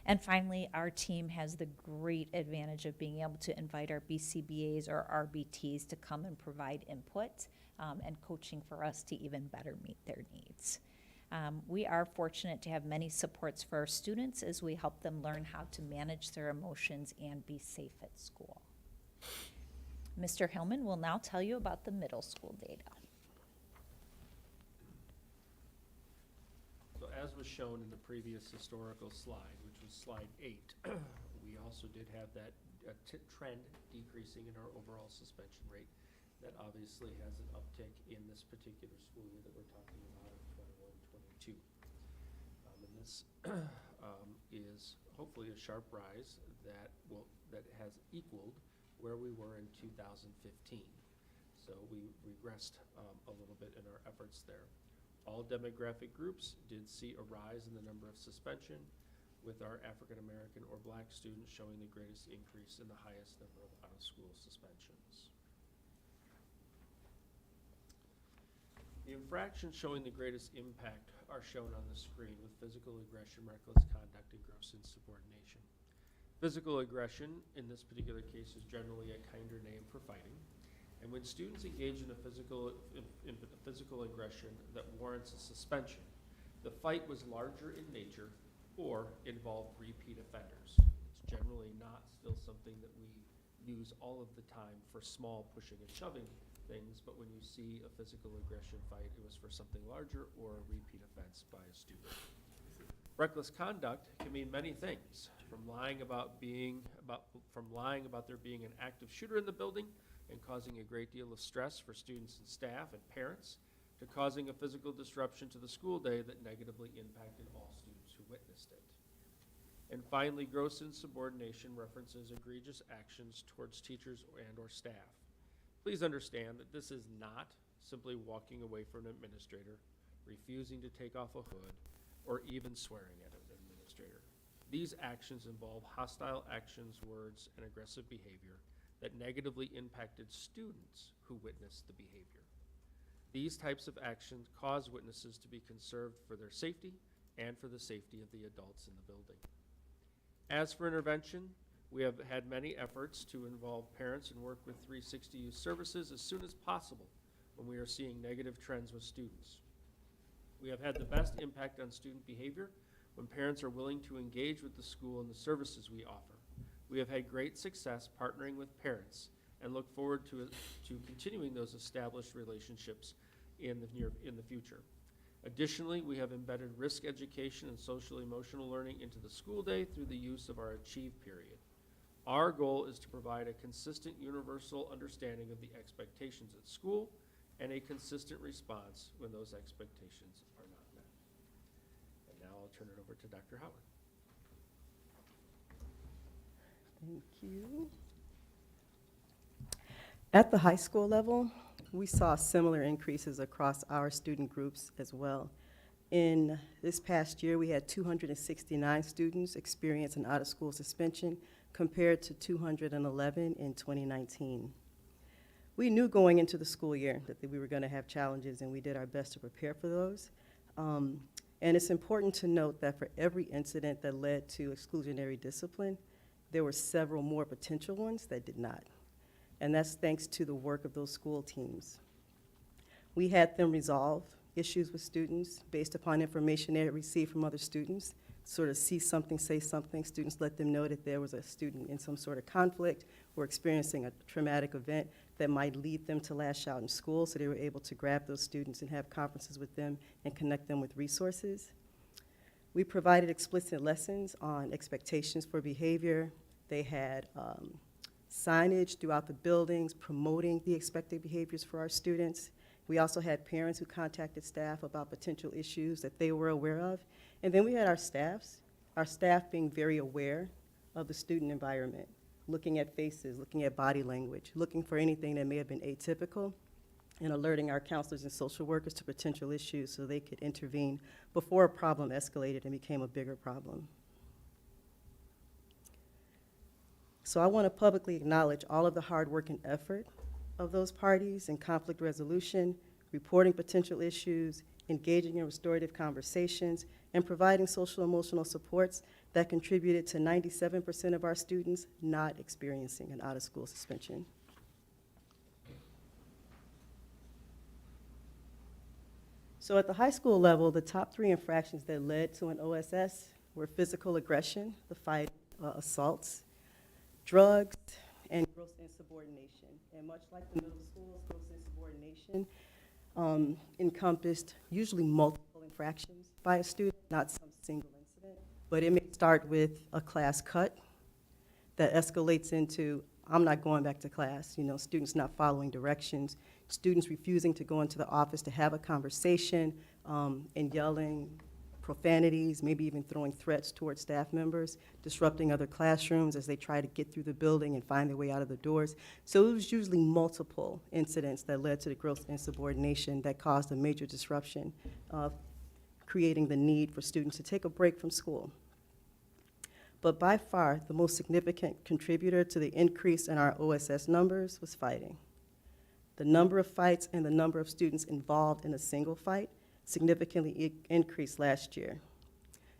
And finally, our team has the great advantage of being able to invite our BCBAs or RBTs to come and provide input and coaching for us to even better meet their needs. We are fortunate to have many supports for our students as we help them learn how to manage their emotions and be safe at school. Mr. Hillman will now tell you about the middle school data. So as was shown in the previous historical slide, which was slide 8, we also did have that trend decreasing in our overall suspension rate. That obviously has an uptick in this particular school year that we're talking about of 21-22. And this is hopefully a sharp rise that has equaled where we were in 2015. So we regressed a little bit in our efforts there. All demographic groups did see a rise in the number of suspension, with our African American or Black students showing the greatest increase and the highest number of out-of-school suspensions. The infractions showing the greatest impact are shown on the screen, with physical aggression, reckless conduct, and gross insubordination. Physical aggression, in this particular case, is generally a kinder name for fighting. And when students engage in a physical aggression that warrants a suspension, the fight was larger in nature or involved repeat offenders. It's generally not still something that we use all of the time for small pushing and shoving things, but when you see a physical aggression fight, it was for something larger or a repeat offense by a student. Reckless conduct can mean many things, from lying about there being an active shooter in the building and causing a great deal of stress for students and staff and parents, to causing a physical disruption to the school day that negatively impacted all students who witnessed it. And finally, gross insubordination references egregious actions towards teachers and or staff. Please understand that this is not simply walking away from an administrator, refusing to take off a hood, or even swearing at an administrator. These actions involve hostile actions, words, and aggressive behavior that negatively impacted students who witnessed the behavior. These types of actions cause witnesses to be conserved for their safety and for the safety of the adults in the building. As for intervention, we have had many efforts to involve parents and work with 360 Youth Services as soon as possible when we are seeing negative trends with students. We have had the best impact on student behavior when parents are willing to engage with the school and the services we offer. We have had great success partnering with parents and look forward to continuing those established relationships in the future. Additionally, we have embedded risk education and social emotional learning into the school day through the use of our Achieve period. Our goal is to provide a consistent universal understanding of the expectations at school and a consistent response when those expectations are not met. And now I'll turn it over to Dr. Howard. Thank you. At the high school level, we saw similar increases across our student groups as well. In this past year, we had 269 students experience an out-of-school suspension compared to 211 in 2019. We knew going into the school year that we were going to have challenges, and we did our best to prepare for those. And it's important to note that for every incident that led to exclusionary discipline, there were several more potential ones that did not. And that's thanks to the work of those school teams. We had them resolve issues with students based upon information they had received from other students, sort of see something, say something. Students let them know that there was a student in some sort of conflict or experiencing a traumatic event that might lead them to lash out in school, so they were able to grab those students and have conferences with them and connect them with resources. We provided explicit lessons on expectations for behavior. They had signage throughout the buildings promoting the expected behaviors for our students. We also had parents who contacted staff about potential issues that they were aware of. And then we had our staff being very aware of the student environment, looking at faces, looking at body language, looking for anything that may have been atypical, and alerting our counselors and social workers to potential issues so they could intervene before a problem escalated and became a bigger problem. So I want to publicly acknowledge all of the hard work and effort of those parties in conflict resolution, reporting potential issues, engaging in restorative conversations, and providing social emotional supports that contributed to 97% of our students not experiencing an out-of-school suspension. So at the high school level, the top 3 infractions that led to an OSS were physical aggression, the fight, assaults, drugs, and gross insubordination. And much like the middle schools, gross insubordination encompassed usually multiple infractions by a student, not some single incident. But it may start with a class cut that escalates into, I'm not going back to class, students not following directions, students refusing to go into the office to have a conversation, and yelling, profanities, maybe even throwing threats towards staff members, disrupting other classrooms as they try to get through the building and find their way out of the doors. So it was usually multiple incidents that led to the gross insubordination that caused a major disruption of creating the need for students to take a break from school. But by far, the most significant contributor to the increase in our OSS numbers was fighting. The number of fights and the number of students involved in a single fight significantly increased last year.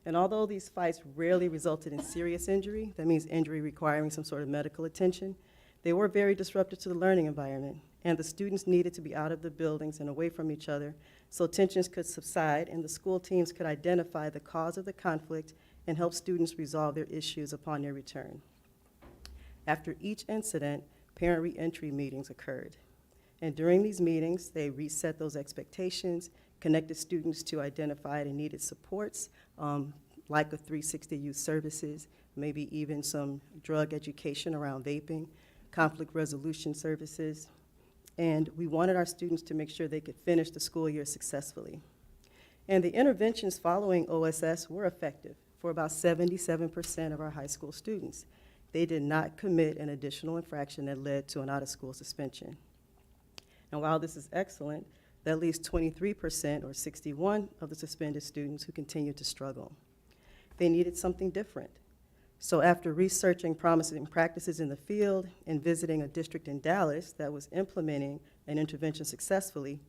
And although these fights rarely resulted in serious injury, that means injury requiring some sort of medical attention, they were very disruptive to the learning environment, and the students needed to be out of the buildings and away from each other so tensions could subside and the school teams could identify the cause of the conflict and help students resolve their issues upon their return. After each incident, parent reentry meetings occurred. And during these meetings, they reset those expectations, connected students to identified and needed supports, like a 360 youth services, maybe even some drug education around vaping, conflict resolution services. And we wanted our students to make sure they could finish the school year successfully. And the interventions following OSS were effective for about 77% of our high school students. They did not commit an additional infraction that led to an out-of-school suspension. And while this is excellent, that leaves 23%, or 61, of the suspended students who continued to struggle. They needed something different. So after researching promising practices in the field and visiting a district in Dallas that was implementing an intervention successfully,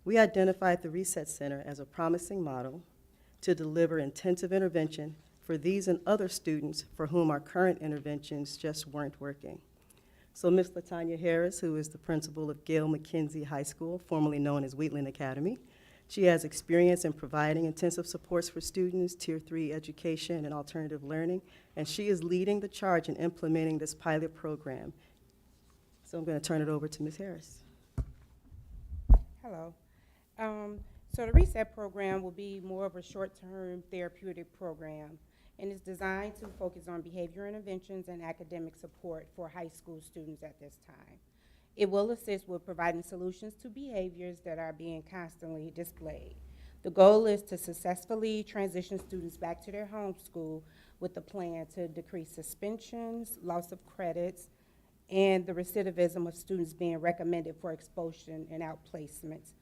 we identified the Reset Center as a promising model to deliver intensive intervention for these and other students for whom our current interventions just weren't working. So Ms. LaTanya Harris, who is the principal of Gail McKenzie High School, formerly known as Wheatland Academy, She has experience in providing intensive supports for students, Tier 3 education and alternative learning, and she is leading the charge in implementing this pilot program. So I'm going to turn it over to Ms. Harris. Hello. So the RESET program will be more of a short-term therapeutic program, and it's designed to focus on behavior interventions and academic support for high school students at this time. It will assist with providing solutions to behaviors that are being constantly displayed. The goal is to successfully transition students back to their home school with the plan to decrease suspensions, loss of credits, and the recidivism of students being recommended for expulsion and outplacements.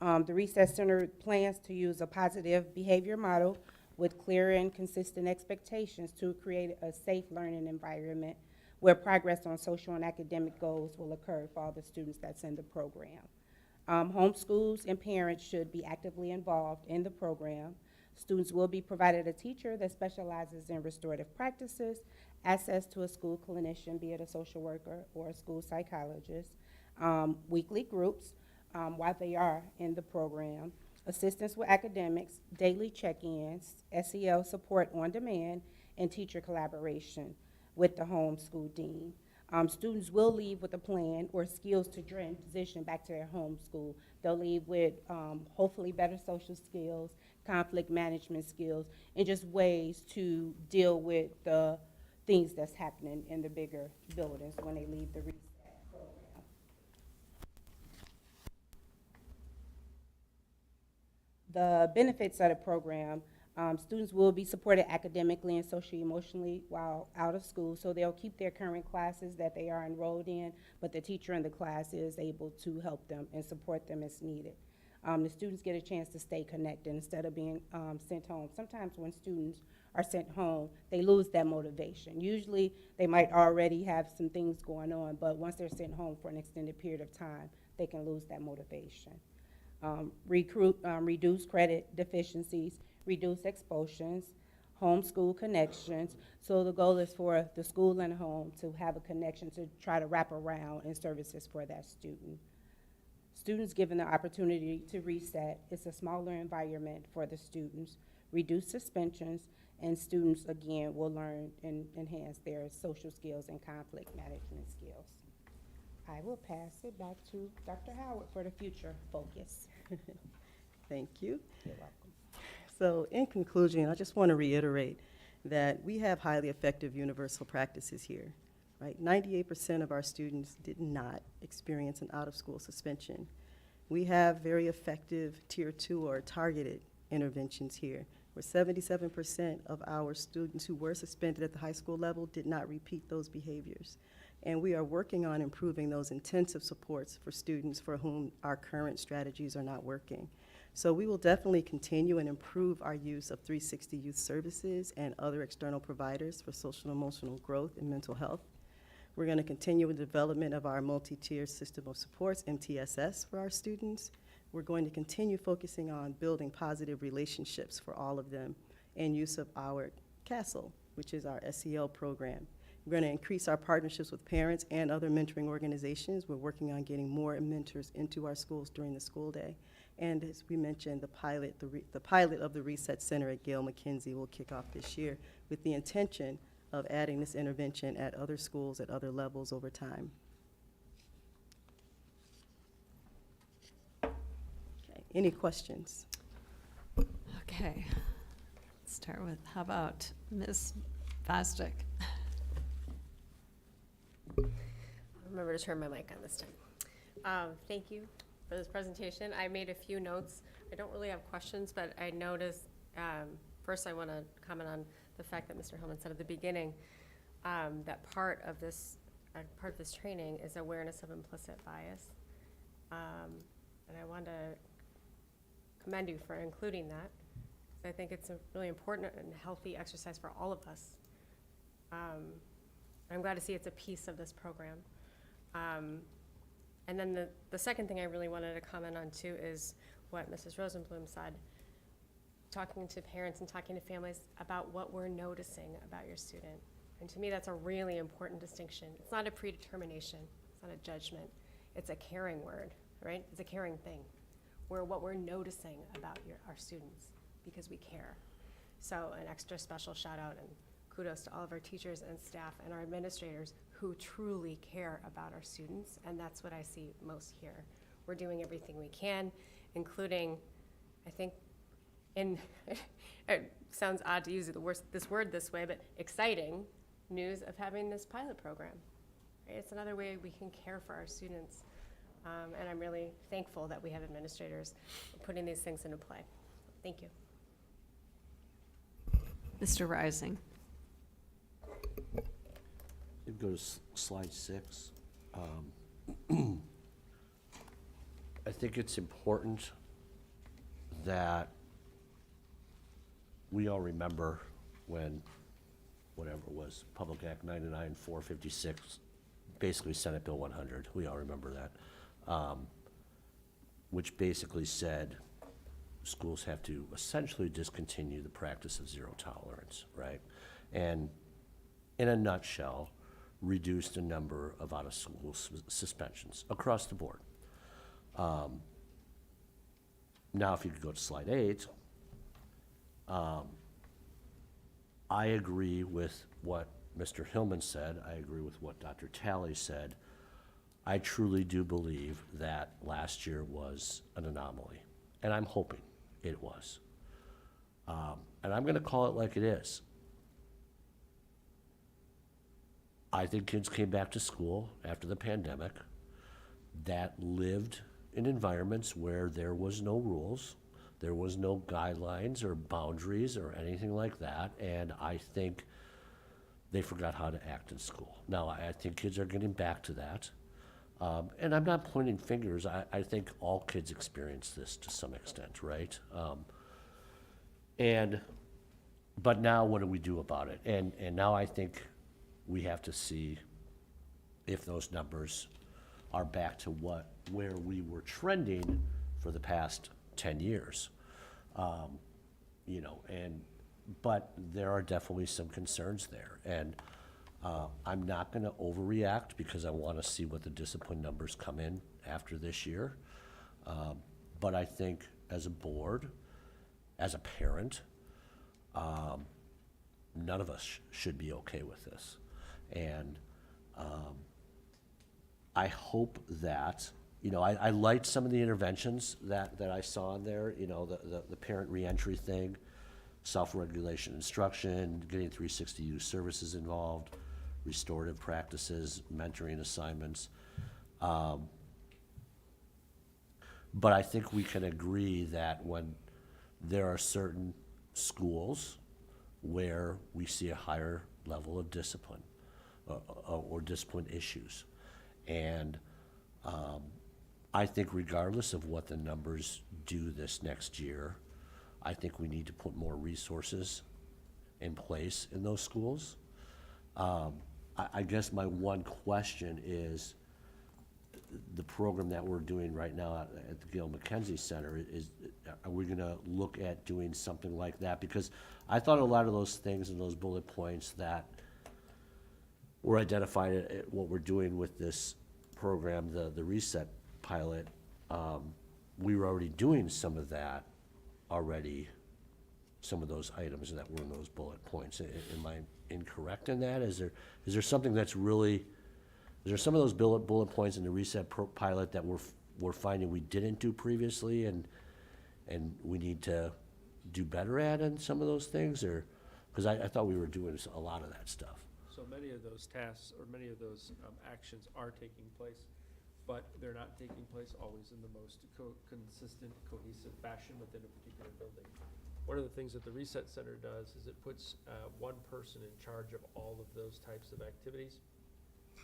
The Reset Center plans to use a positive behavior model with clear and consistent expectations to create a safe learning environment where progress on social and academic goals will occur for all the students that's in the program. Homeschools and parents should be actively involved in the program. Students will be provided a teacher that specializes in restorative practices, access to a school clinician, be it a social worker or a school psychologist, weekly groups while they are in the program, assistance with academics, daily check-ins, SEL support on demand, and teacher collaboration with the homeschool dean. Students will leave with a plan or skills to transition back to their home school. They'll leave with hopefully better social skills, conflict management skills, and just ways to deal with the things that's happening in the bigger buildings when they leave the RESET program. The benefits of the program, students will be supported academically and socially emotionally while out of school, so they'll keep their current classes that they are enrolled in, but the teacher in the class is able to help them and support them as needed. The students get a chance to stay connected instead of being sent home. Sometimes when students are sent home, they lose that motivation. Usually they might already have some things going on, but once they're sent home for an extended period of time, they can lose that motivation. Reduce credit deficiencies, reduce expulsions, homeschool connections. So the goal is for the school and home to have a connection to try to wrap around in services for that student. Students given the opportunity to reset, it's a smaller environment for the students, reduce suspensions, and students, again, will learn and enhance their social skills and conflict management skills. I will pass it back to Dr. Howard for the future focus. Thank you. You're welcome. So in conclusion, I just want to reiterate that we have highly effective universal practices here, right? 98% of our students did not experience an out-of-school suspension. We have very effective Tier 2 or targeted interventions here, where 77% of our students who were suspended at the high school level did not repeat those behaviors. And we are working on improving those intensive supports for students for whom our current strategies are not working. So we will definitely continue and improve our use of 360 Youth Services and other external providers for social and emotional growth and mental health. We're going to continue with the development of our multi-tier system of supports, MTSS, for our students. We're going to continue focusing on building positive relationships for all of them and use of our CASEL, which is our SEL program. We're going to increase our partnerships with parents and other mentoring organizations. We're working on getting more mentors into our schools during the school day. And as we mentioned, the pilot of the Reset Center at Gail McKenzie will kick off this year with the intention of adding this intervention at other schools at other levels over time. Okay, any questions? Okay, let's start with, how about Ms. Bostic? Remember to turn my mic on this time. Thank you for this presentation. I made a few notes. I don't really have questions, but I noticed, first I want to comment on the fact that Mr. Hillman said at the beginning that part of this training is awareness of implicit bias. And I want to commend you for including that. I think it's a really important and healthy exercise for all of us. I'm glad to see it's a piece of this program. And then the second thing I really wanted to comment on too is what Mrs. Rosenblum said, talking to parents and talking to families about what we're noticing about your student. And to me, that's a really important distinction. It's not a predetermination, it's not a judgment, it's a caring word, right? It's a caring thing. what we're noticing about our students, because we care. So an extra special shout out and kudos to all of our teachers and staff and our administrators who truly care about our students, and that's what I see most here. We're doing everything we can, including, I think, it sounds odd to use this word this way, but exciting news of having this pilot program. Right? It's another way we can care for our students, and I'm really thankful that we have administrators putting these things into play. Thank you. Mr. Rising. You go to slide 6. I think it's important that we all remember when, whatever it was, Public Act 99-456, basically Senate Bill 100, we all remember that, which basically said schools have to essentially discontinue the practice of zero tolerance, right? And in a nutshell, reduce the number of out-of-school suspensions across the board. Now, if you could go to slide 8, I agree with what Mr. Hillman said. I agree with what Dr. Talley said. I truly do believe that last year was an anomaly, and I'm hoping it was. And I'm going to call it like it is. I think kids came back to school after the pandemic that lived in environments where there was no rules, there was no guidelines or boundaries or anything like that, and I think they forgot how to act in school. Now, I think kids are getting back to that, and I'm not pointing fingers. I think all kids experience this to some extent, right? But now what do we do about it? And now I think we have to see if those numbers are back to where we were trending for the past 10 years. But there are definitely some concerns there. And I'm not gonna overreact because I wanna see what the discipline numbers come in after this year. But I think as a board, as a parent, none of us should be okay with this. And I hope that, I liked some of the interventions that I saw in there, the parent reentry thing, self-regulation instruction, getting 360 youth services involved, restorative practices, mentoring assignments. But I think we can agree that when there are certain schools where we see a higher level of discipline or discipline issues. And I think regardless of what the numbers do this next year, I think we need to put more resources in place in those schools. I guess my one question is, the program that we're doing right now at the Gail McKenzie Center, are we gonna look at doing something like that? Because I thought a lot of those things and those bullet points that were identified at what we're doing with this program, the Reset pilot, we were already doing some of that already, some of those items that were in those bullet points. Am I incorrect in that? Is there something that's really, is there some of those bullet points in the Reset pilot that we're finding we didn't do previously and we need to do better at in some of those things? Or, because I thought we were doing a lot of that stuff. So many of those tasks or many of those actions are taking place, but they're not taking place always in the most consistent, cohesive fashion within a particular building. One of the things that the Reset Center does is it puts one person in charge of all of those types of activities.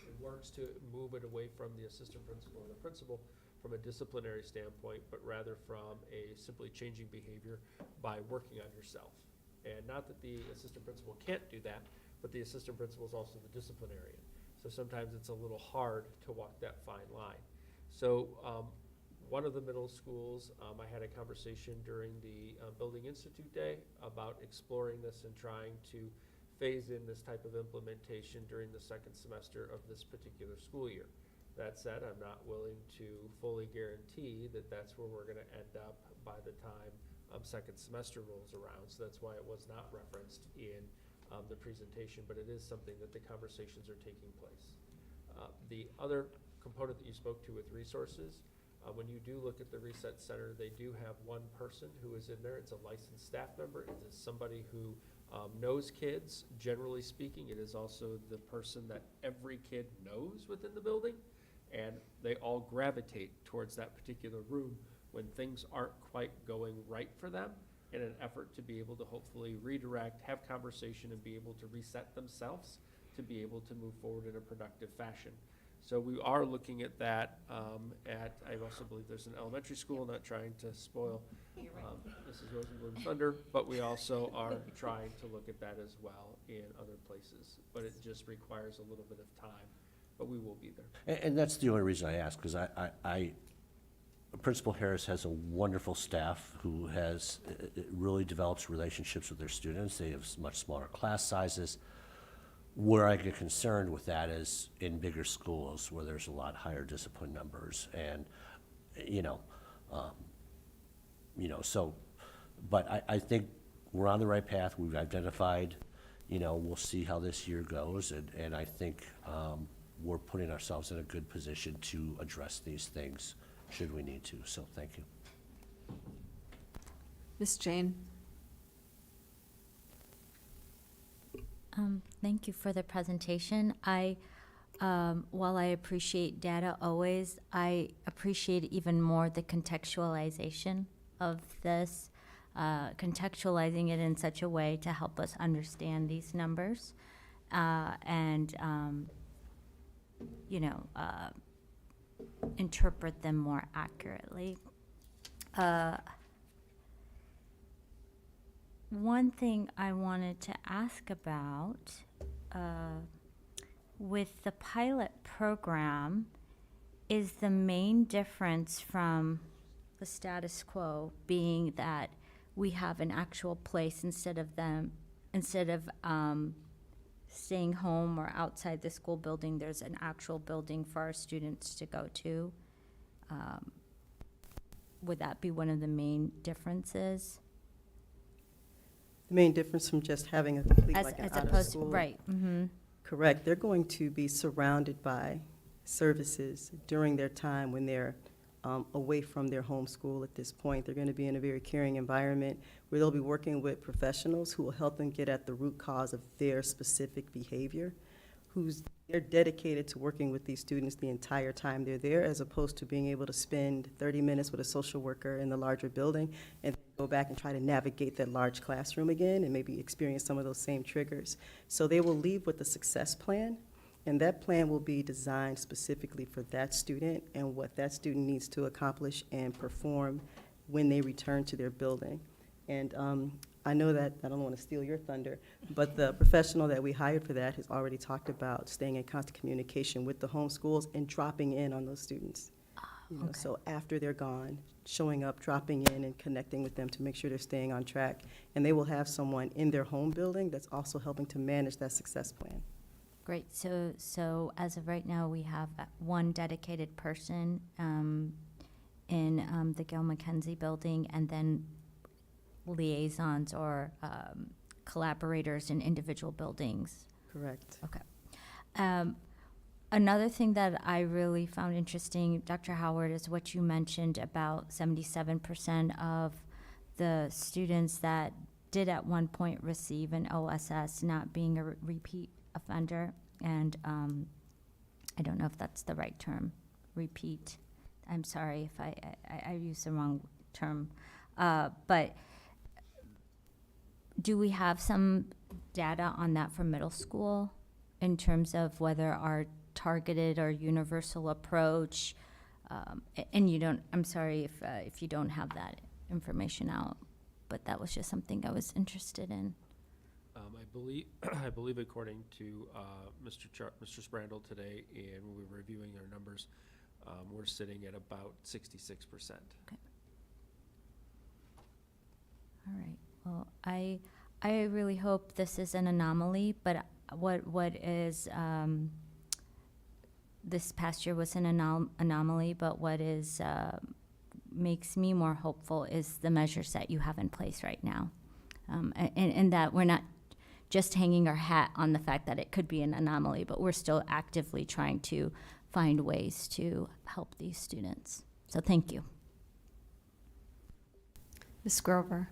It works to move it away from the assistant principal or the principal from a disciplinary standpoint, but rather from a simply changing behavior by working on yourself. And not that the assistant principal can't do that, but the assistant principal is also the disciplinarian. So sometimes it's a little hard to walk that fine line. So one of the middle schools, I had a conversation during the Building Institute Day about exploring this and trying to phase in this type of implementation during the second semester of this particular school year. That said, I'm not willing to fully guarantee that that's where we're gonna end up by the time second semester rolls around. So that's why it was not referenced in the presentation, but it is something that the conversations are taking place. The other component that you spoke to with resources, when you do look at the Reset Center, they do have one person who is in there. It's a licensed staff member. It is somebody who knows kids, generally speaking. It is also the person that every kid knows within the building, and they all gravitate towards that particular room when things aren't quite going right for them, in an effort to be able to hopefully redirect, have conversation, and be able to reset themselves to be able to move forward in a productive fashion. So we are looking at that I also believe there's an elementary school, not trying to spoil Mrs. Rosenblum's thunder, but we also are trying to look at that as well in other places. But it just requires a little bit of time, but we will be there. And that's the only reason I ask, because Principal Harris has a wonderful staff who has, it really develops relationships with their students. They have much smaller class sizes. Where I get concerned with that is in bigger schools where there's a lot higher discipline numbers and, but I think we're on the right path. We've identified, we'll see how this year goes. And I think we're putting ourselves in a good position to address these things should we need to. So thank you. Ms. Jane? Thank you for the presentation. While I appreciate data always, I appreciate even more the contextualization of this, contextualizing it in such a way to help us understand these numbers and interpret them more accurately. One thing I wanted to ask about, with the pilot program, is the main difference from the status quo being that we have an actual place instead of staying home or outside the school building, there's an actual building for our students to go to. Would that be one of the main differences? The main difference from just having a complete, like an As out of opposed, school. right, mm-hmm. Correct. They're going to be surrounded by services during their time when they're away from their home school at this point. They're going to be in a very caring environment where they'll be working with professionals who will help them get at the root cause of their specific behavior, they're dedicated to working with these students the entire time they're there, as opposed to being able to spend 30 minutes with a social worker in the larger building and go back and try to navigate that large classroom again and maybe experience some of those same triggers. So they will leave with a success plan, and that plan will be designed specifically for that student and what that student needs to accomplish and perform when they return to their building. And I know that, I don't want to steal your thunder, but the professional that we hired for that has already talked about staying in constant communication with the home schools and dropping in on those students. So after they're gone, showing up, dropping in, and connecting with them to make sure they're staying on track. And they will have someone in their home building that's also helping to manage that success plan. Great. So as of right now, we have one dedicated person in the Gil McKenzie building, and then liaisons or collaborators in individual buildings. Correct. Okay. Another thing that I really found interesting, Dr. Howard, is what you mentioned about 77% of the students that did at one point receive an OSS not being a repeat offender. And I don't know if that's the right term, repeat. I'm sorry if I used the wrong term. But do we have some data on that for middle school in terms of whether our targeted or universal approach, and you don't, I'm sorry if you don't have that information out, but that was just something I was interested in. I believe according to Mr. Sprandl today, and when we were reviewing our numbers, we're sitting at about 66%. Okay. All right. Well, I really hope this is an anomaly, but what is this past year was an anomaly, but what is makes me more hopeful is the measures that you have in place right now, and that we're not just hanging our hat on the fact that it could be an anomaly, but we're still actively trying to find ways to help these students. So thank you. Ms. Grover.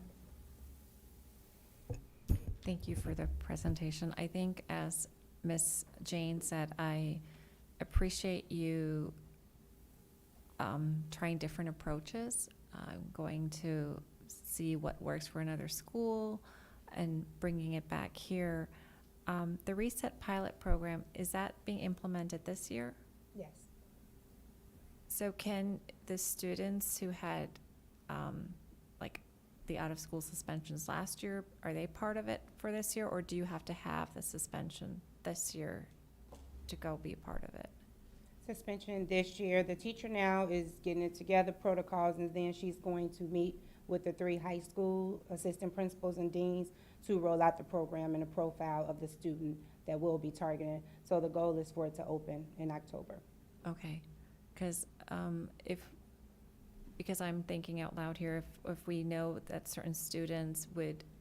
Thank you for the presentation. I think, as Ms. Jane said, I appreciate you trying different approaches. I'm going to see what works for another school and bringing it back here. The Reset pilot program, is that being implemented this year? Yes. So can the students who had like the out-of-school suspensions last year, are they part of it for this year, or do you have to have the suspension this year to go be a part of it? Suspension this year. The teacher now is getting it together, protocols, and then she's going to meet with the 3 high school assistant principals and deans to roll out the program and a profile of the student that we'll be targeting. So the goal is for it to open in October. Okay, because because I'm thinking out loud here, if we know that certain students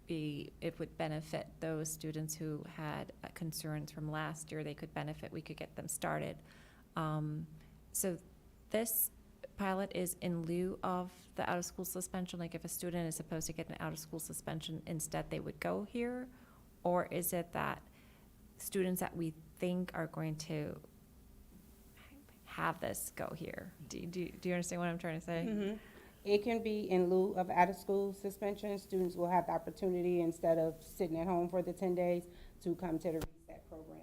it would benefit those students who had concerns from last year, they could benefit, we could get them started. So this pilot is in lieu of the out-of-school suspension, like if a student is supposed to get an out-of-school suspension, instead they would go here? Or is it that students that we think are going to have this go here? Do you understand what I'm trying to say? Mm-hmm. It can be in lieu of out-of-school suspension. Students will have the opportunity, instead of sitting at home for the 10 days, to come to the Reset program.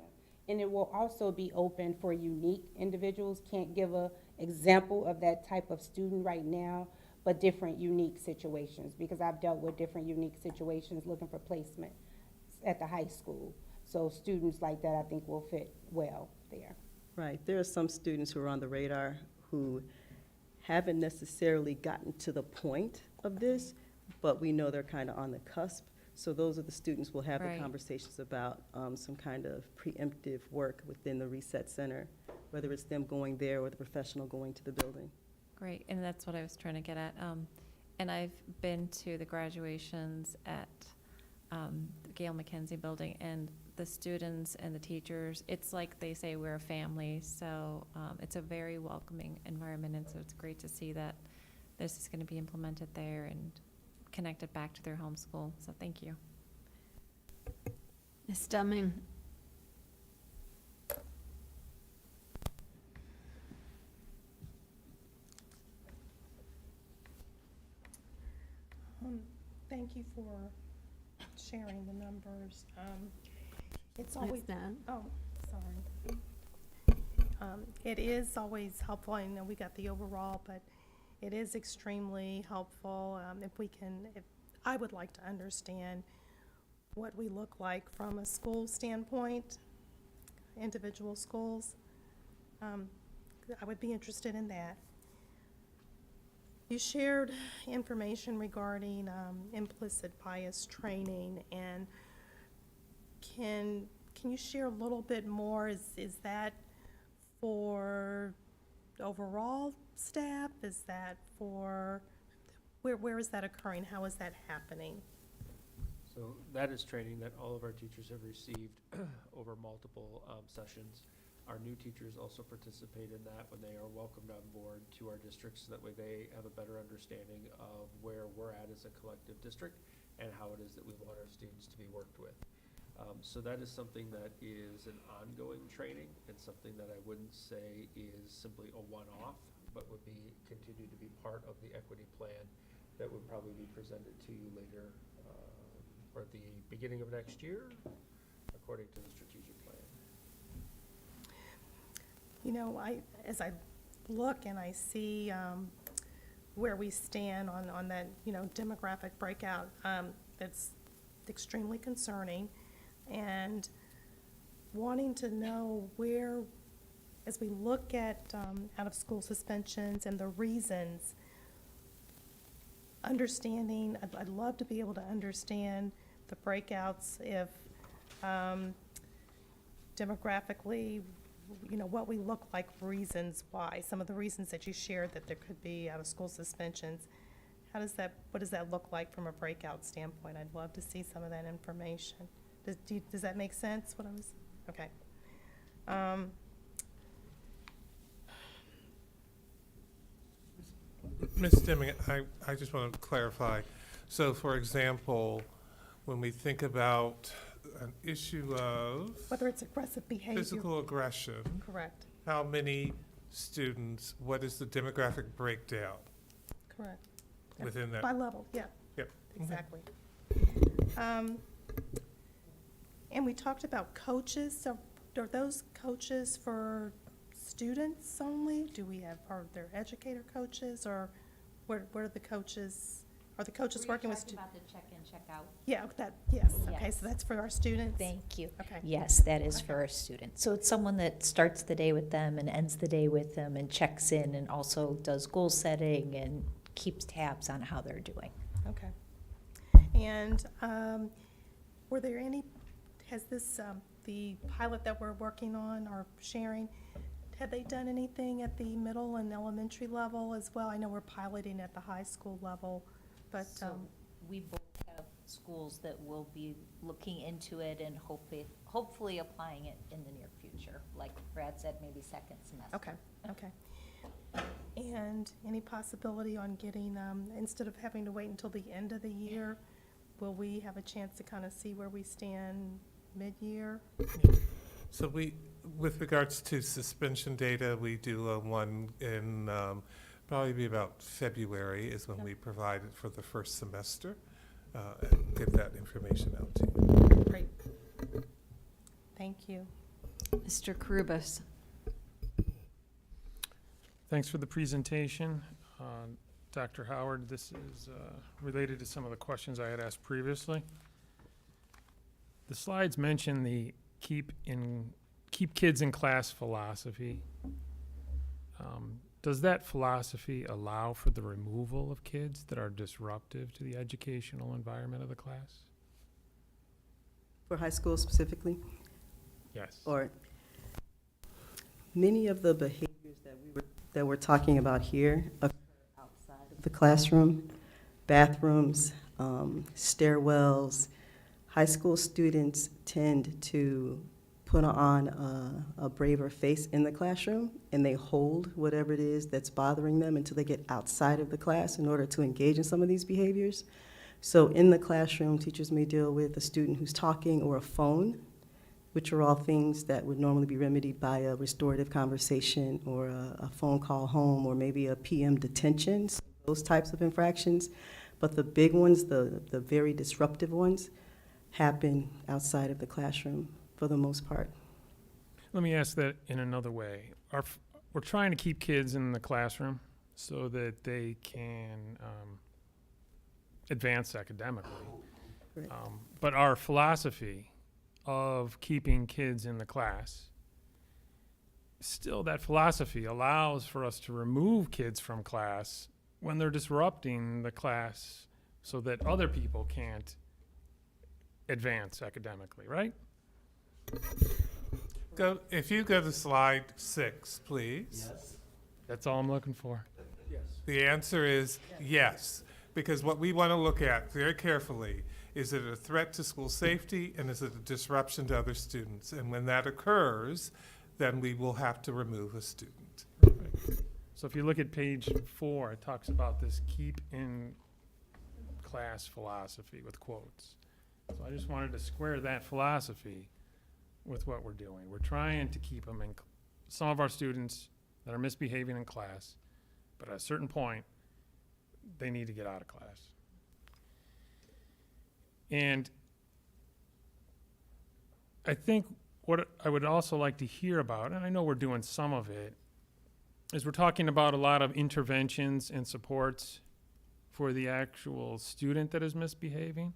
And it will also be open for unique individuals. Can't give an example of that type of student right now, but different unique situations, because I've dealt with different unique situations looking for placement at the high school. So students like that, I think, will fit well there. Right. There are some students who are on the radar who haven't necessarily gotten to the point of this, but we know they're kind of on the cusp. So those are the students we'll have Right. the conversations about, some kind of preemptive work within the Reset Center, whether it's them going there or the professional going to the building. Great, and that's what I was trying to get at. And I've been to the graduations at the Gail McKenzie building, and the students and the teachers, it's like they say we're a family, so it's a very welcoming environment, and so it's great to see that this is going to be implemented there and connected back to their home school, so thank you. Ms. Dumming. Thank you for sharing the numbers. It's always, oh, sorry. It is always helpful. I know we got the overall, but it is extremely helpful. If I would like to understand what we look like from a school standpoint, individual schools. I would be interested in that. You shared information regarding implicit bias training, and can you share a little bit more? Is that for overall staff? Is that for, where is that occurring? How is that happening? So that is training that all of our teachers have received over multiple sessions. Our new teachers also participate in that when they are welcomed on board to our districts, so that way they have a better understanding of where we're at as a collective district and how it is that we want our students to be worked with. So that is something that is an ongoing training, and something that I wouldn't say is simply a one-off, but would be continue to be part of the equity plan that would probably be presented to you later or at the beginning of next year, according to the strategic plan. You know, as I look and I see where we stand on that, demographic breakout, that's extremely concerning, and wanting to know where, as we look at out-of-school suspensions and the reasons, understanding, I'd love to be able to understand the breakouts if demographically you know, what we look like, reasons why, some of the reasons that you shared that there could be out-of-school suspensions. What does that look like from a breakout standpoint? I'd love to see some of that information. Does that make sense, what I was, okay. Ms. Deming, I just want to clarify. So, for example, when we think about an issue of Whether it's aggressive behavior. physical aggression, Correct, how many students, what is the demographic breakdown correct. Yeah, within that? by level, yeah. Yep. Exactly. And we talked about coaches, so are those coaches for students only? Are there educator coaches, or what are the coaches? Are the coaches working with students? About the check-in, check-out? Yeah, yes, okay, Yes. so that's for our students? Thank you. Okay. Yes, that is for our students. So it's someone that starts the day with them and ends the day with them and checks in and also does goal setting and keeps tabs on how they're doing. Okay. And were there any, has this, the pilot that we're working on or sharing, have they done anything at the middle and elementary level as well? I know we're piloting at the high school level, but, So we both have schools that will be looking into it and hopefully applying it in the near future. Like Brad said, maybe second semester. okay. And any possibility on getting, instead of having to wait until the end of the year, will we have a chance to kind of see where we stand mid-year? So with regards to suspension data, we do one in probably be about February is when we provide it for the first semester and get that information out to you. Great. Thank you. Mr. Karubas. Thanks for the presentation. Dr. Howard, this is related to some of the questions I had asked previously. The slides mention the keep kids in class philosophy. Does that philosophy allow for the removal of kids that are disruptive to the educational environment of the class? For high school specifically? Yes. Or many of the behaviors that we're talking about here occur outside of the classroom, bathrooms, stairwells. High school students tend to put on a braver face in the classroom, and they hold whatever it is that's bothering them until they get outside of the class in order to engage in some of these behaviors. So in the classroom, teachers may deal with a student who's talking or a phone, which are all things that would normally be remedied by a restorative conversation or a phone call home or maybe a PM detention, so those types of infractions. But the big ones, the very disruptive ones, happen outside of the classroom for the most part. Let me ask that in another way. We're trying to keep kids in the classroom so that they can advance academically. Correct. But our philosophy of keeping kids in the class, still that philosophy allows for us to remove kids from class when they're disrupting the class so that other people can't advance academically, right? If you go to slide 6, please. Yes. That's all I'm looking for. Yes. The answer is yes, because what we want to look at very carefully is it a threat to school safety and is it a disruption to other students? And when that occurs, then we will have to remove a student. So if you look at page 4, it talks about this keep in class philosophy with quotes. So I just wanted to square that philosophy with what we're doing. We're trying to keep them in, some of our students that are misbehaving in class, but at a certain point, they need to get out of class. And I think what I would also like to hear about, and I know we're doing some of it, is we're talking about a lot of interventions and supports for the actual student that is misbehaving.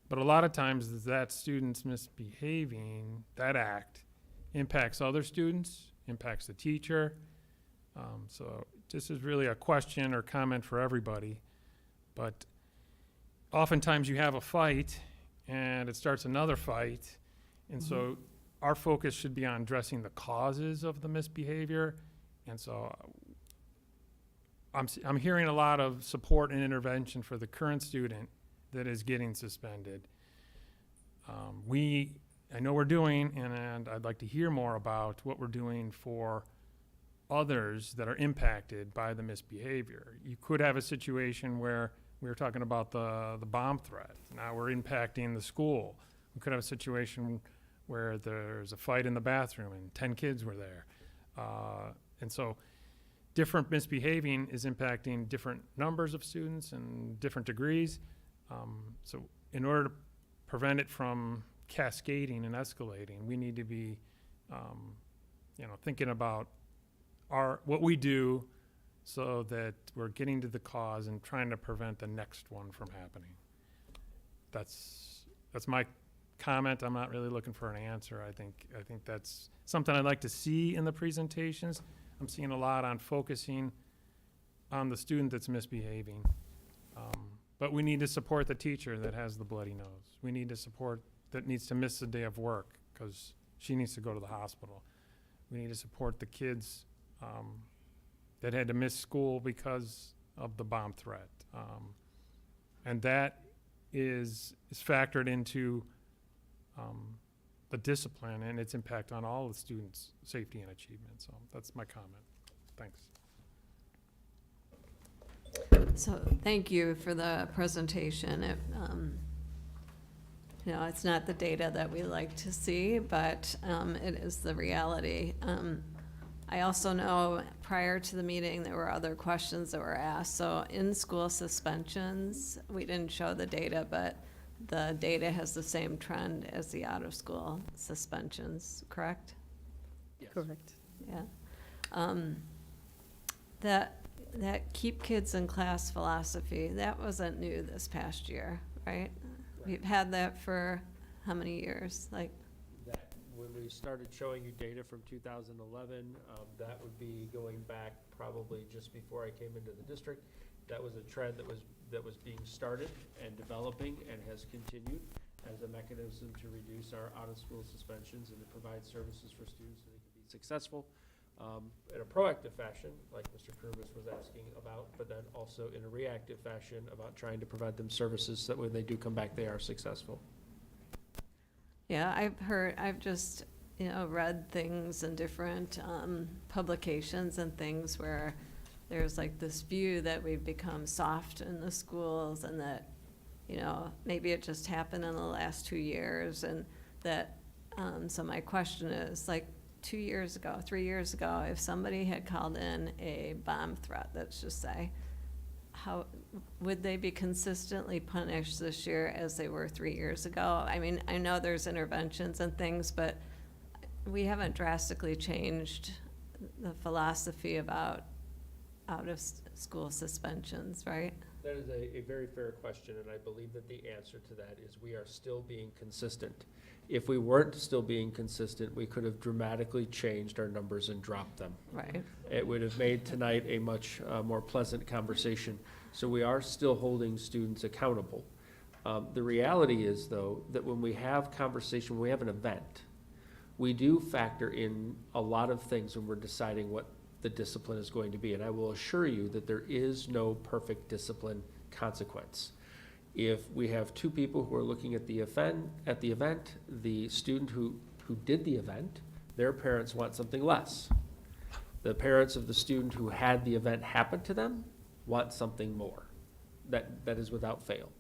But a lot of times that student's misbehaving, that act, impacts other students, impacts the teacher. So this is really a question or comment for everybody. But oftentimes you have a fight and it starts another fight. And so our focus should be on addressing the causes of the misbehavior. And so I'm hearing a lot of support and intervention for the current student that is getting suspended. I know we're doing, and I'd like to hear more about what we're doing for others that are impacted by the misbehavior. You could have a situation where we were talking about the bomb threat. Now we're impacting the school. We could have a situation where there's a fight in the bathroom and 10 kids were there. And so different misbehaving is impacting different numbers of students and different degrees. So in order to prevent it from cascading and escalating, we need to be, thinking about what we do so that we're getting to the cause and trying to prevent the next one from happening. That's my comment. I'm not really looking for an answer. I think that's something I'd like to see in the presentations. I'm seeing a lot on focusing on the student that's misbehaving. But we need to support the teacher that has the bloody nose. We need to support that needs to miss a day of work because she needs to go to the hospital. We need to support the kids that had to miss school because of the bomb threat. And that is factored into the discipline and its impact on all the students' safety and achievement. So that's my comment. Thanks. So thank you for the presentation. It's not the data that we like to see, but it is the reality. I also know prior to the meeting there were other questions that were asked. So in school suspensions, we didn't show the data, but the data has the same trend as the out-of-school suspensions, correct? Yes. Correct. Yeah. That keep kids in class philosophy, that wasn't new this past year, right? We've had that for how many years? Like, That, when we started showing you data from 2011, that would be going back probably just before I came into the district. That was a trend that was being started and developing and has continued as a mechanism to reduce our out-of-school suspensions and to provide services for students so they can be successful in a proactive fashion, like Mr. Kurbis was asking about, but then also in a reactive fashion about trying to provide them services so that when they do come back, they are successful. yeah, I've just, read things in different publications and things where there's like this view that we've become soft in the schools and that, maybe it just happened in the last 2 years and that, so my question is like 2 years ago, 3 years ago, if somebody had called in a bomb threat, let's just say, how would they be consistently punished this year as they were 3 years ago? I mean, I know there's interventions and things, but we haven't drastically changed the philosophy about out-of-school suspensions, right? That is a very fair question, and I believe that the answer to that is we are still being consistent. If we weren't still being consistent, we could have dramatically changed our numbers and dropped them. Right. It would have made tonight a much more pleasant conversation. So we are still holding students accountable. The reality is, though, that when we have conversation, when we have an event, we do factor in a lot of things when we're deciding what the discipline is going to be. And I will assure you that there is no perfect discipline consequence. If we have two people who are looking at the event, the student who did the event, their parents want something less. The parents of the student who had the event happen to them want something more. That is without fail.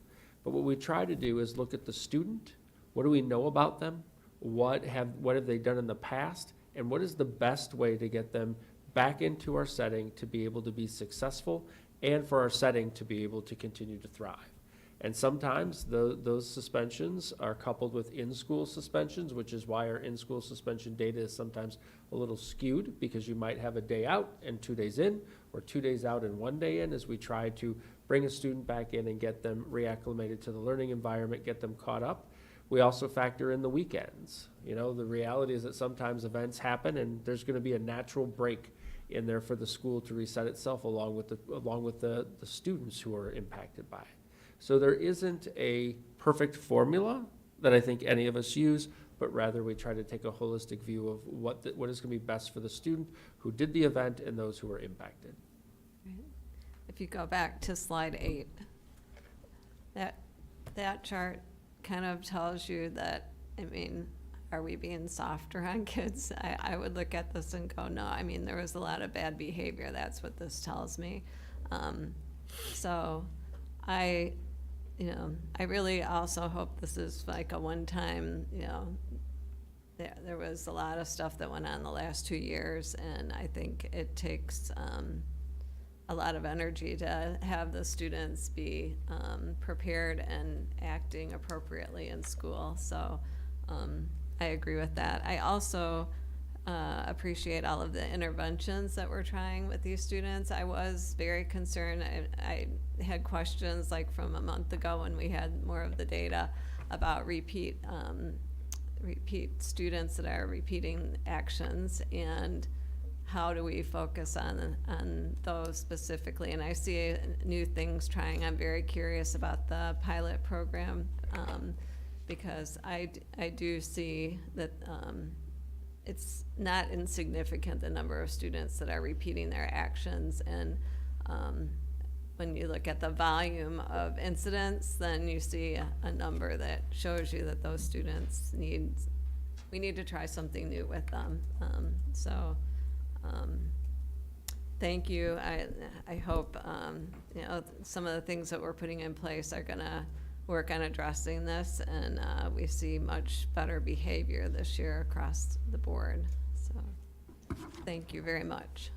But what we try to do is look at the student. What do we know about them? What have they done in the past? And what is the best way to get them back into our setting to be able to be successful and for our setting to be able to continue to thrive? And sometimes those suspensions are coupled with in-school suspensions, which is why our in-school suspension data is sometimes a little skewed, because you might have a day out and 2 days in, or 2 days out and 1 day in, as we try to bring a student back in and get them reacclimated to the learning environment, get them caught up. We also factor in the weekends. The reality is that sometimes events happen and there's going to be a natural break in there for the school to reset itself along with the students who are impacted by it. So there isn't a perfect formula that I think any of us use, but rather we try to take a holistic view of what is going to be best for the student who did the event and those who were impacted. If you go back to slide 8, that chart kind of tells you that, I mean, are we being softer on kids? I would look at this and go, no, I mean, there was a lot of bad behavior. That's what this tells me. So I really also hope this is like a one-time, there was a lot of stuff that went on the last 2 years, and I think it takes a lot of energy to have the students be prepared and acting appropriately in school. So I agree with that. I also appreciate all of the interventions that we're trying with these students. I was very concerned. I had questions like from a month ago when we had more of the data about repeat students that are repeating actions, and how do we focus on those specifically. And I see new things trying. I'm very curious about the pilot program because I do see that it's not insignificant, the number of students that are repeating their actions. And when you look at the volume of incidents, then you see a number that shows you that those students we need to try something new with them. Thank you. I hope some of the things that we're putting in place are gonna work on addressing this, and we see much better behavior this year across the board. So thank you very much.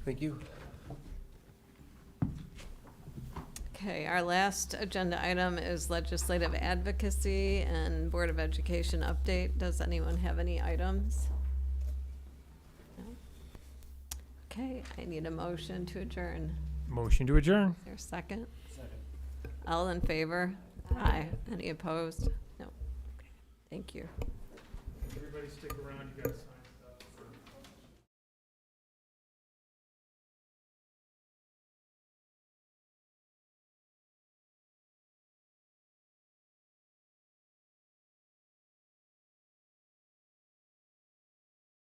Thank you. Okay, our last agenda item is legislative advocacy and Board of Education update. Does anyone have any items? No? Okay, I need a motion to adjourn. Motion to adjourn. Is there a second? Second. All in favor? Aye. Any opposed? No. Okay. Thank you. Everybody stick around, you guys.